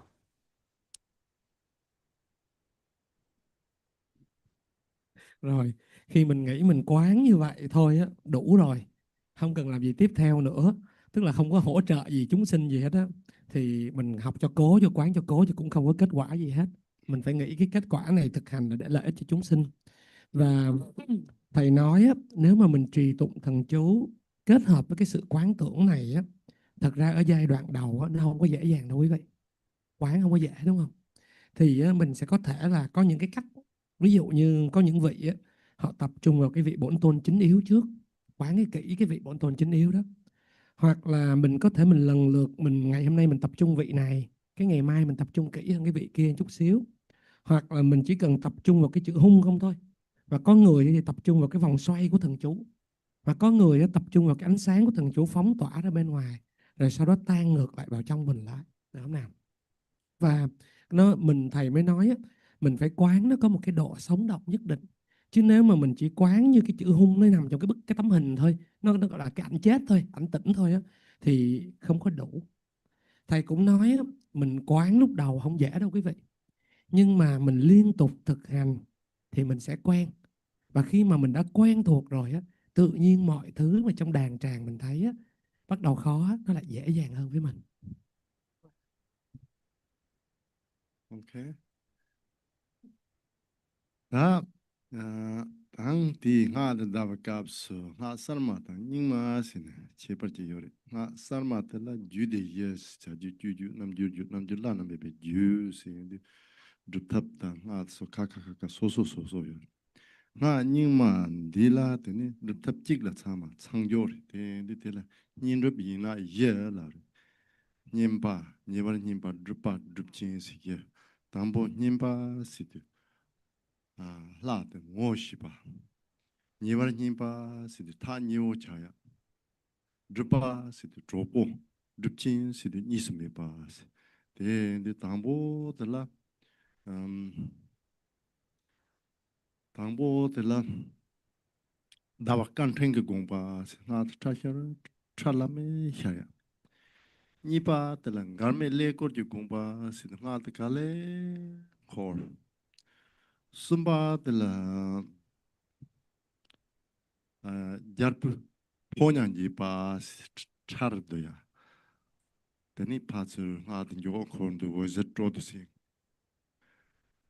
Rồi, khi mình nghĩ mình quán như vậy thôi á, đủ rồi. Không cần làm gì tiếp theo nữa. Tức là không có hỗ trợ gì chúng sinh gì hết á. Thì mình học cho cố, cho quán cho cố chứ cũng không có kết quả gì hết. Mình phải nghĩ cái kết quả này thực hành là để lợi ích cho chúng sinh. Và thầy nói á, nếu mà mình trì tụng thần chú kết hợp với cái sự quán tưởng này á, thật ra ở giai đoạn đầu á, nó không có dễ dàng đâu quý vị. Quán không có dễ đúng không? Thì á, mình sẽ có thể là có những cái cách, ví dụ như có những vị á, họ tập trung vào cái vị bổn tôn chính yếu trước, quán cái kỹ cái vị bổn tôn chính yếu đó. Hoặc là mình có thể mình lần lượt, mình ngày hôm nay mình tập trung vị này, cái ngày mai mình tập trung kỹ hơn cái vị kia chút xíu. Hoặc là mình chỉ cần tập trung vào cái chữ hung không thôi. Và có người thì tập trung vào cái vòng xoay của thần chú. Và có người tập trung vào cái ánh sáng của thần chú phóng tỏa ra bên ngoài, rồi sau đó tan ngược lại vào trong mình lại. Được không nào? Và mình thầy mới nói á, mình phải quán nó có một cái độ sống động nhất định. Chứ nếu mà mình chỉ quán như cái chữ hung nó nằm trong cái tấm hình thôi, nó gọi là cái ảnh chết thôi, ảnh tĩnh thôi á, thì không có đủ. Thầy cũng nói á, mình quán lúc đầu không dễ đâu quý vị, nhưng mà mình liên tục thực hành thì mình sẽ quen. Và khi mà mình đã quen thuộc rồi á, tự nhiên mọi thứ mà trong đàn tràng mình thấy á, bắt đầu khó, nó lại dễ dàng hơn với mình. Okay. Đó, thằng thì ngã được đào cáp số, ngã sarma thằng nhưng mà xin chế bắt chế rồi, ngã sarma thì là jude yes, chả jude nam jude là nam bebe jude xin đi, đục thấp thằng ngã số kha so rồi, ngã nhưng mà đi là thế này, đục thấp chích là sao mà sang rồi, thế là nhìn rồi bị ngã ye là, nhìn ba đục chín xí ye, thằng bo nhìn ba xí tu. La de ngô shi ba ni war ni ba si de ta ni o cha ya drupa si de dropo drupchin si de ni sme ba de tambo de la tambo de la da wa kan theng ge gong ba na ta sha cha la me sha ya ni ba de la ngar me le ko ju gong ba si de nga de ka le khor sumba de la Drubpön Tsering Teni patsu hatin yo kondu wo zetro to sing.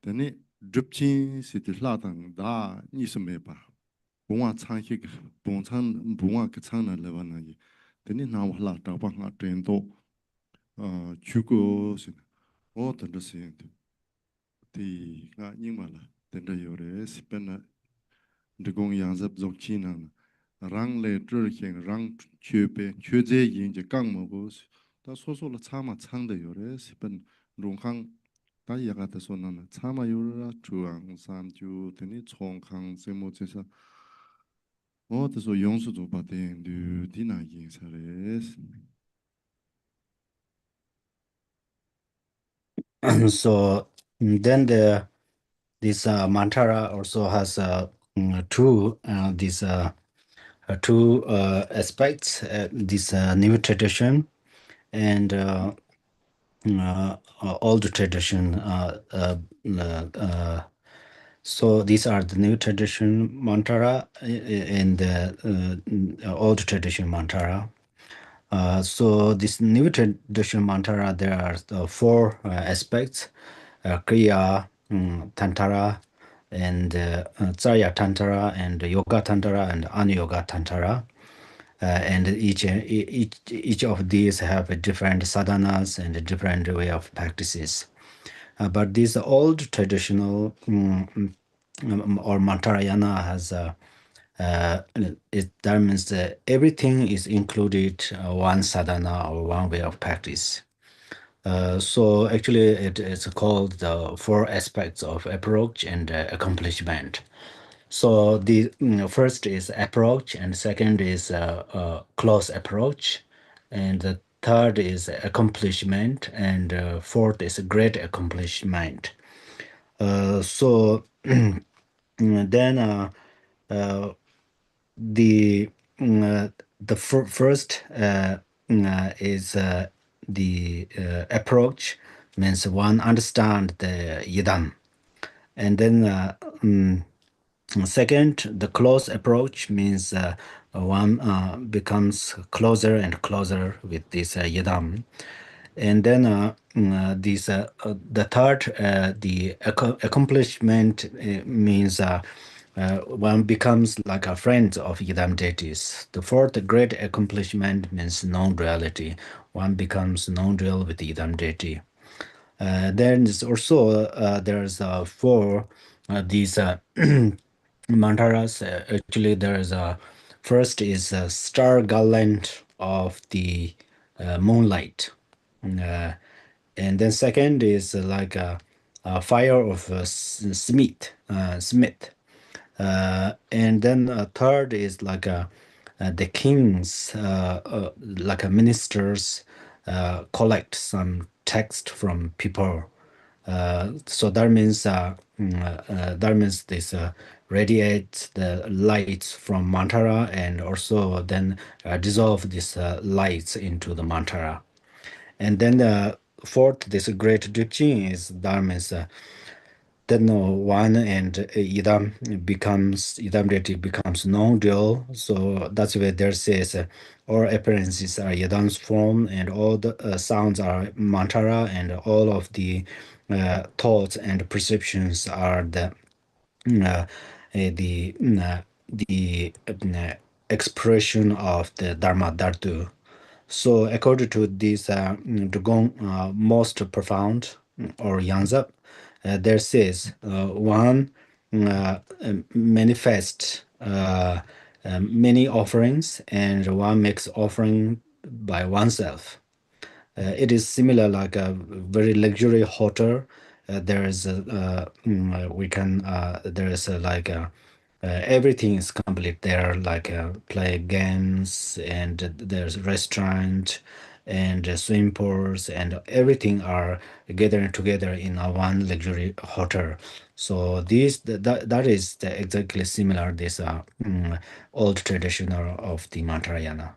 Teni drupchin siti latang da nisame pa. Bunga chang hik bung chang bunga ke chang na lewa na yi. Teni na wala da pa nga tren to chuko sin. O tanda sing. Ti nga nyingma la tanda yore sipen Ndegong yang zep zok chi nang rang le zhe heng rang chue pe chue zhe yin je gang mo bo da so so la cha ma chang de yore sipen rong khang da ya ga de so nang cha ma yu ra chuang sam ju de ni chong khang ze mo ze sa o de so yong su zu ba de du di na yin sa re So then this mantra also has two aspects. This new tradition and old tradition. So these are the new tradition mantra and the old tradition mantra. So this new tradition mantra, there are four aspects: Kriya, Tantara, and Tsarya Tantara, and Yoga Tantara, and Anyoga Tantara. And each of these have a different sadhanas and a different way of practices. But this old traditional or Mantarayana has that means that everything is included one sadhana or one way of practice. So actually, it is called the four aspects of approach and accomplishment. So the first is approach, and second is close approach, and the third is accomplishment, and fourth is great accomplishment. So then the first is the approach, means one understand the yidam, and then second, the close approach means one becomes closer and closer with this yidam. And then the third, the accomplishment means one becomes like a friend of Yidam deities. The fourth great accomplishment means non-duality. One becomes non-dual with Yidam deity. Then there's also there's four these mandaras. Actually, there's a first is a star garland of the moonlight. Uh, and then second is like a fire of Smith. And then third is like the kings, like a ministers, collect some text from people. So that means this radiates the lights from mantra and also then dissolve these lights into the mantra. And then the fourth, this great Drubpön is that means then one and Yidam deity becomes non-dual. So that's where there says all appearances are Yidam's form, and all the sounds are mantra, and all of the thoughts and perceptions are uh, the expression of the Dharma Dhartu. So according to this Dugong most profound or Yanzap, there says one manifest many offerings, and one makes offering by oneself. It is similar like a very luxury hotel. There is we can there is like everything is complete there, like play games, and there's restaurant and swimming pools, and everything are gathering together in a one luxury hotel. So that is exactly similar this old traditional of the Mantarayana.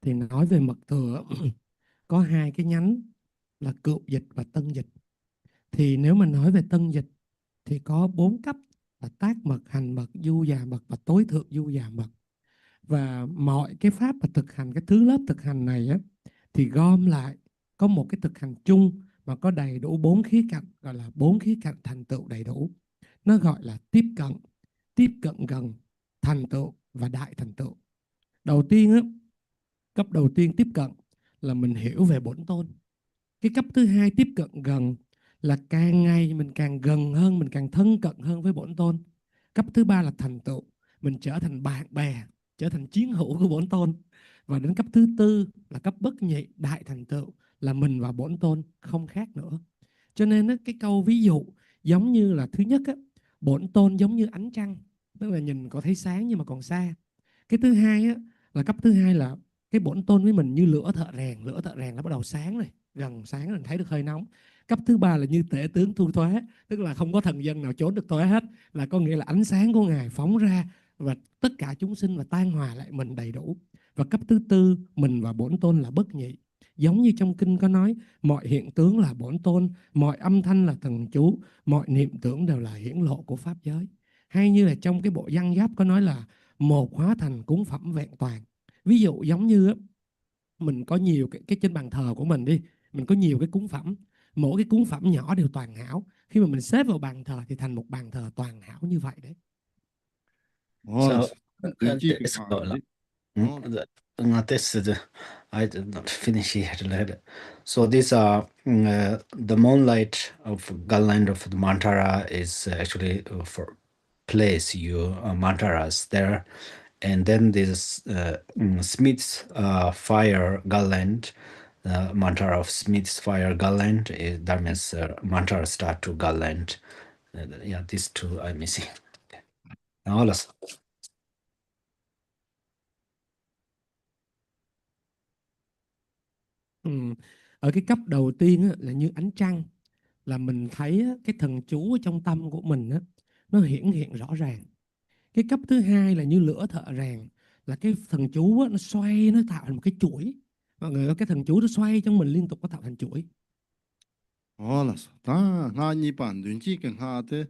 Thì nói về mật thừa có hai cái nhánh. là cựu dịch và tân dịch. Thì nếu mà nói về tân dịch thì có 4 cấp là tác mật, hành mật, du già mật và tối thượng du già mật. Và mọi cái pháp và thực hành, cái thứ lớp thực hành này á, thì gom lại có một cái thực hành chung mà có đầy đủ 4 khía cạnh, gọi là 4 khía cạnh thành tựu đầy đủ. Nó gọi là tiếp cận gần, thành tựu và đại thành tựu. Đầu tiên á, cấp đầu tiên tiếp cận là mình hiểu về bổn tôn. Cái cấp thứ hai tiếp cận gần là càng ngày mình càng gần hơn, mình càng thân cận hơn với bổn tôn. Cấp thứ ba là thành tựu, mình trở thành bạn bè, trở thành chiến hữu của bổn tôn. Và đến cấp thứ tư là cấp bất nhị, đại thành tựu, là mình và bổn tôn không khác nữa. Cho nên á, cái câu ví dụ giống như là thứ nhất á, bổn tôn giống như ánh trăng, tức là nhìn có thấy sáng nhưng mà còn xa. Cái thứ hai á, là cấp thứ hai là cái bổn tôn với mình như lửa thợ rèn nó bắt đầu sáng rồi, gần sáng rồi, thấy được hơi nóng. Cấp thứ ba là như tể tướng thu thuế, tức là không có thần dân nào trốn được thuế hết, là có nghĩa là ánh sáng của ngài phóng ra và tất cả chúng sinh và tan hòa lại mình đầy đủ. Và cấp thứ tư, mình và bổn tôn là bất nhị, giống như trong kinh có nói mọi hiện tướng là bổn tôn, mọi âm thanh là thần chú, mọi niệm tưởng đều là hiển lộ của pháp giới. Hay như là trong cái bộ văn giáp có nói là một hóa thành cúng phẩm vẹn toàn. Ví dụ giống như mình có nhiều cái trên bàn thờ của mình đi, mình có nhiều cái cúng phẩm, mỗi cái cúng phẩm nhỏ đều toàn hảo, khi mà mình xếp vào bàn thờ thì thành một bàn thờ toàn hảo như vậy đấy. So Dönchi it's got like, this is I did not finish yet later. So these are the moonlight of garland of the mantara is actually for place your mantaras there, and then this Smith's fire garland, mantra of Smith's fire garland is, that means mantra start to garland. Yeah, these two are missing. Now, let's. Ở cái cấp đầu tiên á, là như ánh trăng, là mình thấy á, cái thần chú ở trong tâm của mình á, nó hiển hiện rõ ràng. Cái cấp thứ hai là như lửa thợ rèn, là cái thần chú á, nó xoay, nó tạo thành một cái chuỗi. Mọi người ơi, cái thần chú nó xoay trong mình liên tục, nó tạo thành chuỗi. 알았어. 다 나니 반 눈치 그 하데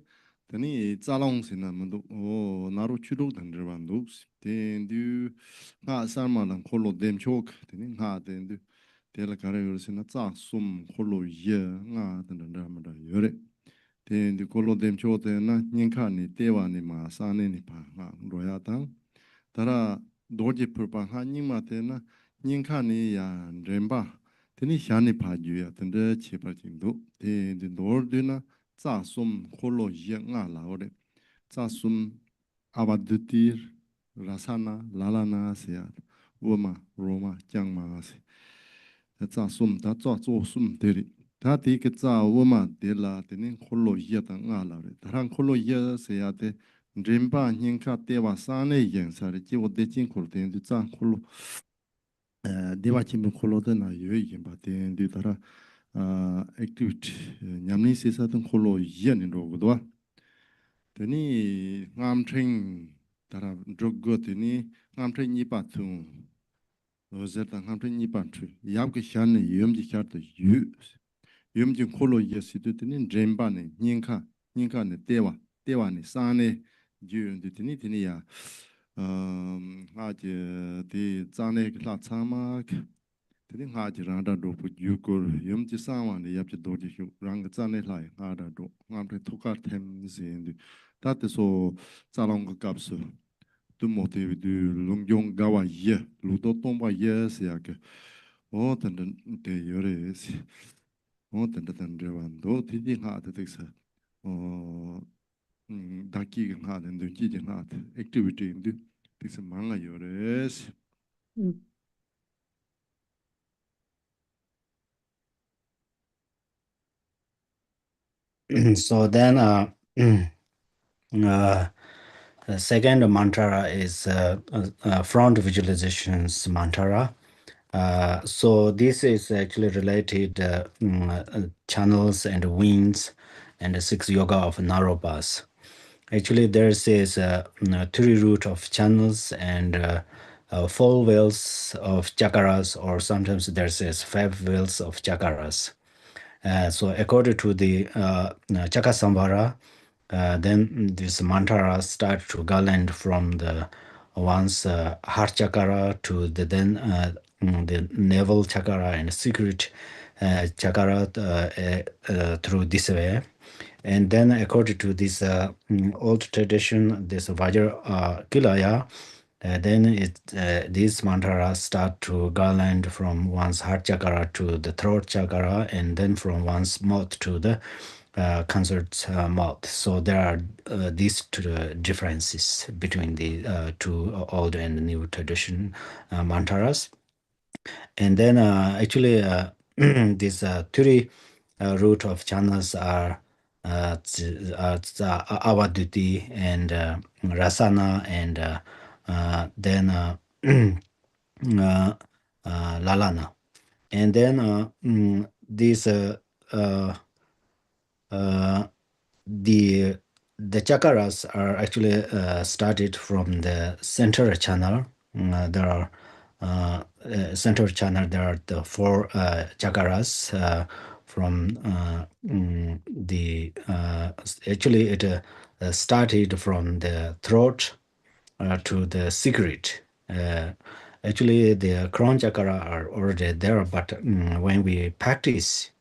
드니 자롱스나 문도 오 나로 추로 던들반도 덴두 가 살만한 콜로 뎀초크 드니 하덴두 델 가레르스나 자숨 콜로 예가 던던다마다 요레 덴두 콜로 뎀초테나 닌카니 테와니 마사네니 파가 로야당 다라 도지 풀바 하니마테나 닌카니 야 렘바 teni shani pa juya tende chepa jingdo teni nordu na tsa sum kholo ye nga la ore tsa sum abadutir rasana lalana se woma roma kyangma se tsa sum ta tsa zo sum teri ta ti ke tsa woma de la teni kholo ye ta nga la ore tarang kholo ye se ya te rimba nyingka tewa sane yen sare ji wo de jing kholo teni tsa kholo dewa chimben kholo de na yoy yin ba den de tara activity nyamni se sa den kholo yen ro go do teni ngam thing tara drug go teni ngam thing ni pa tu zer ta ngam thing ni pa tu yam ke shan ne yum ji khat de yum ji kholo ye si de teni dremba ne nyinka ne dewa ne sa ne ju de teni ya nga je de zane ke la chama teni nga ji rang da do pu yu ko yum ji sa wa ne yap ji do ji hu rang ga zane lai nga da do ngam te thuka them zin du ta te so za long ga kap su tu mo te du long yong ga wa ye lu do tong ba ye se ya ke o ten den te yo re si o ten den de wan do ti di nga te te sa o da ki ga nga den du ji ji nga te activity du te sa ma nga yo re si So then the second mantra is front visualizations mantra. So this is actually related channels and winds and the six yoga of Narobas. Actually, there is three root of channels and four wheels of chakras, or sometimes there is five wheels of chakras. So according to the Chakasamvara, then this mantra start to garland from the one's heart chakra to the then the navel chakra and secret chakra through this way. And then according to this old tradition, this Vajrakilaya, then these mantras start to garland from one's heart chakra to the throat chakra, and then from one's mouth to the concert mouth. So there are these two differences between the two old and new tradition mantras. And then actually these three root of channels are Avaduti and Rasana and then Lalana. And then these the chakras are actually started from the center channel. There are center channel. There are the four chakras from the actually it started from the throat to the secret. Actually, the crown chakra are already there, but when we practice,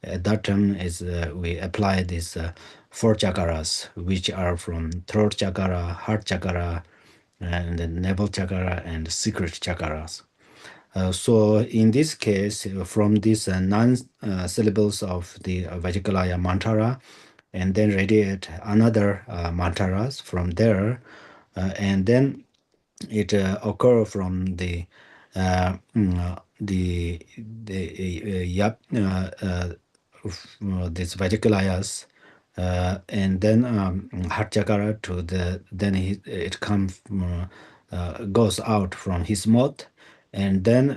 at that time is we apply these four chakras, which are from throat chakra, heart chakra, and the navel chakra and secret chakras. So in this case, from these nine syllables of the Vajrakilaya mantra, and then radiate another mantras from there, and then it occur from the this Vajrakilayas, and then heart chakra to the then it comes goes out from his mouth, and then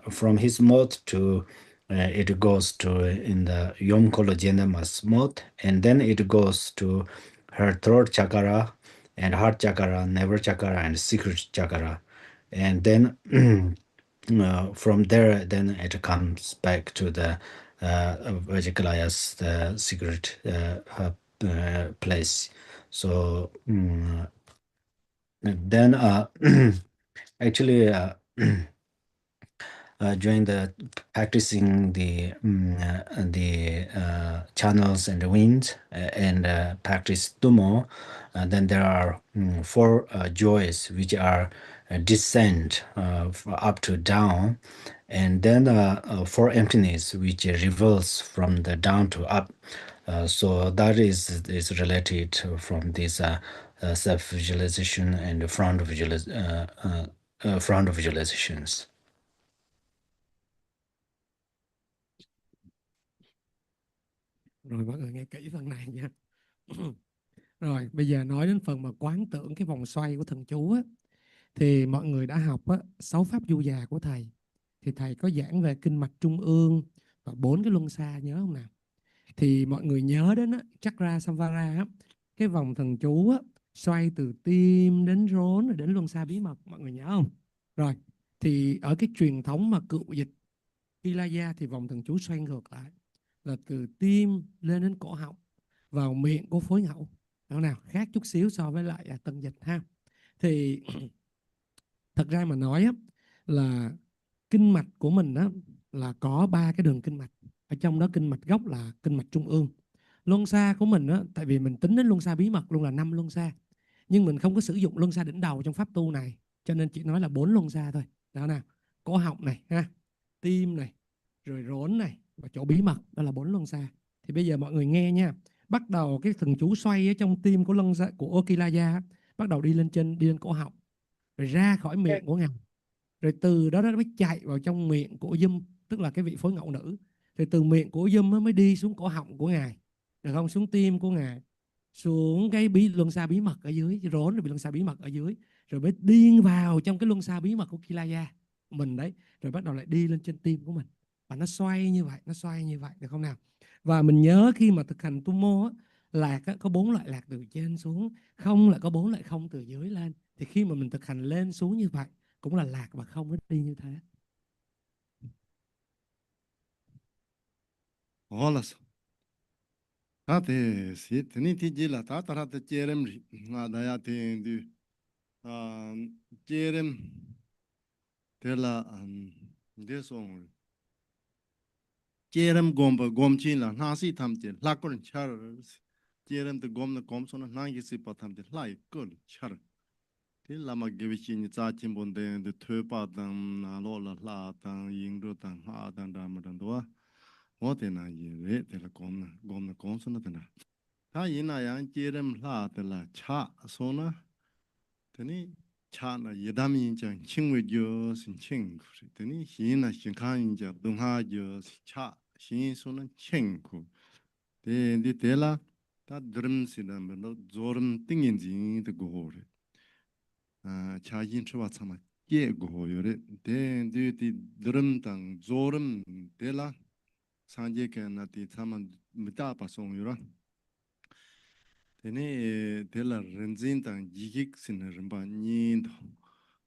from his mouth to it goes to in the Yom Kologenemas mouth, and then it goes to her throat chakra and heart chakra, navel chakra, and secret chakra, and then from there, then it comes back to the Vajrakalaya's the secret place. So then actually during the practicing the channels and the winds and practice tumo, then there are four joys which are descent up to down, and then four emptiness which reverse from the down to up. So that is related from this self visualization and front visualizations. Rồi mọi người nghe kỹ phần này nha. Rồi bây giờ nói đến phần mà quán tưởng cái vòng xoay của thần chú á, thì mọi người đã học á, 6 pháp du già của thầy. Thì thầy có giảng về kinh mạch trung ương và 4 cái luân xa, nhớ không nào? Thì mọi người nhớ đến á, chakra samvara á, cái vòng thần chú á, xoay từ tim đến rốn rồi đến luân xa bí mật, mọi người nhớ không? Rồi thì ở cái truyền thống mà cựu dịch Kilaya thì vòng thần chú xoay ngược lại, là từ tim lên đến cổ họng vào miệng của phối ngẫu. Đó nào, khác chút xíu so với lại tân dịch ha. Thì thật ra mà nói á, là kinh mạch của mình á, là có 3 cái đường kinh mạch. Ở trong đó kinh mạch gốc là kinh mạch trung ương. Luân xa của mình á, tại vì mình tính đến luân xa bí mật luôn là 5 luân xa, nhưng mình không có sử dụng luân xa đỉnh đầu trong pháp tu này, cho nên chỉ nói là 4 luân xa thôi. Đó nào, cổ họng này ha, tim này, rồi rốn này và chỗ bí mật, đó là 4 luân xa. Thì bây giờ mọi người nghe nha. Bắt đầu cái thần chú xoay ở trong tim của luân xa của Okilaya, bắt đầu đi lên trên, đi lên cổ họng, rồi ra khỏi miệng của ngài, rồi từ đó nó mới chạy vào trong miệng của Dâm, tức là cái vị phối ngẫu nữ. Rồi từ miệng của Dâm mới đi xuống cổ họng của ngài, được không, xuống tim của ngài, xuống cái luân xa bí mật ở dưới rốn, rồi bị luân xa bí mật ở dưới, rồi mới đi vào trong cái luân xa bí mật của Kilaya mình đấy, rồi bắt đầu lại đi lên trên tim của mình. Và nó xoay như vậy, nó xoay như vậy, được không nào? Và mình nhớ khi mà thực hành tumo á, lạc á, có 4 loại lạc từ trên xuống, không lại có 4 loại không từ dưới lên. Thì khi mà mình thực hành lên xuống như vậy cũng là lạc và không nó đi như thế. holas. Tate si teni ti jila ta tara te cherem ri nga daya te du cherem te la de song cherem gomba gomchi la nasi tamche lakon char cherem te gom na gom so na nangi si pa tamche lai kol char te lama gevichi ni cha chimbon de thupa dang na lo la la dang ying do dang ha dang da ma dang do mo te na ye re te la gom na gom so na te na ta yin na yang cherem la te la cha so na teni cha na yedam yin chang chingwe jo sin ching teni yin na xin kan yin ja dong ha jo cha xin so na ching ku te di te la ta drum si na me no zorum ting yin jing de go re cha yin chwa chama ye go yo re te di drum tang zorum te la sanje ke na ti chama mita pa song yo ra teni te la renzin tang yigik sin rimba nyin do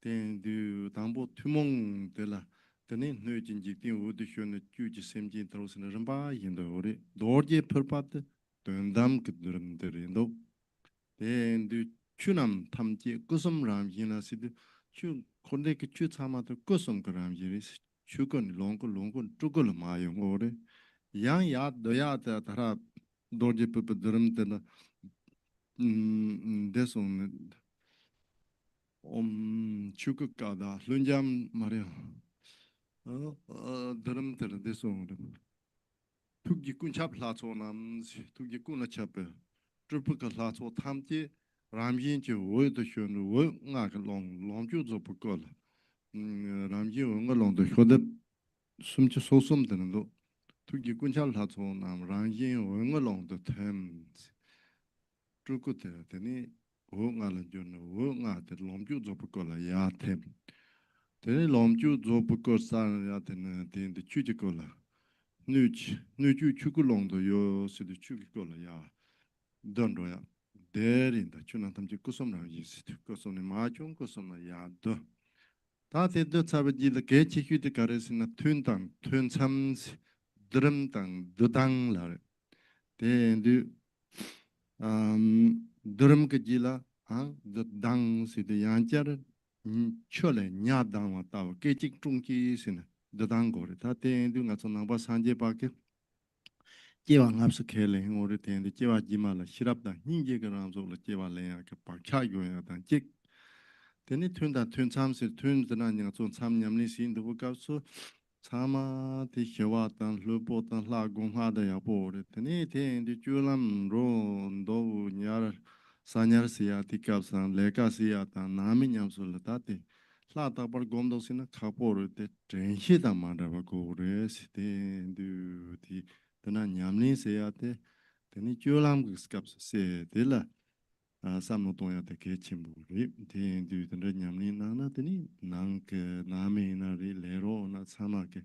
ten du dambo tumong te la teni nö jin jik tin wo de shön ju ji sem jin tro sin rimba yin do ore dorje perpat den dam ke durum de ndo ten du chunam tamji kusum ram yin si de chu konde ke chu chama de kusum gram yin chu kon long ko trugol ma yong ore yang ya do ya ta tara dorje perpat durum de la desong 축극가다 룬잠 말이야 드럼들 desong tukjikun chap lacho nam tukjikun la chap trupka lacho thamti ramjin che wo de shön wo nga ka long ju zo pukol ramjin wo nga long de shode sumchi sosum de no tukjikun chap lacho nam ramjin wo nga long de them trukute teni wo nga la jön wo nga de long ju zo pukol ya them teni long ju zo pukol sa ya ten de chujikol nuju chukulong do yo si de chukikol ya don ro ya derin da chuna tam ji kusum ra yi si kusum ne ma chung kusum na ya do ta te do chabe ji de ge chi hyu de kare sin na tun dang tun cham drum dang du dang la de du drum ke ji la du dang si de yang jar chole nya dang wa ta ge chi chung ji sin du dang go re ta te du nga chon na ba san je ba ke 제와 납스 켈레 행오르 텐데 제와 지마라 시랍다 흰게 그람솔 제와 레야 그 박차요야다 직 데니 튠다 튠참스 튠드나니가 좀 참냠니 신도 부가서 참아 디셔와탄 루포탄 라공하다 야보르 데니 텐디 줄람 론도 냐르 사냐르시야 티캅산 레카시야타 나미냠솔타티 라타 버 곰도시나 카포르 데 렌시다 만다바 고레 시텐두 tena nyamni se ya te teni cholam skips se de la samno to ya te ke chimbu ri te du tena nyamni na na teni nang ke name na ri le ro na sama ke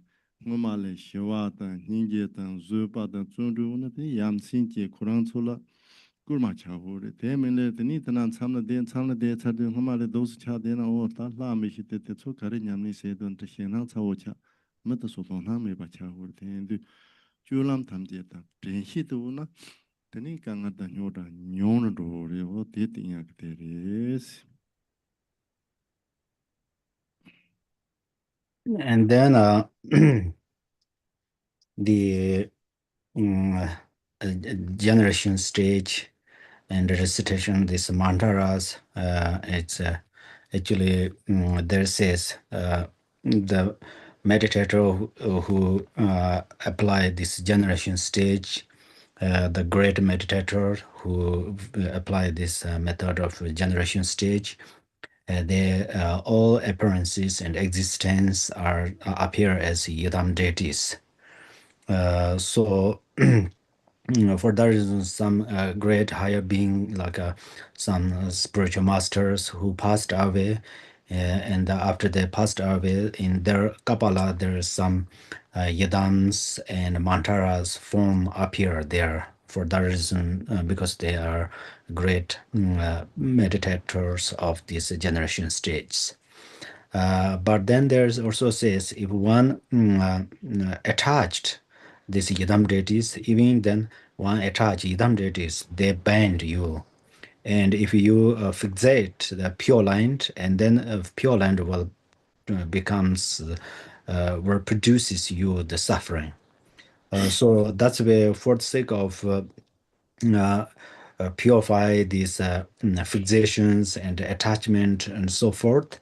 ngoma le shwa ta ninje ta zu pa ta zun du na te yam sin je kurang chola kurma cha ho re te men le teni tena samna de cha de ngoma le dos cha de na o ta la me shi te cho kare nyamni se don te shenang cha o cha ma ta so to na me ba cha ho re te du Julam tamjeta, Tenshito na, Teni Kangata Nyoda, Nyona Dore, or dating actors. And then the generation stage and the recitation these mantras. It's actually there says the meditator who apply this generation stage, the great meditator who apply this method of generation stage. They all appearances and existence are appear as yidam deities. So for that reason, some great higher being, like some spiritual masters who passed away, and after they passed away, in their Kabbalah, there is some yidams and mantras form appear there. For that reason, because they are great meditators of these generation stages. But then there's also says if one attached these yidam deities, even then one attach yidam deities, they bind you. And if you fixate the pure land, and then pure land will becomes will produces you the suffering. So that's where for the sake of purify these fixations and attachment and so forth,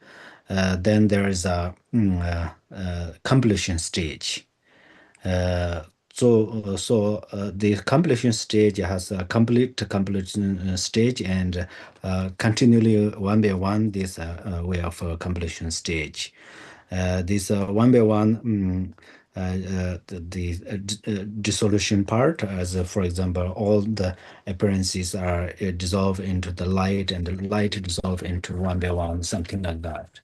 then there is a completion stage. The completion stage has a complete completion stage, and continually one by one this way of completion stage. This one by one dissolution part, as for example, all the appearances are dissolved into the light, and the light dissolve into one by one, something like that.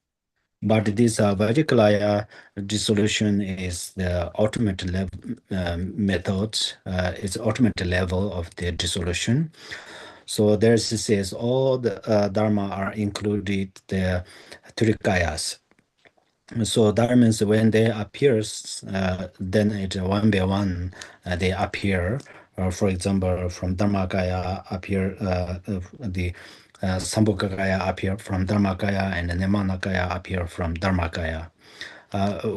But this Vajrakilaya dissolution is the ultimate level method. It's ultimate level of the dissolution. So there says all the dharma are included the Trikayas. So that means when they appears, then it one by one they appear. For example, from Dharmakaya appear the Sambhogakaya appear from Dharmakaya, and Nimanakaya appear from Dharmakaya.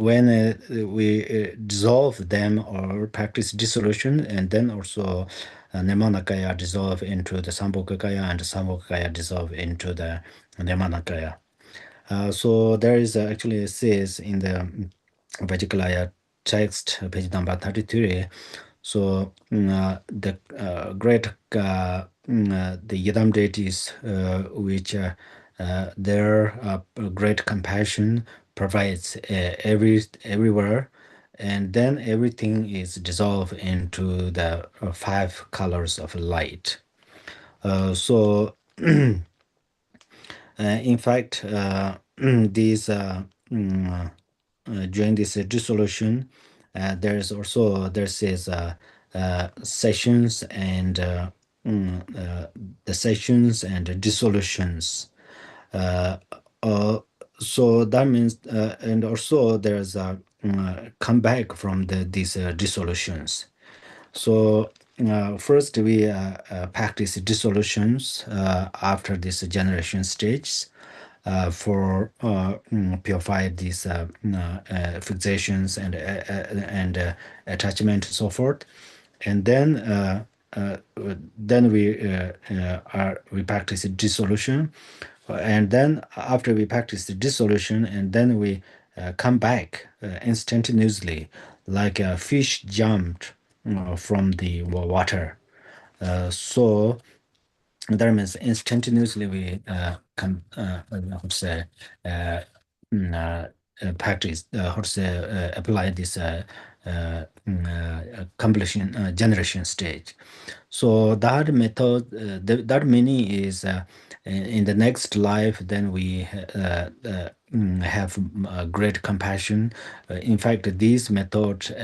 When we dissolve them or practice dissolution, and then also Nimanakaya dissolve into the Sambhogakaya, and Sambhogakaya dissolve into the Nimanakaya. So there is actually says in the Vajrakilaya text, page number 33. So the great the Yidam deities, which their great compassion provides everywhere, and then everything is dissolved into the five colors of light. So in fact, these during this dissolution, there says sessions and the sessions and dissolutions. Uh, so that means, and also there's a comeback from these dissolutions. So first we practice dissolutions after this generation stage for purify these fixations and attachment and so forth, and then we practice dissolution, and then after we practice the dissolution, and then we come back instantaneously, like a fish jumped from the water. So that means instantaneously we can how to say practice how to say apply this completion generation stage. So that method, that meaning is in the next life, then we have great compassion. In fact, this method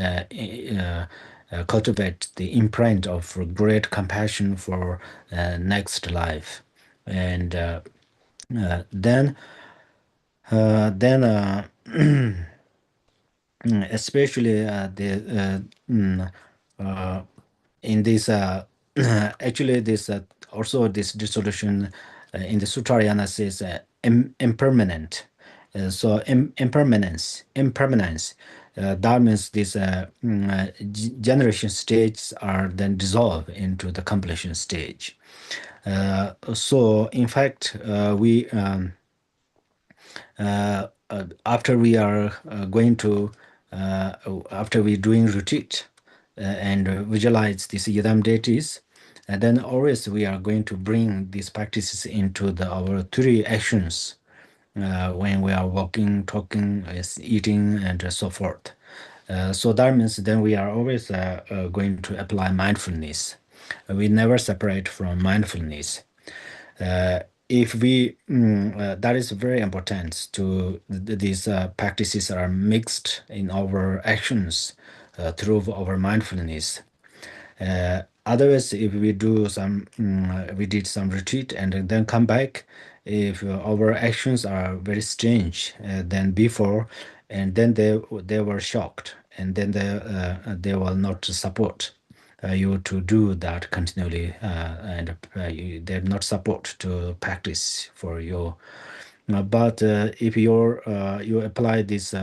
cultivate the imprint of great compassion for next life, and then especially in this actually this also this dissolution in the Sutrayana says impermanent. So impermanence, that means these generation stages are then dissolved into the completion stage. So in fact, we after we are going to after we doing retreat and visualize these yidam deities, and then always we are going to bring these practices into our three actions when we are walking, talking, eating, and so forth. So that means then we are always going to apply mindfulness. We never separate from mindfulness. If we that is very important to these practices are mixed in our actions through our mindfulness. Otherwise, if we do some we did some retreat and then come back, if our actions are very strange than before, and then they were shocked, and then they will not support you to do that continually, and they're not support to practice for you. But if you apply this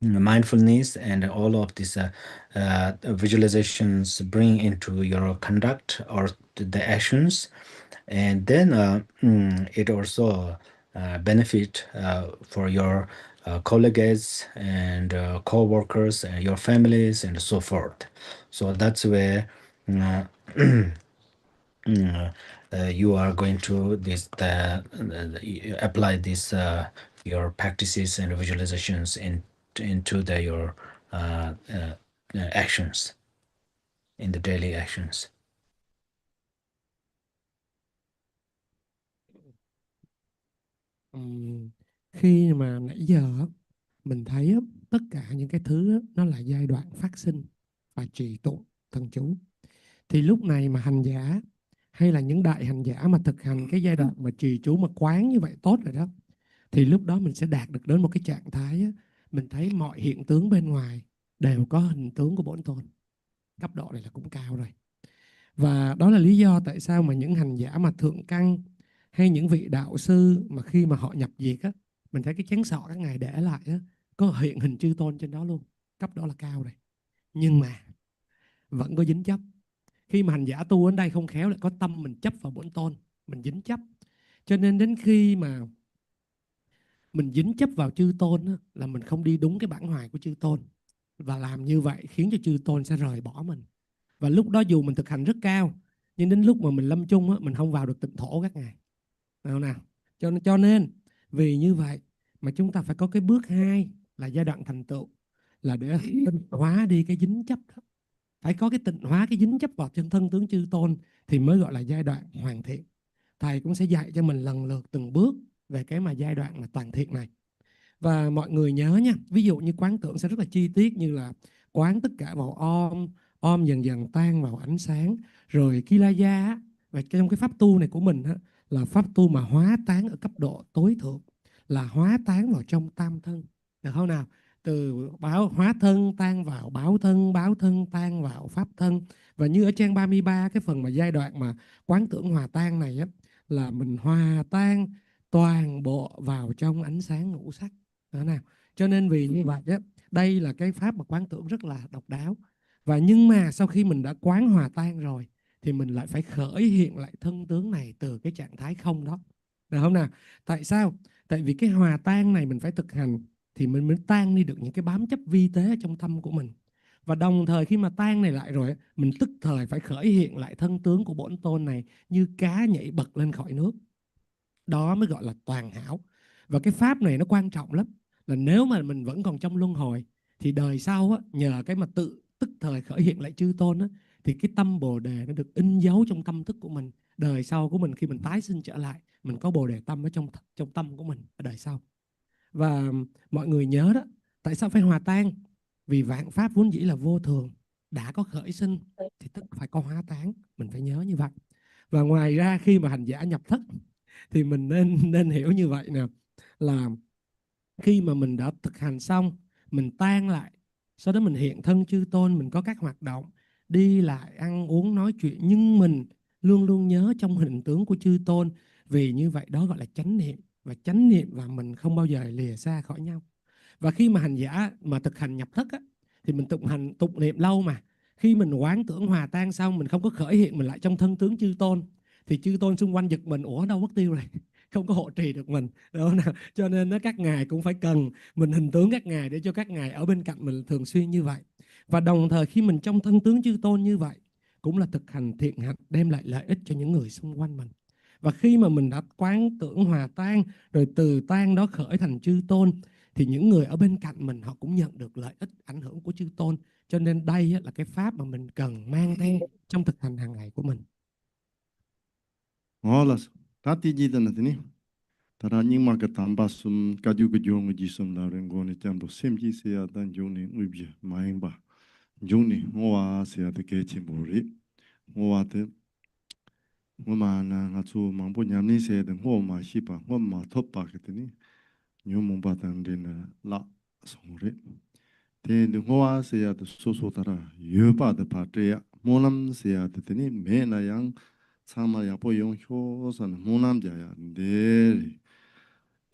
mindfulness and all of these visualizations bring into your conduct or the actions, and then it also benefit for your colleagues and co-workers and your families and so forth. So that's where uh, you are going to you apply this your practices and visualizations into your actions, in the daily actions. Khi mà nãy giờ á, mình thấy á, tất cả những cái thứ á, nó là giai đoạn phát sinh và trì tụng thần chú. Thì lúc này mà hành giả hay là những đại hành giả mà thực hành cái giai đoạn mà trì chú mà quán như vậy tốt rồi đó, thì lúc đó mình sẽ đạt được đến một cái trạng thái á, mình thấy mọi hiện tướng bên ngoài đều có hình tướng của Bổn Tôn. Cấp độ này là cũng cao rồi. Và đó là lý do tại sao mà những hành giả mà thượng căn hay những vị đạo sư mà khi mà họ nhập diệt á, mình thấy cái chén sọ các ngài để lại á, có hiện hình chư tôn trên đó luôn. Cấp đó là cao rồi. Nhưng mà vẫn có dính chấp. Khi mà hành giả tu đến đây không khéo lại có tâm mình chấp vào Bổn Tôn, mình dính chấp. Cho nên đến khi mà mình dính chấp vào chư tôn á, là mình không đi đúng cái bản hoài của chư tôn. Và làm như vậy khiến cho chư tôn sẽ rời bỏ mình. Và lúc đó dù mình thực hành rất cao, nhưng đến lúc mà mình lâm chung á, mình không vào được tịnh thổ các ngài. Nào. Cho nên vì như vậy mà chúng ta phải có cái bước 2 là giai đoạn thành tựu, là để tịnh hóa đi cái dính chấp đó. Phải có cái tịnh hóa cái dính chấp vào chân thân tướng chư tôn thì mới gọi là giai đoạn hoàn thiện. Thầy cũng sẽ dạy cho mình lần lượt từng bước về cái mà giai đoạn là toàn thiện này. Và mọi người nhớ nha, ví dụ như quán tưởng sẽ rất là chi tiết, như là quán tất cả vào om dần dần tan vào ánh sáng. Rồi Kilaya, và trong cái pháp tu này của mình á, là pháp tu mà hóa tán ở cấp độ tối thượng, là hóa tán vào trong tam thân. Được không nào? Từ hóa thân tan vào báo thân tan vào pháp thân. Và như ở trang 33, cái phần mà giai đoạn mà quán tưởng hòa tan này á, là mình hòa tan toàn bộ vào trong ánh sáng ngũ sắc. Đó nào. Cho nên vì như vậy á, đây là cái pháp mà quán tưởng rất là độc đáo. Và nhưng mà sau khi mình đã quán hòa tan rồi thì mình lại phải khởi hiện lại thân tướng này từ cái trạng thái không đó. Được không nào? Tại sao? Tại vì cái hòa tan này mình phải thực hành thì mình mới tan đi được những cái bám chấp vi tế trong tâm của mình. Và đồng thời khi mà tan này lại rồi, mình tức thời phải khởi hiện lại thân tướng của Bổn Tôn này như cá nhảy bật lên khỏi nước. Đó mới gọi là toàn hảo. Và cái pháp này nó quan trọng lắm, là nếu mà mình vẫn còn trong luân hồi thì đời sau á, nhờ cái mà tự tức thời khởi hiện lại chư tôn á, thì cái tâm bồ đề nó được in dấu trong tâm thức của mình. Đời sau của mình khi mình tái sinh trở lại, mình có bồ đề tâm ở trong tâm của mình ở đời sau. Và mọi người nhớ đó, tại sao phải hòa tan? Vì vạn pháp vốn dĩ là vô thường, đã có khởi sinh thì tức phải có hóa tán, mình phải nhớ như vậy. Và ngoài ra khi mà hành giả nhập thất thì mình nên hiểu như vậy nè, là khi mà mình đã thực hành xong, mình tan lại, sau đó mình hiện thân chư tôn, mình có các hoạt động đi lại, ăn uống, nói chuyện, nhưng mình luôn luôn nhớ trong hình tướng của chư tôn. Vì như vậy đó gọi là chánh niệm, và chánh niệm và mình không bao giờ lìa xa khỏi nhau. Và khi mà hành giả mà thực hành nhập thất á, thì mình tụng niệm lâu mà. Khi mình quán tưởng hòa tan xong, mình không có khởi hiện mình lại trong thân tướng chư tôn, thì chư tôn xung quanh giật mình, ủa đâu mất tiêu rồi, không có hộ trì được mình, đúng không nào? Cho nên đó, các ngài cũng phải cần mình hình tướng các ngài để cho các ngài ở bên cạnh mình thường xuyên như vậy. Và đồng thời khi mình trong thân tướng chư tôn như vậy, cũng là thực hành thiện hạnh đem lại lợi ích cho những người xung quanh mình. Và khi mà mình đã quán tưởng hòa tan, rồi từ tan đó khởi thành chư tôn, thì những người ở bên cạnh mình họ cũng nhận được lợi ích ảnh hưởng của chư tôn. Cho nên đây là cái pháp mà mình cần mang theo trong thực hành hàng ngày của mình. Hola, tati ji dan atini. Tara nying ma ka tamba sum ka ju ka jong ji sum la ren go ni tam do sem ji se ya dan jong ni ngui bi maing ba. Jong ni ngowa se ya de ke chi mo ri. Ngowa te ngoma na nga chu mang bo nyam ni se de ngoma shi pa ngoma thop pa ke tini. Nyu mong ba dan den la song ri. Then Hoa say at the Sosotara, Yuba the Patria, Monam say at the Mena Yang, Sama Yapo Yong Hos and Monam Jaya, there.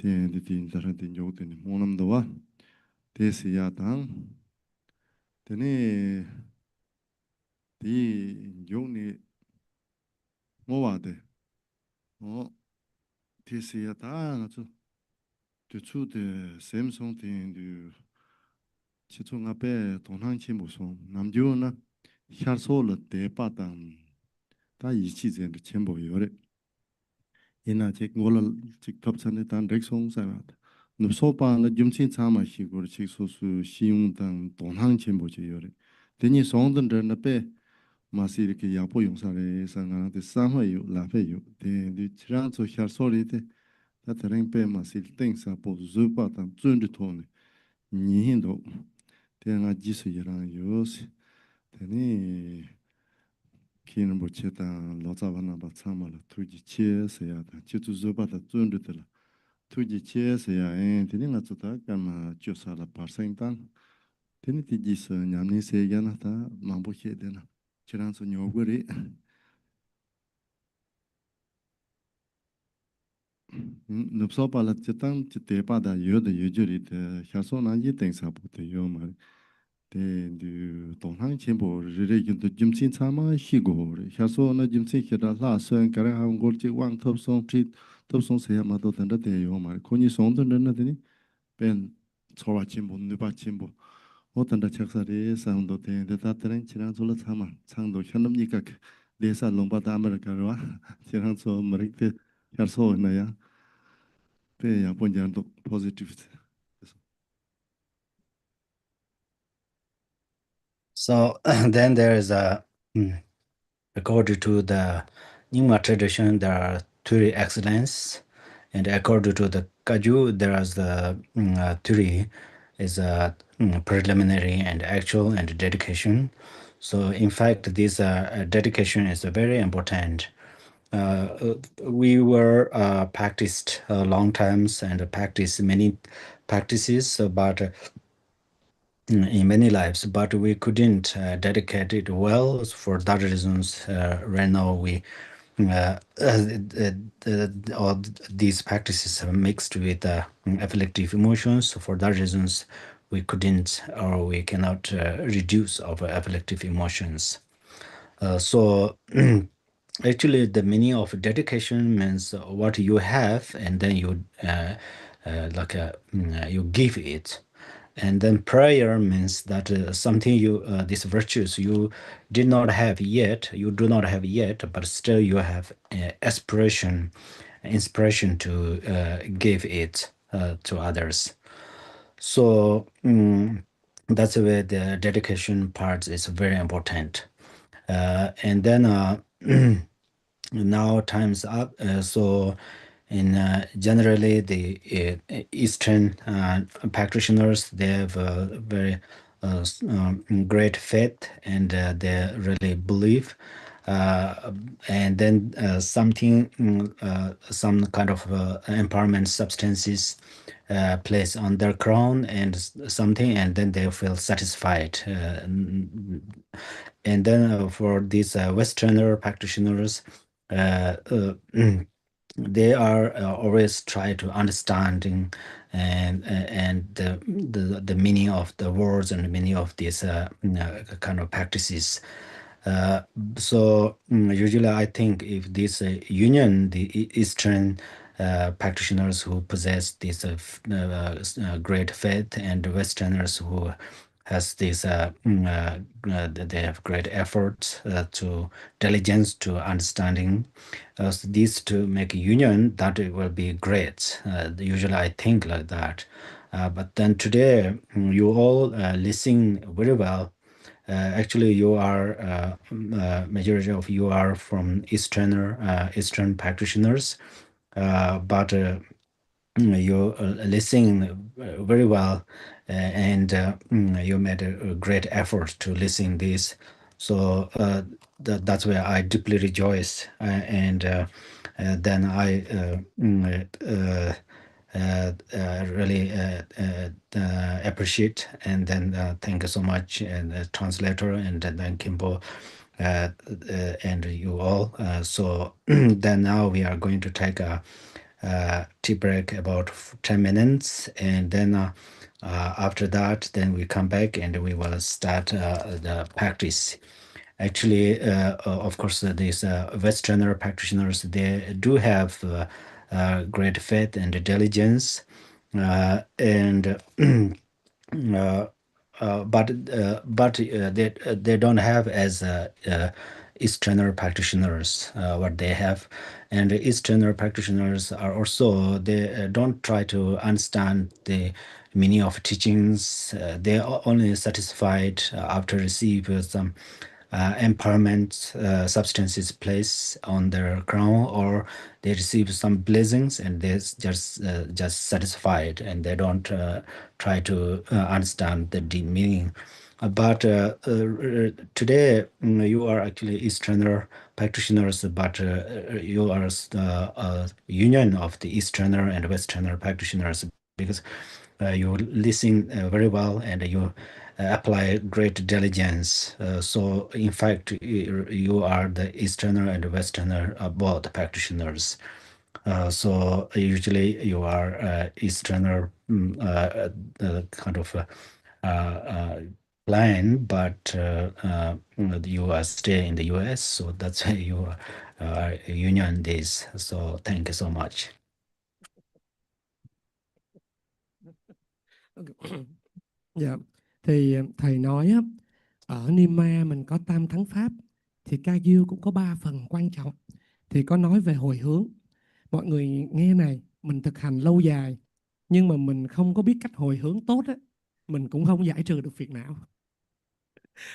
Then the thing that I think you can Monam the one. They say at then the Yoni Moade. Oh, they say at the two the same something to Chitung Ape, Tonang Chimbuson, Namjuna, Charsola de Patam, Taichis and the Chimbo Yore. In a check Gola Chick Tops and the Tan Rexon Savat. No sopa and the Jumsin Sama she got Chixos, Shiung Tang, Tonang Chimbo Yore. Then you saw them the Pe, Masiriki Yapo Yonsare, Sanga, the Sama you, Lafeyo, the Chiranzo Charsolite, that ring pe Masil things up Zupat and Zunditone, Nihindo. Then I just use Then Kin Bocheta, Lozavana Batsamala, Tuji Cheers, Chitu Zubata Zundutela, Tuji Cheers, and Tinataka, and Josala Parsentan. Tinitijis, Yamni Seganata, Mamboche, then Chiranso Yoguri. Nupsopa la Chetan, Chitepada, Yoda, usually the Hasona, you think about the Yomar. The Donghang Chimbo related to Jimsin Sama, Shigo, Hasona Jimsin Hida, last and Karaham Gorchi, one top song, treat top song, say Amato and the day, Omar, Koni Song, and nothing, Ben Sora Chimbo, Nuba Chimbo, what and the Chaksari, Sound of the Tataran, Chiranzola Sama, Sando, Shanam Nikak, Desa Lombata America, Chiranzo, Marite, Yarso, Naya, Pay upon your positive. So then there is according to the Nyingma tradition, there are three excellence, and according to the Kaju, there is the three is preliminary and actual and dedication. So in fact, this dedication is very important. We were practiced long times and practiced many practices, but in many lives, but we couldn't dedicate it well. For that reasons, right now we all these practices are mixed with afflictive emotions. For that reasons, we couldn't or we cannot reduce our afflictive emotions. So actually, the meaning of dedication means what you have, and then you you give it. And then prayer means that something you these virtues you did not have yet, you do not have yet, but still you have aspiration, inspiration to give it to others. So that's where the dedication part is very important. And then now time's up. So in generally the Eastern practitioners, they have a very great faith, and they really believe. And then some kind of empowerment substances placed on their crown and something, and then they feel satisfied. And then for these Westerner practitioners, uh, uh, they are always try to understanding and the meaning of the words and the meaning of these kind of practices. Uh, so usually I think if this union, the Eastern practitioners who possess this great faith, and Westerners who has this they have great efforts to diligence to understanding, so these to make a union, that it will be great. Usually I think like that, but then today you all listen very well. Actually, you are majority of you are from Eastern practitioners, but you listen very well, and you made a great effort to listen this. So that's where I deeply rejoice, and then I really appreciate. And then thank you so much, and translator, and then Kimbo, and you all. So then now we are going to take a tea break about 10 minutes, and then after that, then we come back and we will start the practice. Actually, of course, these Westerner practitioners, they do have great faith and diligence, and uh, but they don't have as Easterner practitioners what they have, and Easterner practitioners are also, they don't try to understand the meaning of teachings. They are only satisfied after receive some empowerment substances placed on their crown, or they receive some blessings, and they're just satisfied, and they don't try to understand the deep meaning. But today, you are actually Easterner practitioners, but you are a union of the Easterner and Westerner practitioners, because you listen very well, and you apply great diligence. So, in fact, you are the Easterner and Westerner both practitioners. So usually you are Easterner, kind of plan, but you are stay in the U.S., so that's why you are union this. So thank you so much. Dạ, thì thầy nói á, ở Nima mình có tam thắng pháp, thì ca diêu cũng có 3 phần quan trọng. Thì có nói về hồi hướng. Mọi người nghe này, mình thực hành lâu dài, nhưng mà mình không có biết cách hồi hướng tốt á, mình cũng không giải trừ được phiền não.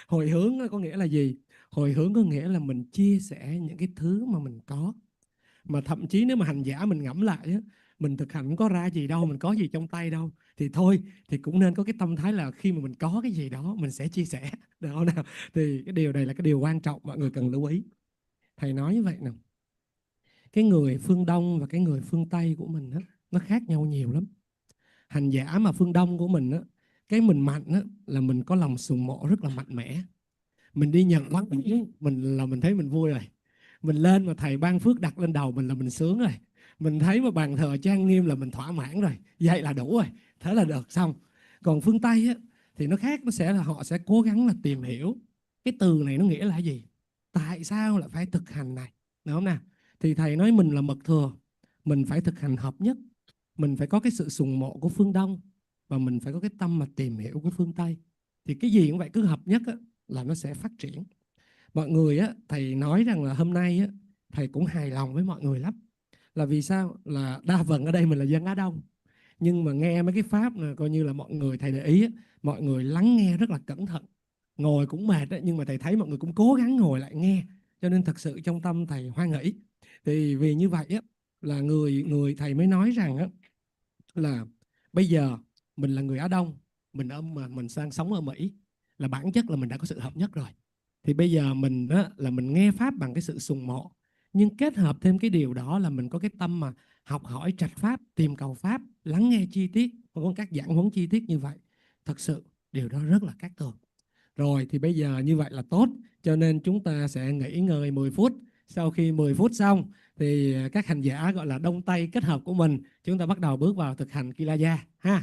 Hồi hướng có nghĩa là gì? Hồi hướng có nghĩa là mình chia sẻ những cái thứ mà mình có. Mà thậm chí nếu mà hành giả mình ngẫm lại á, mình thực hành không có ra gì đâu, mình có gì trong tay đâu, thì thôi, thì cũng nên có cái tâm thái là khi mà mình có cái gì đó mình sẽ chia sẻ, được không nào? Thì cái điều này là cái điều quan trọng mọi người cần lưu ý. Thầy nói như vậy nè, cái người phương Đông và cái người phương Tây của mình á, nó khác nhau nhiều lắm. Hành giả mà phương Đông của mình á, cái mình mạnh á, là mình có lòng sùng mộ rất là mạnh mẽ. Mình đi nhận quán mình là mình thấy mình vui rồi. Mình lên mà thầy ban phước đặt lên đầu mình là mình sướng rồi. Mình thấy mà bàn thờ trang nghiêm là mình thỏa mãn rồi, vậy là đủ rồi, thế là được xong. Còn phương Tây á, thì nó khác, nó sẽ là họ sẽ cố gắng là tìm hiểu cái từ này nó nghĩa là gì, tại sao lại phải thực hành này, đúng không nào? Thì thầy nói mình là mật thừa, mình phải thực hành hợp nhất, mình phải có cái sự sùng mộ của phương Đông, và mình phải có cái tâm mà tìm hiểu của phương Tây. Thì cái gì cũng vậy, cứ hợp nhất á, là nó sẽ phát triển. Mọi người á, thầy nói rằng là hôm nay á, thầy cũng hài lòng với mọi người lắm. Là vì sao? Là đa phần ở đây mình là dân Á Đông, nhưng mà nghe mấy cái pháp này, coi như là mọi người, thầy để ý á, mọi người lắng nghe rất là cẩn thận. Ngồi cũng mệt á, nhưng mà thầy thấy mọi người cũng cố gắng ngồi lại nghe, cho nên thật sự trong tâm thầy hoan hỷ. Thì vì như vậy á, là người người thầy mới nói rằng á, là bây giờ mình là người Á Đông, mình sang sống ở Mỹ, là bản chất là mình đã có sự hợp nhất rồi. Thì bây giờ mình á, là mình nghe pháp bằng cái sự sùng mộ, nhưng kết hợp thêm cái điều đó là mình có cái tâm mà học hỏi trạch pháp, tìm cầu pháp, lắng nghe chi tiết, có các giảng huấn chi tiết như vậy. Thật sự điều đó rất là khác thường. Rồi thì bây giờ như vậy là tốt, cho nên chúng ta sẽ nghỉ ngơi 10 phút. Sau khi 10 phút xong thì các hành giả gọi là đông tây kết hợp của mình, chúng ta bắt đầu bước vào thực hành Kilaya ha.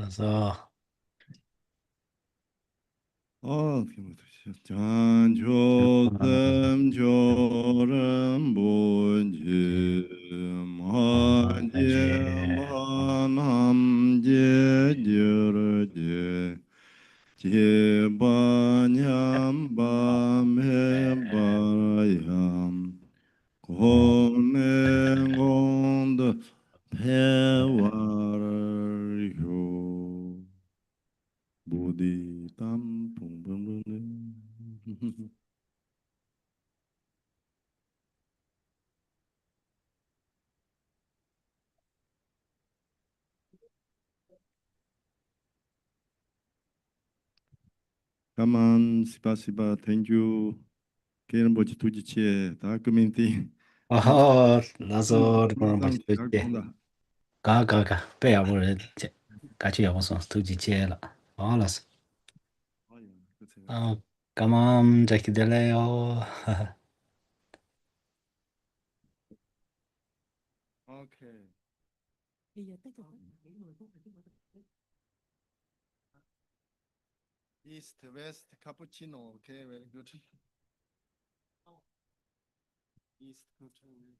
So Chanchotem choram bonje maje manam je je je banyam bam he bayam kone ngond pewar yo Budi tam pung pung pung. Come on, sipa sipa, thank you. Keren bochi tuji chie, ta community. 哦，那时候我们把当手机，前空的，不要我这，感觉我送手机接了，哦，那是，哎呀，这才啊，干嘛在这里来哟？OK。East, West, cappuccino. Okay, very good. East, cappuccino.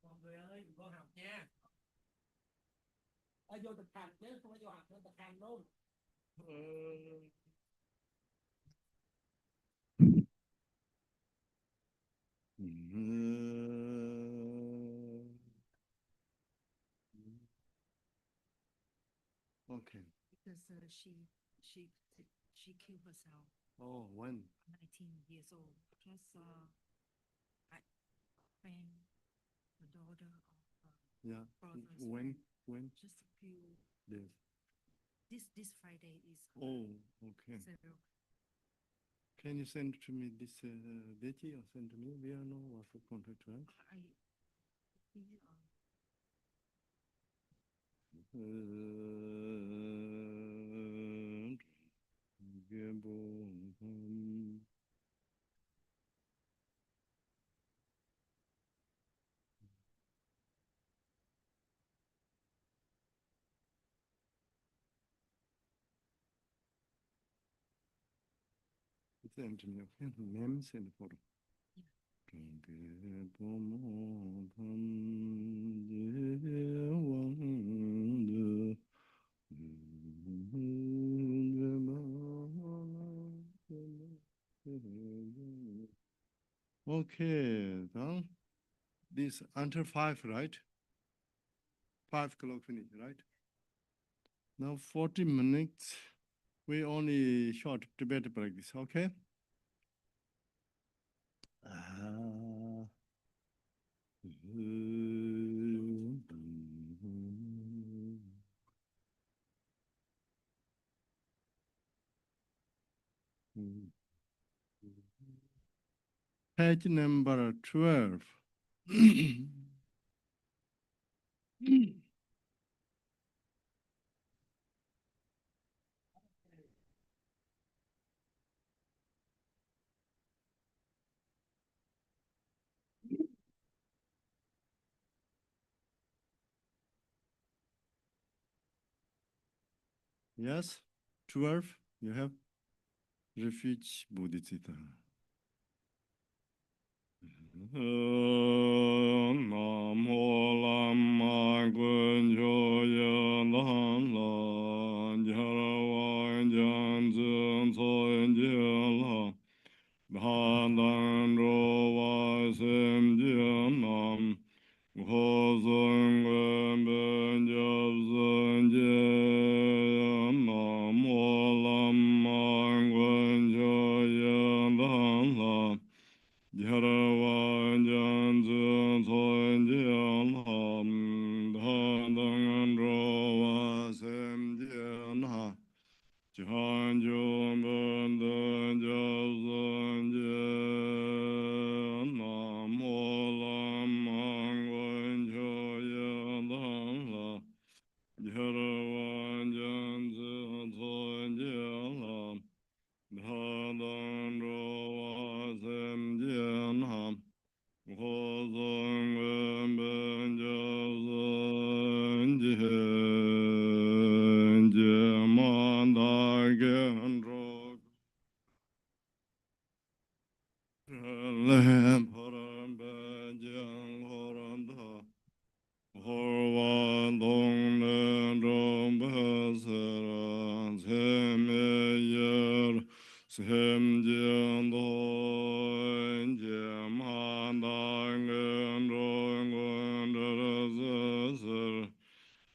Mọi người ơi, con học nha. Vô thực hành chứ không phải vô học, vô thực hành luôn. Okay. Because she killed herself. Oh, when? 19 years old. Just I friend, the daughter of Yeah. brother's When? friend. When? Just a few. Yes. This Friday is. Oh, okay. Several. Can you send to me this date or send to me? We are no what for contact, right? Send to me, okay? Name send photo. Okay, done. This until 5, right? 5 o'clock finish, right? Now 40 minutes. We only short debate practice, okay? Page number 12. Yes, 12, you have refuge Bodhicitta. Nam Mô Lam Ma Quân Cho Yan Lan Lan Yara Wan Jan Zun Son Jian La Dan Dan Ro Wa Sim Jian Nam Ho Zun Guen Ben Jab Zun Jian Nam Mô Lam Ma Quân Cho Yan Lan Lan Yarawan Janzu Son Jian Ham Dan Dan Ro Wa Sim Jian Ha Chan Jung Ben Dan Jab Zun Jian Nam Mô Lam Mang Wen Cho Yan Dan La Yarawan Janzu Son Jian Ham Dan Dan Ro Wa Sim Jian Ham Ho Zong Wen Ben Jiao Zhen Jian Jie Man Da Gen Ro Len Param Ben Jiang Horan Da Hor Wan Dong Len Rong Ba Seran Sem Yer Sem Jian Dong Jie Man Da Gen Rong Wen Da Ze Ser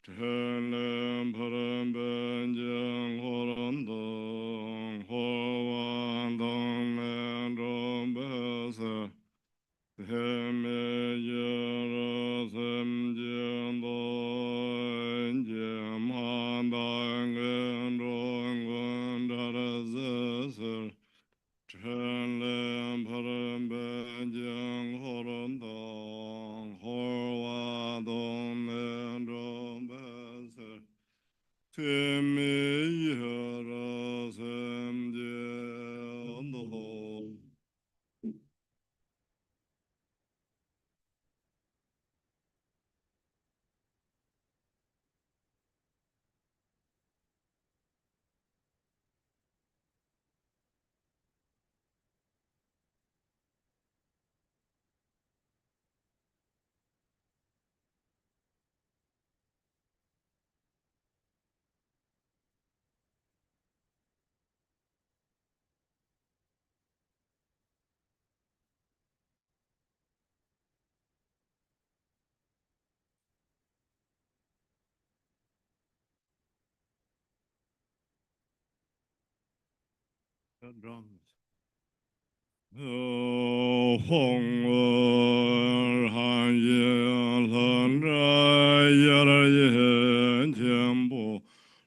Chen Len Param Ben Jiang Horan Dong Hor Wan Dong Len Rong Ba Ser Sem Yer Sem Jian Dong Jie Man Da Gen Rong Wen Da Ze Ser Chen Len Param Ben Jiang Horan Dong Hor Wa Dong Len Rong Ba Ser Sem Yer Sem Jian Dong drums. Hong han ye lan ra ye ra ye jian bu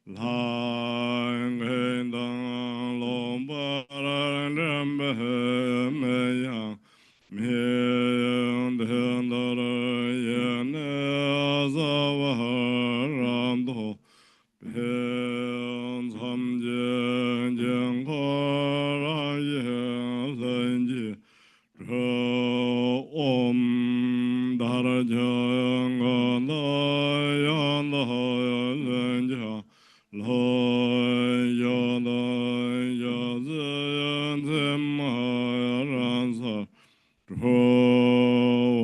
lan ge dang lo ba ra ren be me yang mian de da ra ye ne za wa ram do Bian tham jian jian ko ra ye len ji zhe om da ra jian ga na ya na len jia lo ya na ya zhen zhen ma ran sa zhe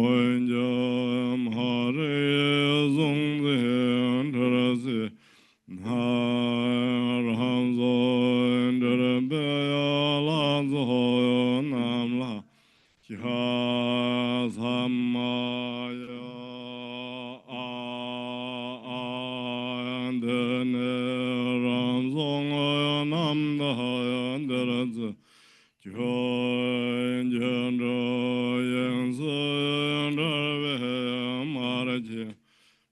wen jian ha ri zong zhen zhe zi Narhamzon Drubpön Namla Samaya Andene Ramzon Namda Andraz Jön Jön Yen Sun Maraji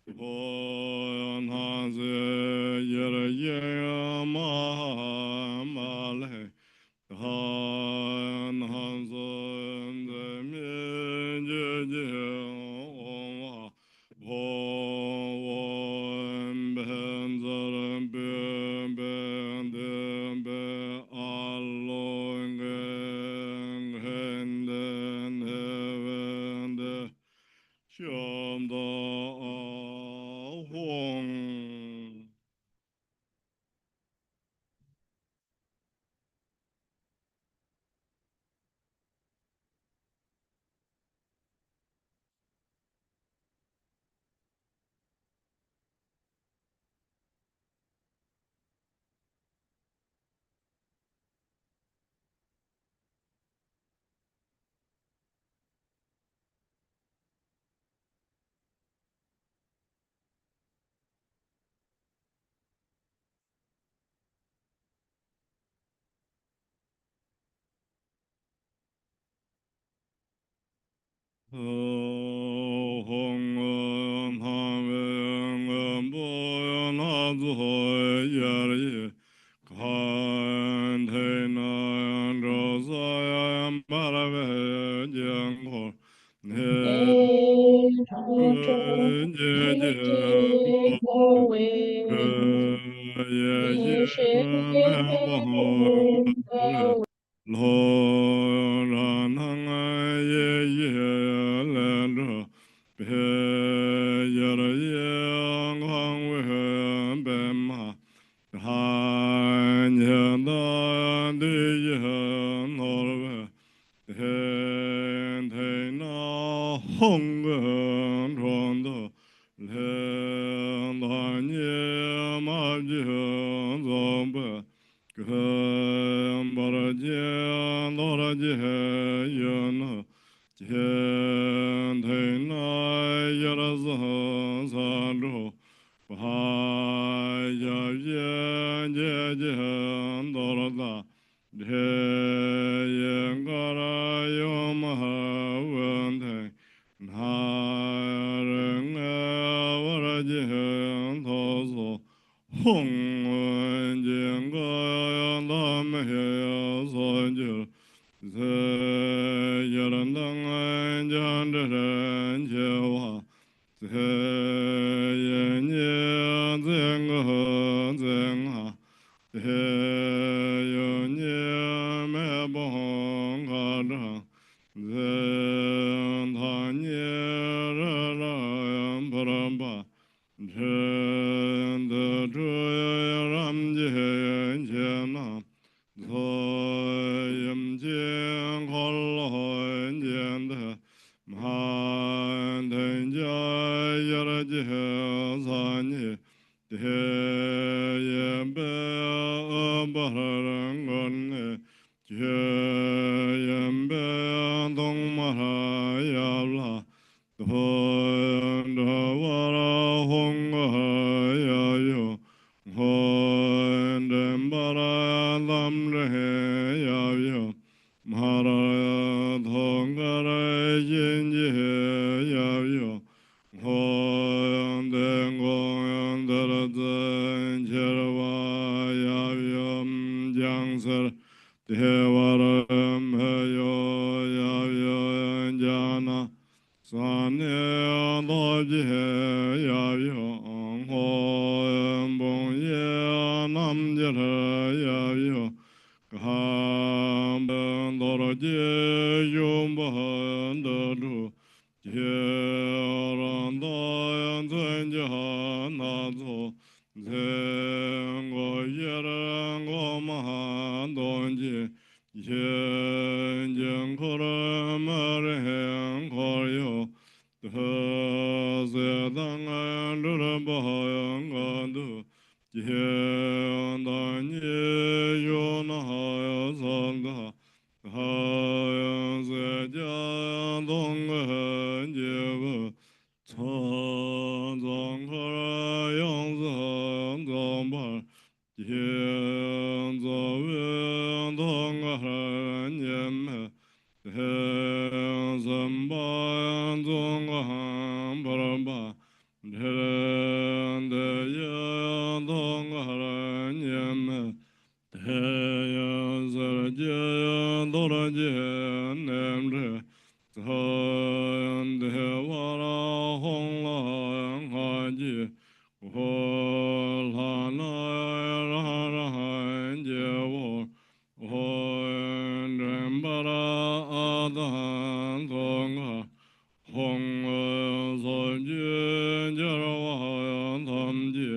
Hon Hanse Yere Yere Mahamale Han Hansen De Min Jeje Oma Hoen Ben Zaren Ben Ben Den Be Allongen Henden Hevende Sham Da Huang Hong Ham Boyan Azuhoy Yari Kan Tainan Rosayam Barave Jiangho Ne Jeje Ye Ye Bahong Lo ran hang ye ye len ro be ye ra ye hang we be ma han ye da di ye nor we hen te na hong ron do len da ye ma ji zong be Gambarajan Dorajan Jen Tena Yarazan Sandro Bahaya Jen Jen Dorada Jen Garayom Havante Narang Varajan Tozo Hong Jian Ga Lam He Son Ju Ze Yaran Dang Jan Ren Jewa Ze Yen Yen Zeng Zeng Ha Ze Yen Yen Me Bong Ga Dang Ze Tan Yen Ra Ram Param Ba Jen de ram jen jen nam yam jen kol jen de man den yar jen san ye de yen be baran gon ne jen be dong ma ya la Hon da wara hong ya yo hon dem bara lam re ya sar devaram yo ya ya jana sane loji ya yo ho bong ye nam jara ya yo kaham doro je yom bahan daru ran da yan zhen jahan na zo zhen go yeran go mahan don ji yen jen kore mare hen kore yo ze dang an lura bahan gandu yen dan ye yo na ha ya zang da ha ya ze jan dong hen je bu chan zang kare yang zang zang bar yen za wen dong hen yen me hen zan ba yan zong han bar ba hen de yan dong hen yen me yan zar je yan dor je nem re han de wa ra hong la yang ha ji ho la na ra ra han je wo ho en ba ra a da han dong ha hong zo je je ra wa yan tham ji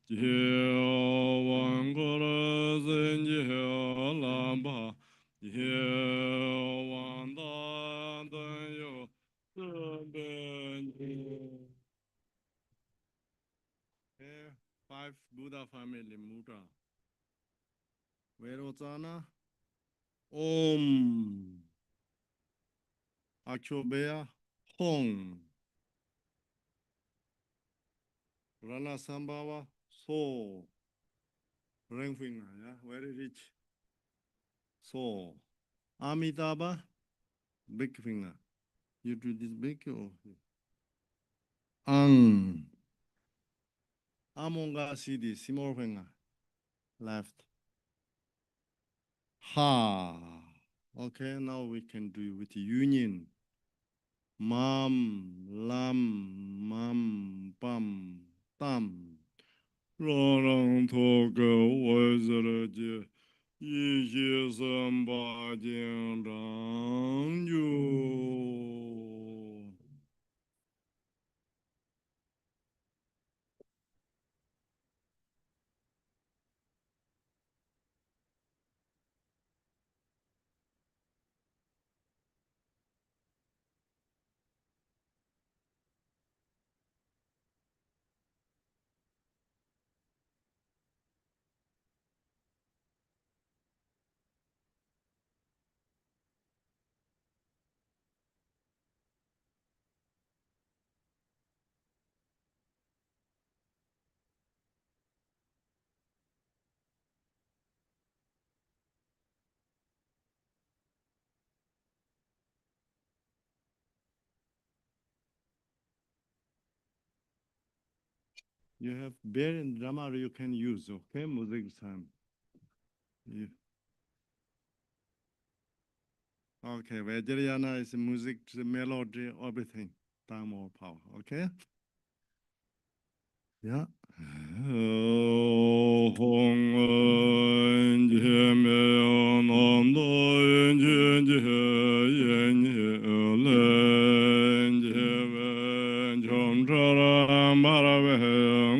Chiều hoàng cơ sinh chiều làm bà chiều hoàng ta tân yêu tương bên Five Buddha family mudra. Verotana Om Akshobhya Hong Rana Sambhava So ring finger, yeah, very rich. So, Amitabha, big finger. You do this big or Amonga CD, small finger, left. Ha. Okay, now we can do with union. Mam, lam, mam, pam, tam. Lo rang to go was a Yi xie san ba jian rang yu. You have bear and drama you can use, okay? Music time. Yeah. Okay, Vajrayana is music, the melody, everything. Time or power, okay? Yeah. Hong an je me nam do yin je je yin len je wen chom chara mara ve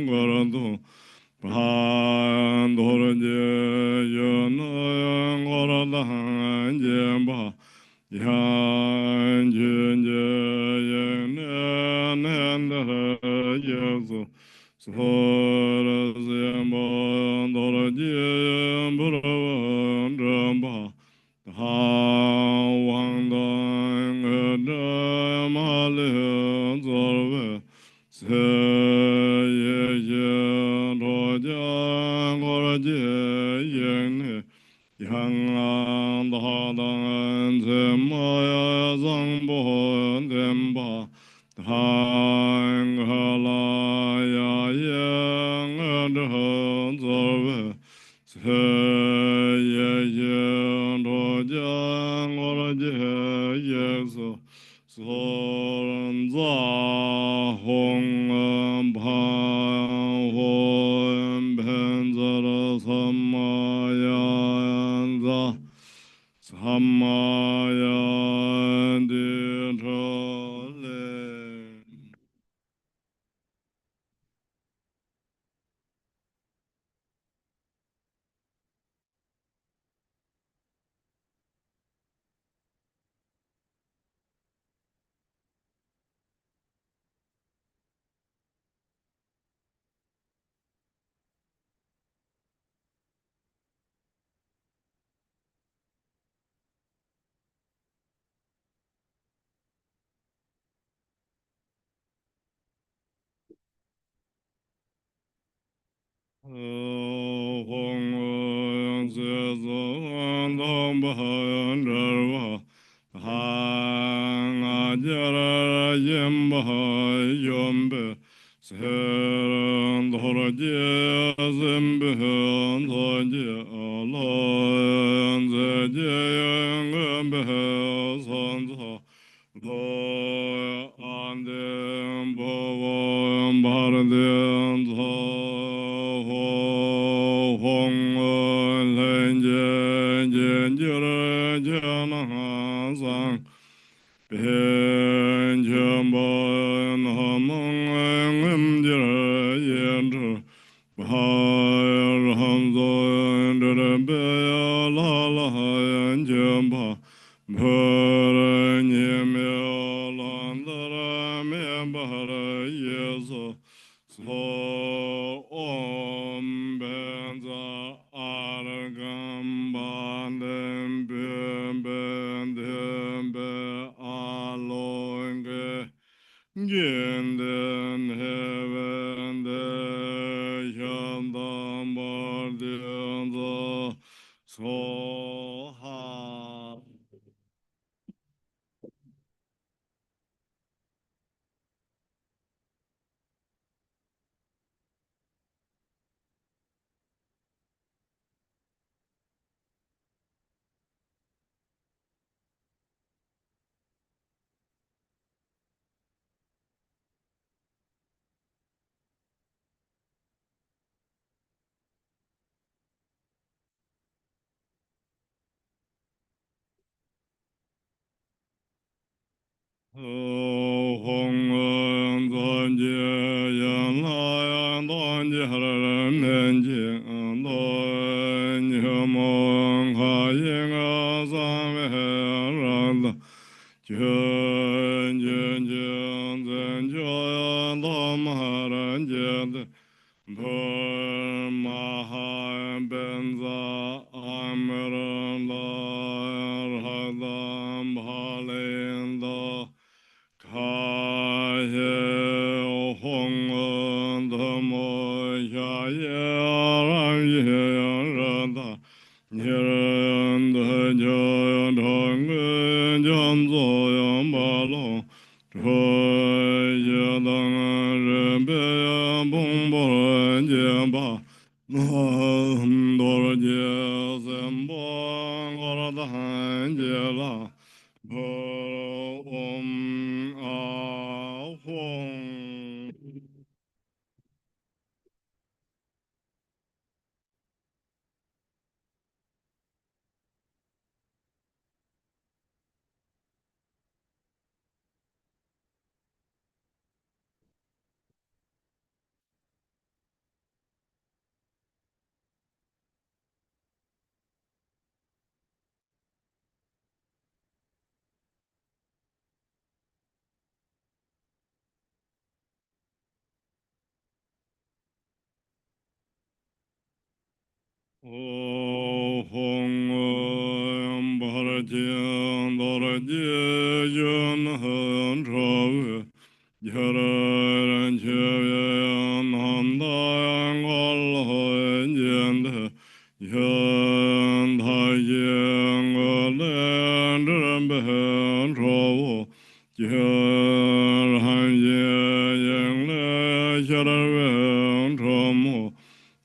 ngoran do pan do je yo no ngoran da je ba yan je je yin nen da je so Sora Zemba Dora Jim Buravan Dramba Wang Dang Malin Zorve Se Ye Ye Rojan Gora Je Yen Yang An Da Dan Zemaya Zang Bo Demba Hang Halaya Yang Zorve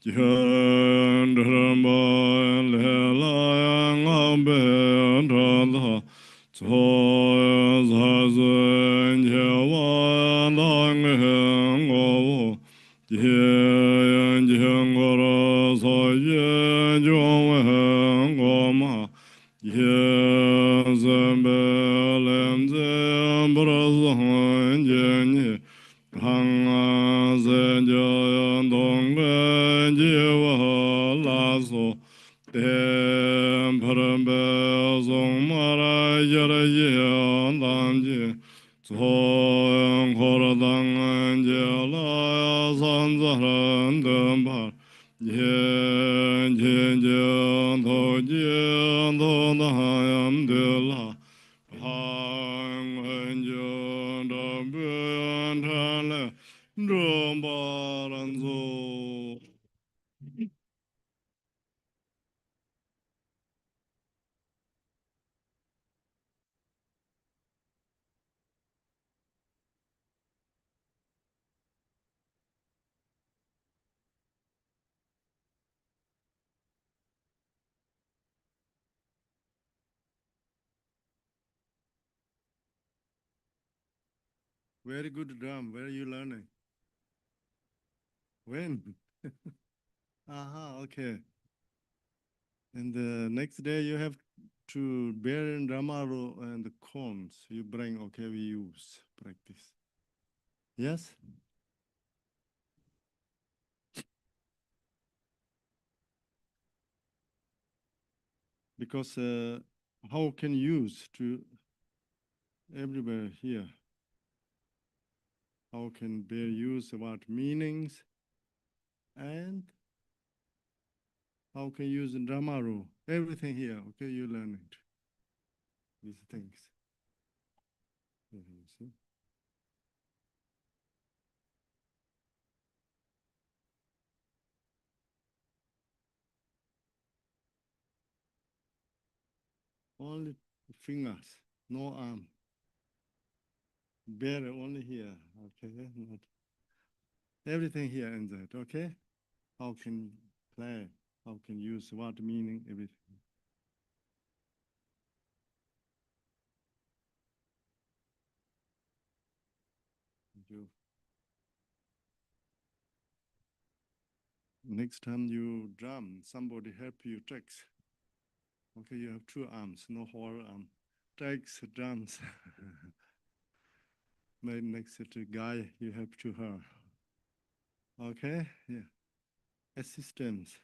Chön wen go ma ye zhen be len zhen bra zhen jian ni hang a zhen jian dong ge ji wa la so ten param be zong ma ra ye ra ye dan ji zong ko ra dang an je la san za ran den ba ye je je to je to na yam de la hang en je da ben ta le drum ba ran zo. Very good drum. Where are you learning? When? Aha, okay. And the next day you have to bear in Ramaro and the cones. You bring, okay, we use, practice. Yes? Because how can use to everywhere here? How can bear use what meanings and how can use in Ramaro? Everything here, okay, you learn it. These things. Yeah, you see? Only fingers, no arm. Bear only here, okay? Not everything here and that, okay? How can play? How can use what meaning? Everything. Thank you. Next time you drum, somebody help you tricks. Okay, you have two arms, no whole arm. Tricks, drums. Maybe next to guy, you help to her. Okay, yeah. Assistance.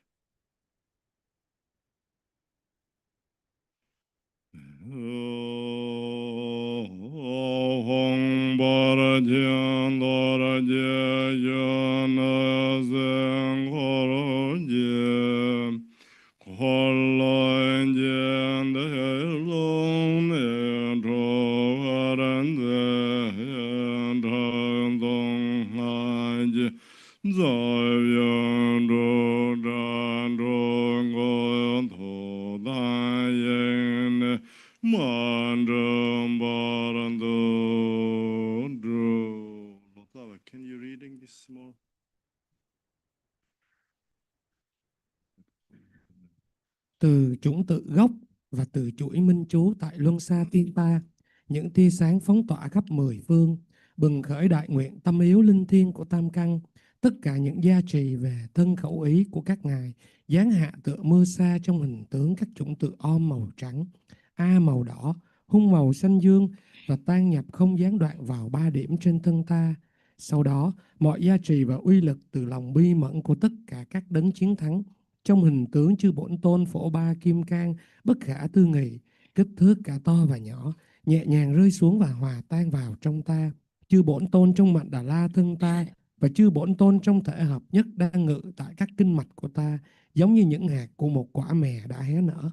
Hong bara jian dora jie yan zeng koro jie kolo jian de long ne tro ran de dong dong ha jie zai yan do dan dong go to da yen Mandam Barando. Can you reading this small? Từ chủng tự gốc và từ chuỗi minh chú tại Luân Xa Tiên Ta, những tia sáng phóng tỏa khắp mười phương, bừng khởi đại nguyện tâm yếu linh thiêng của Tam Căn, tất cả những gia trì về thân khẩu ý của các ngài, giáng hạ tựa mưa sa trong hình tướng các chủng tự om màu trắng, A màu đỏ, hung màu xanh dương và tan nhập không gián đoạn vào ba điểm trên thân ta. Sau đó, mọi gia trì và uy lực từ lòng bi mẫn của tất cả các đấng chiến thắng trong hình tướng chư Bổn Tôn Phổ Ba Kim Cang bất khả tư nghị, kích thước cả to và nhỏ, nhẹ nhàng rơi xuống và hòa tan vào trong ta. Chư Bổn Tôn trong Mạnh Đà La thân ta và chư Bổn Tôn trong thể hợp nhất đang ngự tại các kinh mạch của ta, giống như những hạt của một quả mè đã hé nở.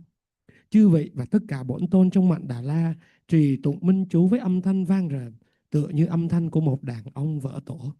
Chư vị và tất cả Bổn Tôn trong Mạnh Đà La trì tụng minh chú với âm thanh vang rền, tựa như âm thanh của một đàn ông vỡ tổ.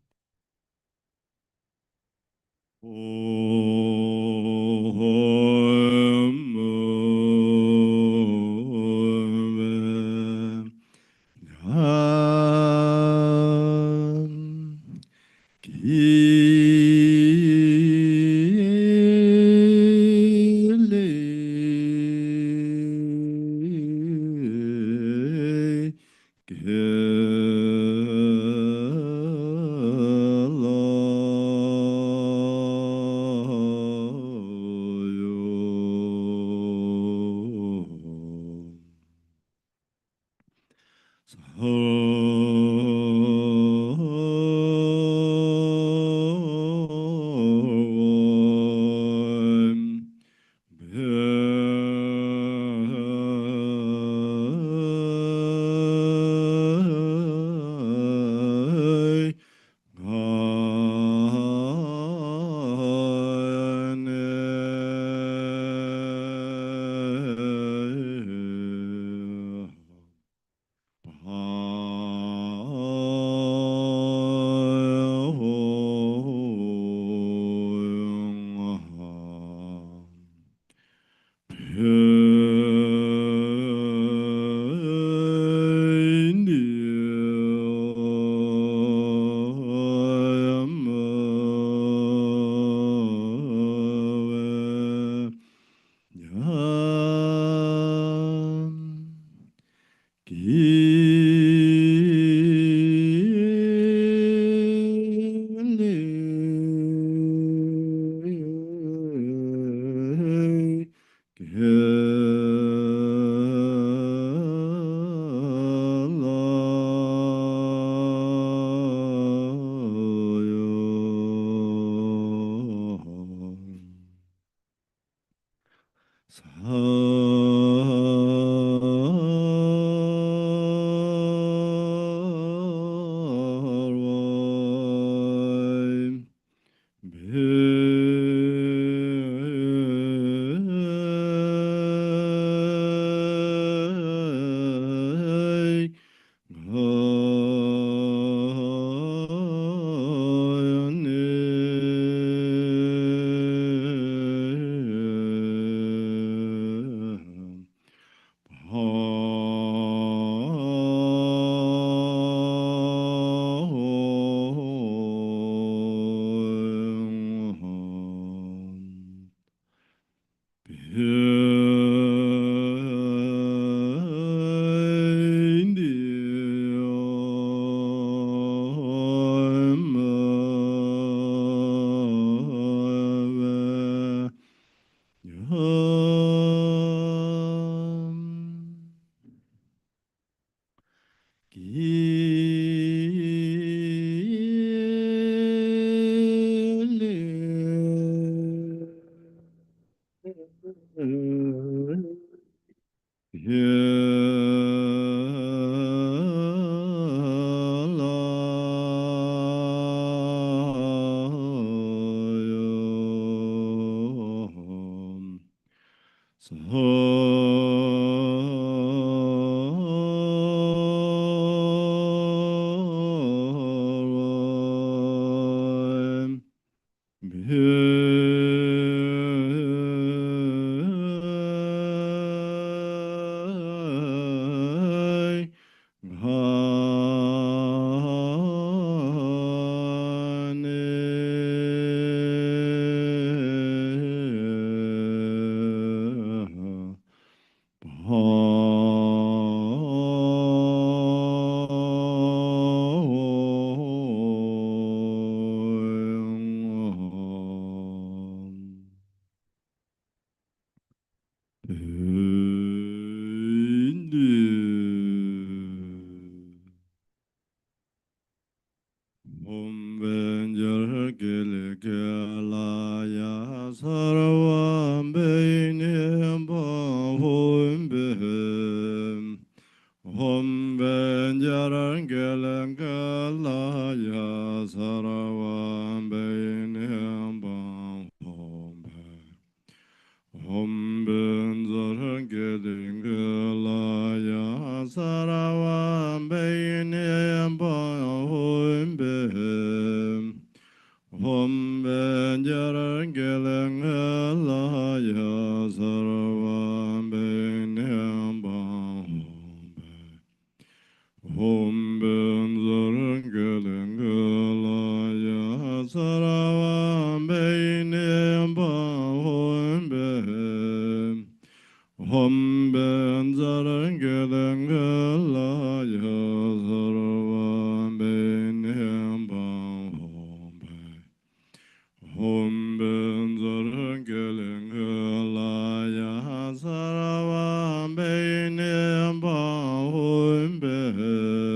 Sarvam Bainyam Bahum Be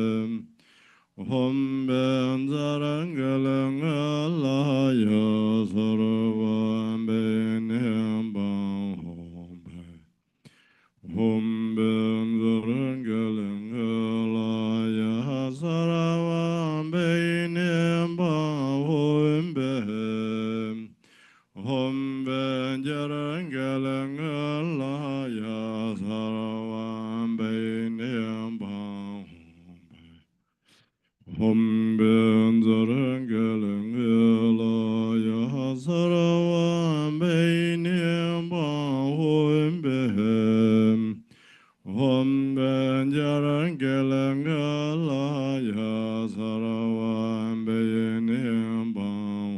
Vajrakilaya sarvam bainyam bang Bổn Tôn sarvam bainyam bang Bổn Tôn Vajrakilaya sarvam bainyam bang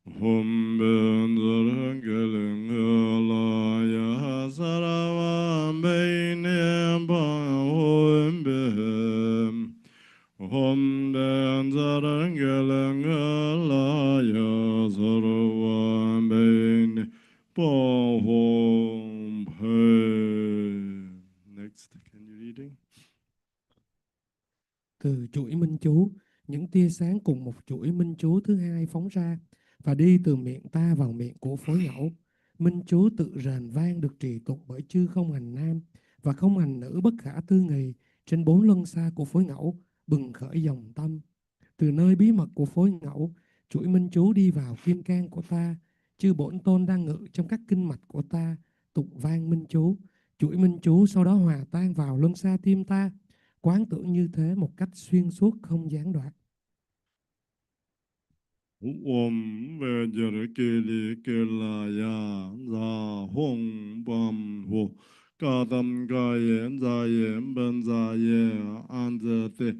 Bổn Tôn Vajrakilaya sarvam bainyam bang Hom den zarang gelang alaya sarvam bain pohom phe. Next, can you reading? Từ chuỗi minh chú, những tia sáng cùng một chuỗi minh chú thứ hai phóng ra và đi từ miệng ta vào miệng của phối ngẫu. Minh chú tự rền vang được trì tụng bởi chư không hành nam và không hành nữ bất khả tư nghì trên bốn luân xa của phối ngẫu, bừng khởi dòng tâm. Từ nơi bí mật của phối ngẫu, chuỗi minh chú đi vào kim cang của ta. Chư Bổn Tôn đang ngự trong các kinh mạch của ta, tụng vang minh chú. Chuỗi minh chú sau đó hòa tan vào luân xa tim ta. Quán tưởng như thế một cách xuyên suốt không gián đoạn. Om Vajrakilaya Dao Phurba Kadam Gayen Zayen Ben Zayen Anzate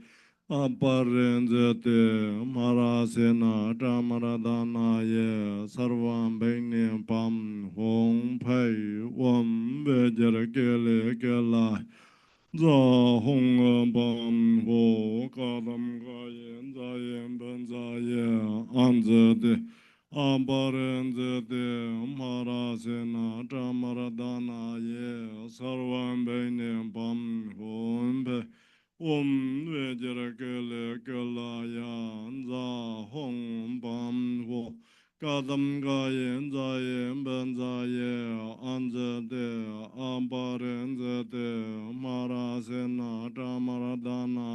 Aparenzate Marasena Damaradanaye Sarvam Bainyam Pam Hong Pai Om Vajrakilaya Za hong bam ho kadam gayen zayen ben zayen anzede ambarenzede marasena damaradana ye sarvam beynem bam hombe om vejrakele kelayan za hong bam ho kadam gayen zayen ben zayen anzede ambarenzede marasena damaradana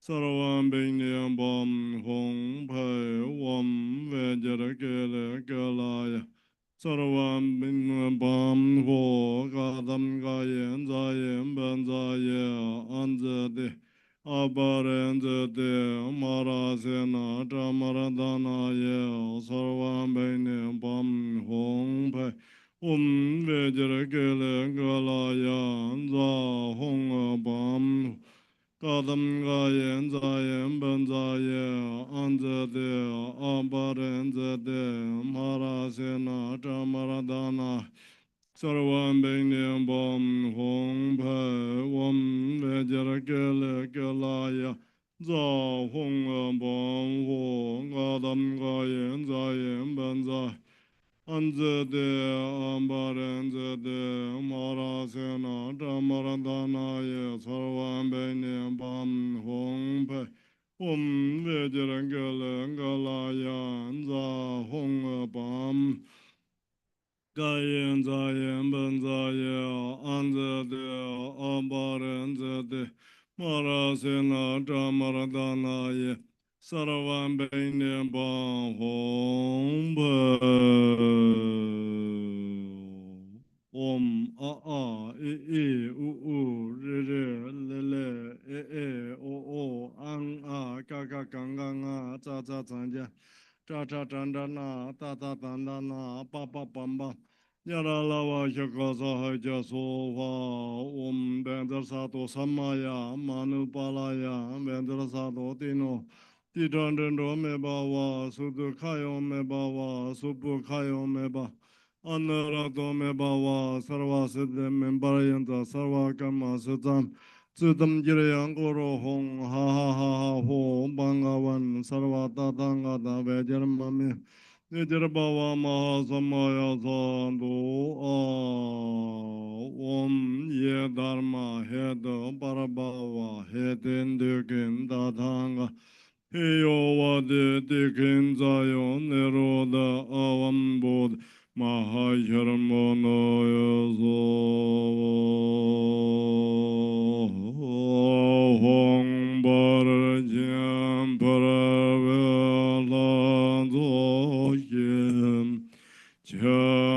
sarvam beynyam bam hong pai om vajrakile kelaya sarvam beynyam bam ho kadam gayen zayen ben zayen anzede Abarenzete marasena damaradana ye sarvam beynyam bam hong pai Vajrakile galaya za hong bam kadam gayen zayen ben zayen anzede abarenzede marasena damaradana sarvam beynyam bam hong pai om vajrakile galaya za hong bam ho kadam gayen zayen ben zayen Anzede ambarenzede marasena damaradana ye sarvam beynyam bam hong pai om vajrakile galaya za hong bam gayen zayen ben zayen anzede ambarenzede marasena damaradana ye sarvam beynyam bam hong pai Om a a u re re le le o ang a gang gang a cha cha chan ja cha cha chan da na ta ta tan da na pa pa pam bam ya la la wa sha ka sa ha ja so va om ben da sa to samma ya manu pa la ya ben da sa to ti no ti dan den do me ba wa su tu kha yo me ba wa su pu kha yo me ba Anarato me bawa sarva siddhi me parayanta sarva kama siddham siddham jirayang koro hong ha ha ha ha ho bangavan sarva tatanga ta vejarma me Nijara bawa maha samaya sandu om ye dharma he do parabhava he tindukin tatanga Heyo vade dikin zayo niroda avam bodh Mahayarmana Hong Barajam Paraveladojam Cham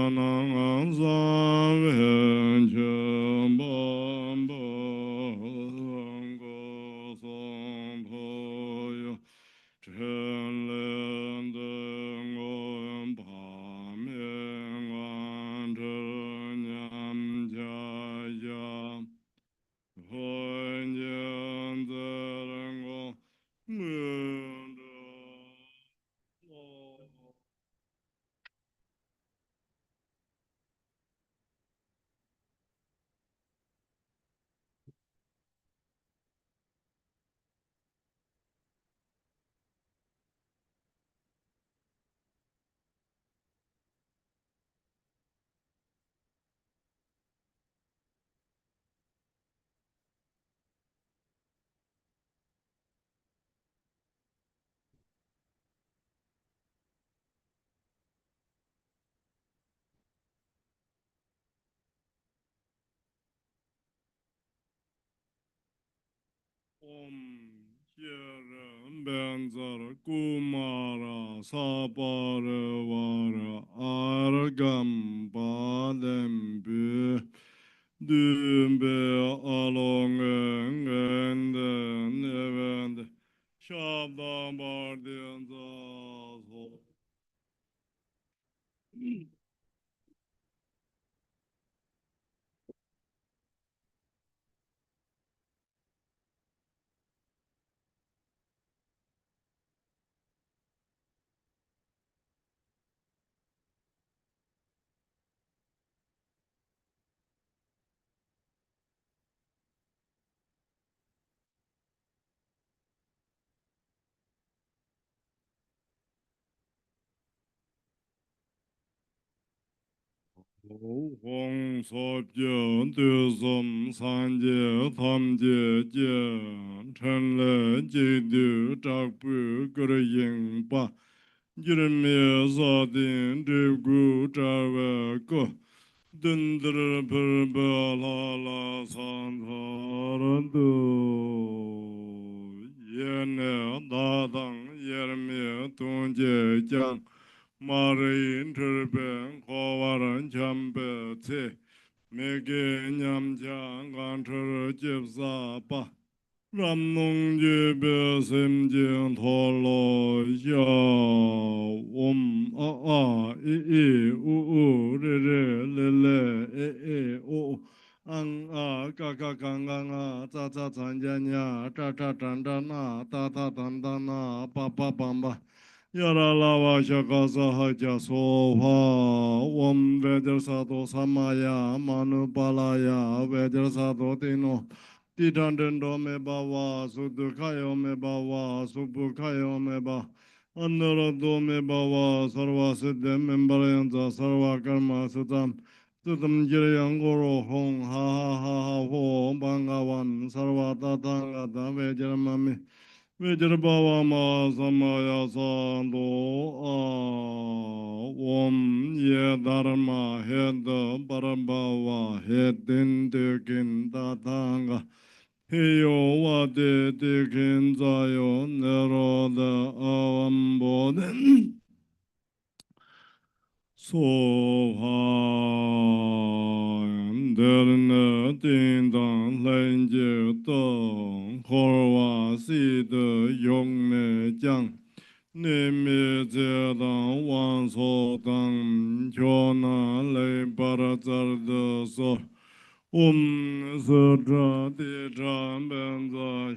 Om Shiren Benzar Kumara Sapara Vara Argam Badembe Dumbe Along and Event Shabda Bardians. Hong so jian du sum san jie tam jie jie chen le ji du zhak bu ge de yin ba ji de mie sa din de gu zha we ge dun de per ba la la san sa ren du ye ne da dang ye mie tong jie jiang ma ri yin che ben ko wa ren cham be ce me ge nyam chang gan che jip sa pa ram nong je be sim jing tho lo ya a u re le o ang a ka gang gang a za zan ja nya zhan na ta dan na pa bam ba Yara lava shaka saha ja soha Om Vedar Sato Samaya Manu Palaya Vedar Sato Tino Titandendo me bawa Sudhukayo me bawa Subhukayo me ba Anurado me bawa Sarva Siddhem Membarayanza Sarva Karma Siddham Siddham Jirayang Guru Hong ha ho Bangavan Sarva Tatangata Vejaramami Vajrabhava Samaya Sando Om Ye Dharma Heda Parabhava Hedin Dekin Tatanga Heyo Vade Dekin Zayo Neroda Avamboden Sohan Derne Dindang Lenje Dong Korwa Si De Yong Ne Jiang Ne Me Jie Dang Wang So Dang Cho Na Lei Para Zar De So Om Se Tra Di Chan Ben Zai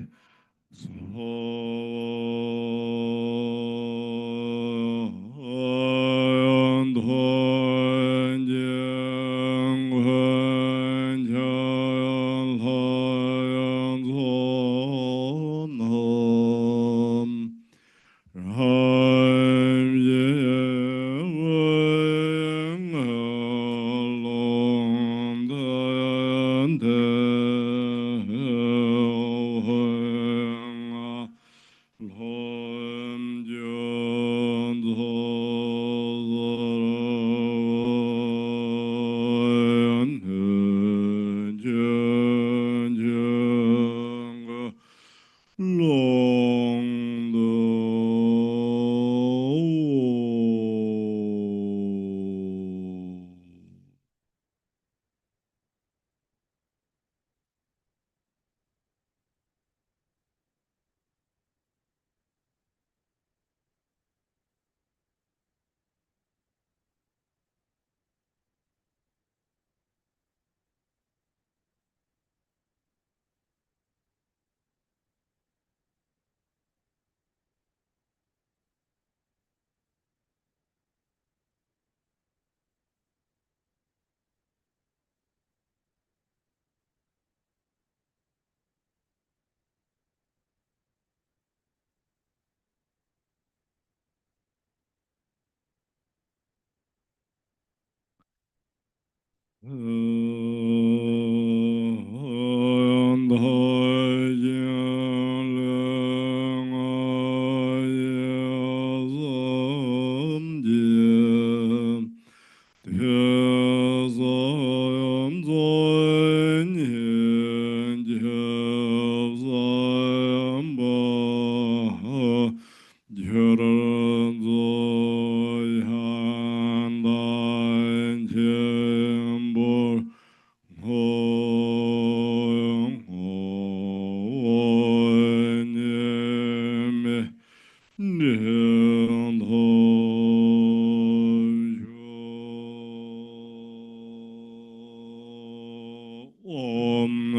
Om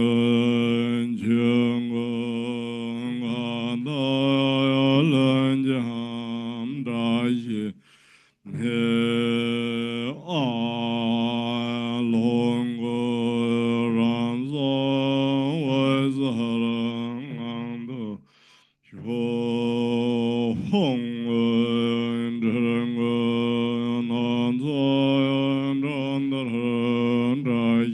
Chiều Ngân Lên Jam Đại He A Long Ran Song Wai Sarang An Cho Hong Trưng Nan Sa Ran Ran Đại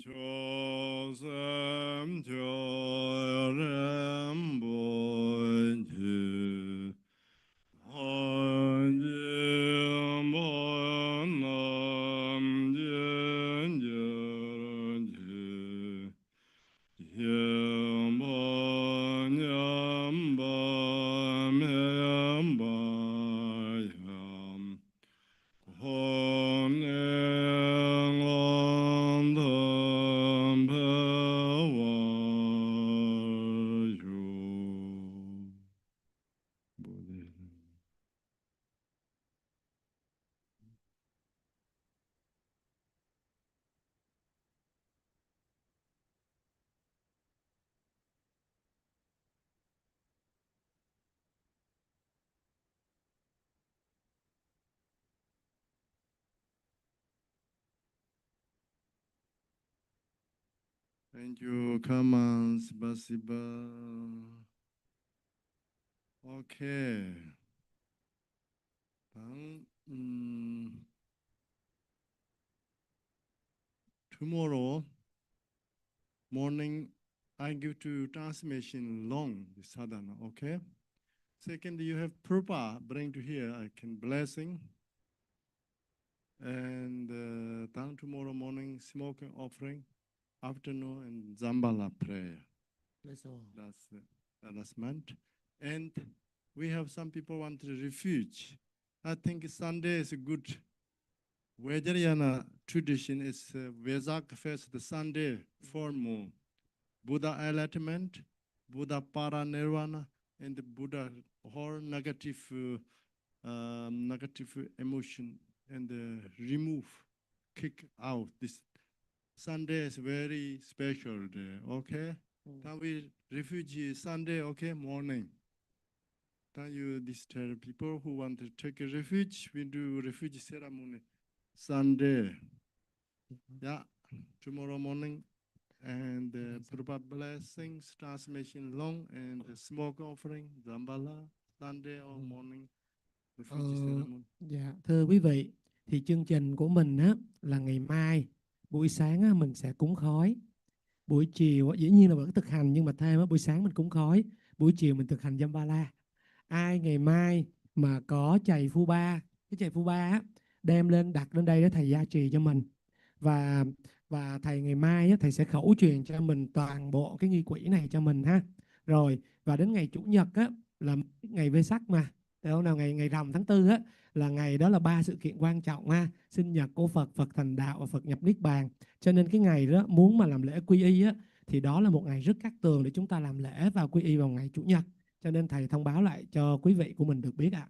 Cho sem cho rem bồn chư han jim bon nam jen jen chư yam bon yam ba me ba yam hon en on them pe wa yu. Thank you. Come on, spasiba. Okay. Tomorrow morning, I give to transmission long the sadhana. Okay. Second, you have purpa bring to here. I can blessing. And tomorrow morning, smoking offering. Afternoon and Zambala prayer. That's all. That's the announcement. And we have some people want to refuge. I think Sunday is a good Vajrakilaya tradition. Is Vesak first the Sunday form Buddha enlightenment, Buddha paranirvana, and the Buddha whole negative emotion and remove, kick out this. Sunday is very special day, okay? Then we refugee Sunday, okay, morning. Then you disturb people who want to take a refuge. We do refuge ceremony Sunday. Yeah, tomorrow morning. And Prabhupada blessings, transmission long, and smoke offering, Zambala, Sunday or morning, refugee ceremony. Dạ, thưa quý vị, thì chương trình của mình á là ngày mai buổi sáng á, mình sẽ cúng khói, buổi chiều á, dĩ nhiên là vẫn thực hành nhưng mà thêm á, buổi sáng mình cúng khói, buổi chiều mình thực hành Dambala. Ai ngày mai mà có chày Phurba, cái chày Phurba á, đem lên đặt lên đây để thầy gia trì cho mình, và thầy ngày mai á, thầy sẽ khẩu truyền cho mình toàn bộ cái nghi quỹ này cho mình ha. Rồi và đến ngày chủ nhật á là ngày Vesak mà, tại hôm nào ngày rằm tháng 4 á là ngày đó là 3 sự kiện quan trọng ha, sinh nhật của Phật, Phật thành đạo và Phật nhập niết bàn. Cho nên cái ngày đó muốn mà làm lễ quy y á thì đó là một ngày rất cát tường để chúng ta làm lễ và quy y vào ngày chủ nhật. Cho nên thầy thông báo lại cho quý vị của mình được biết ạ.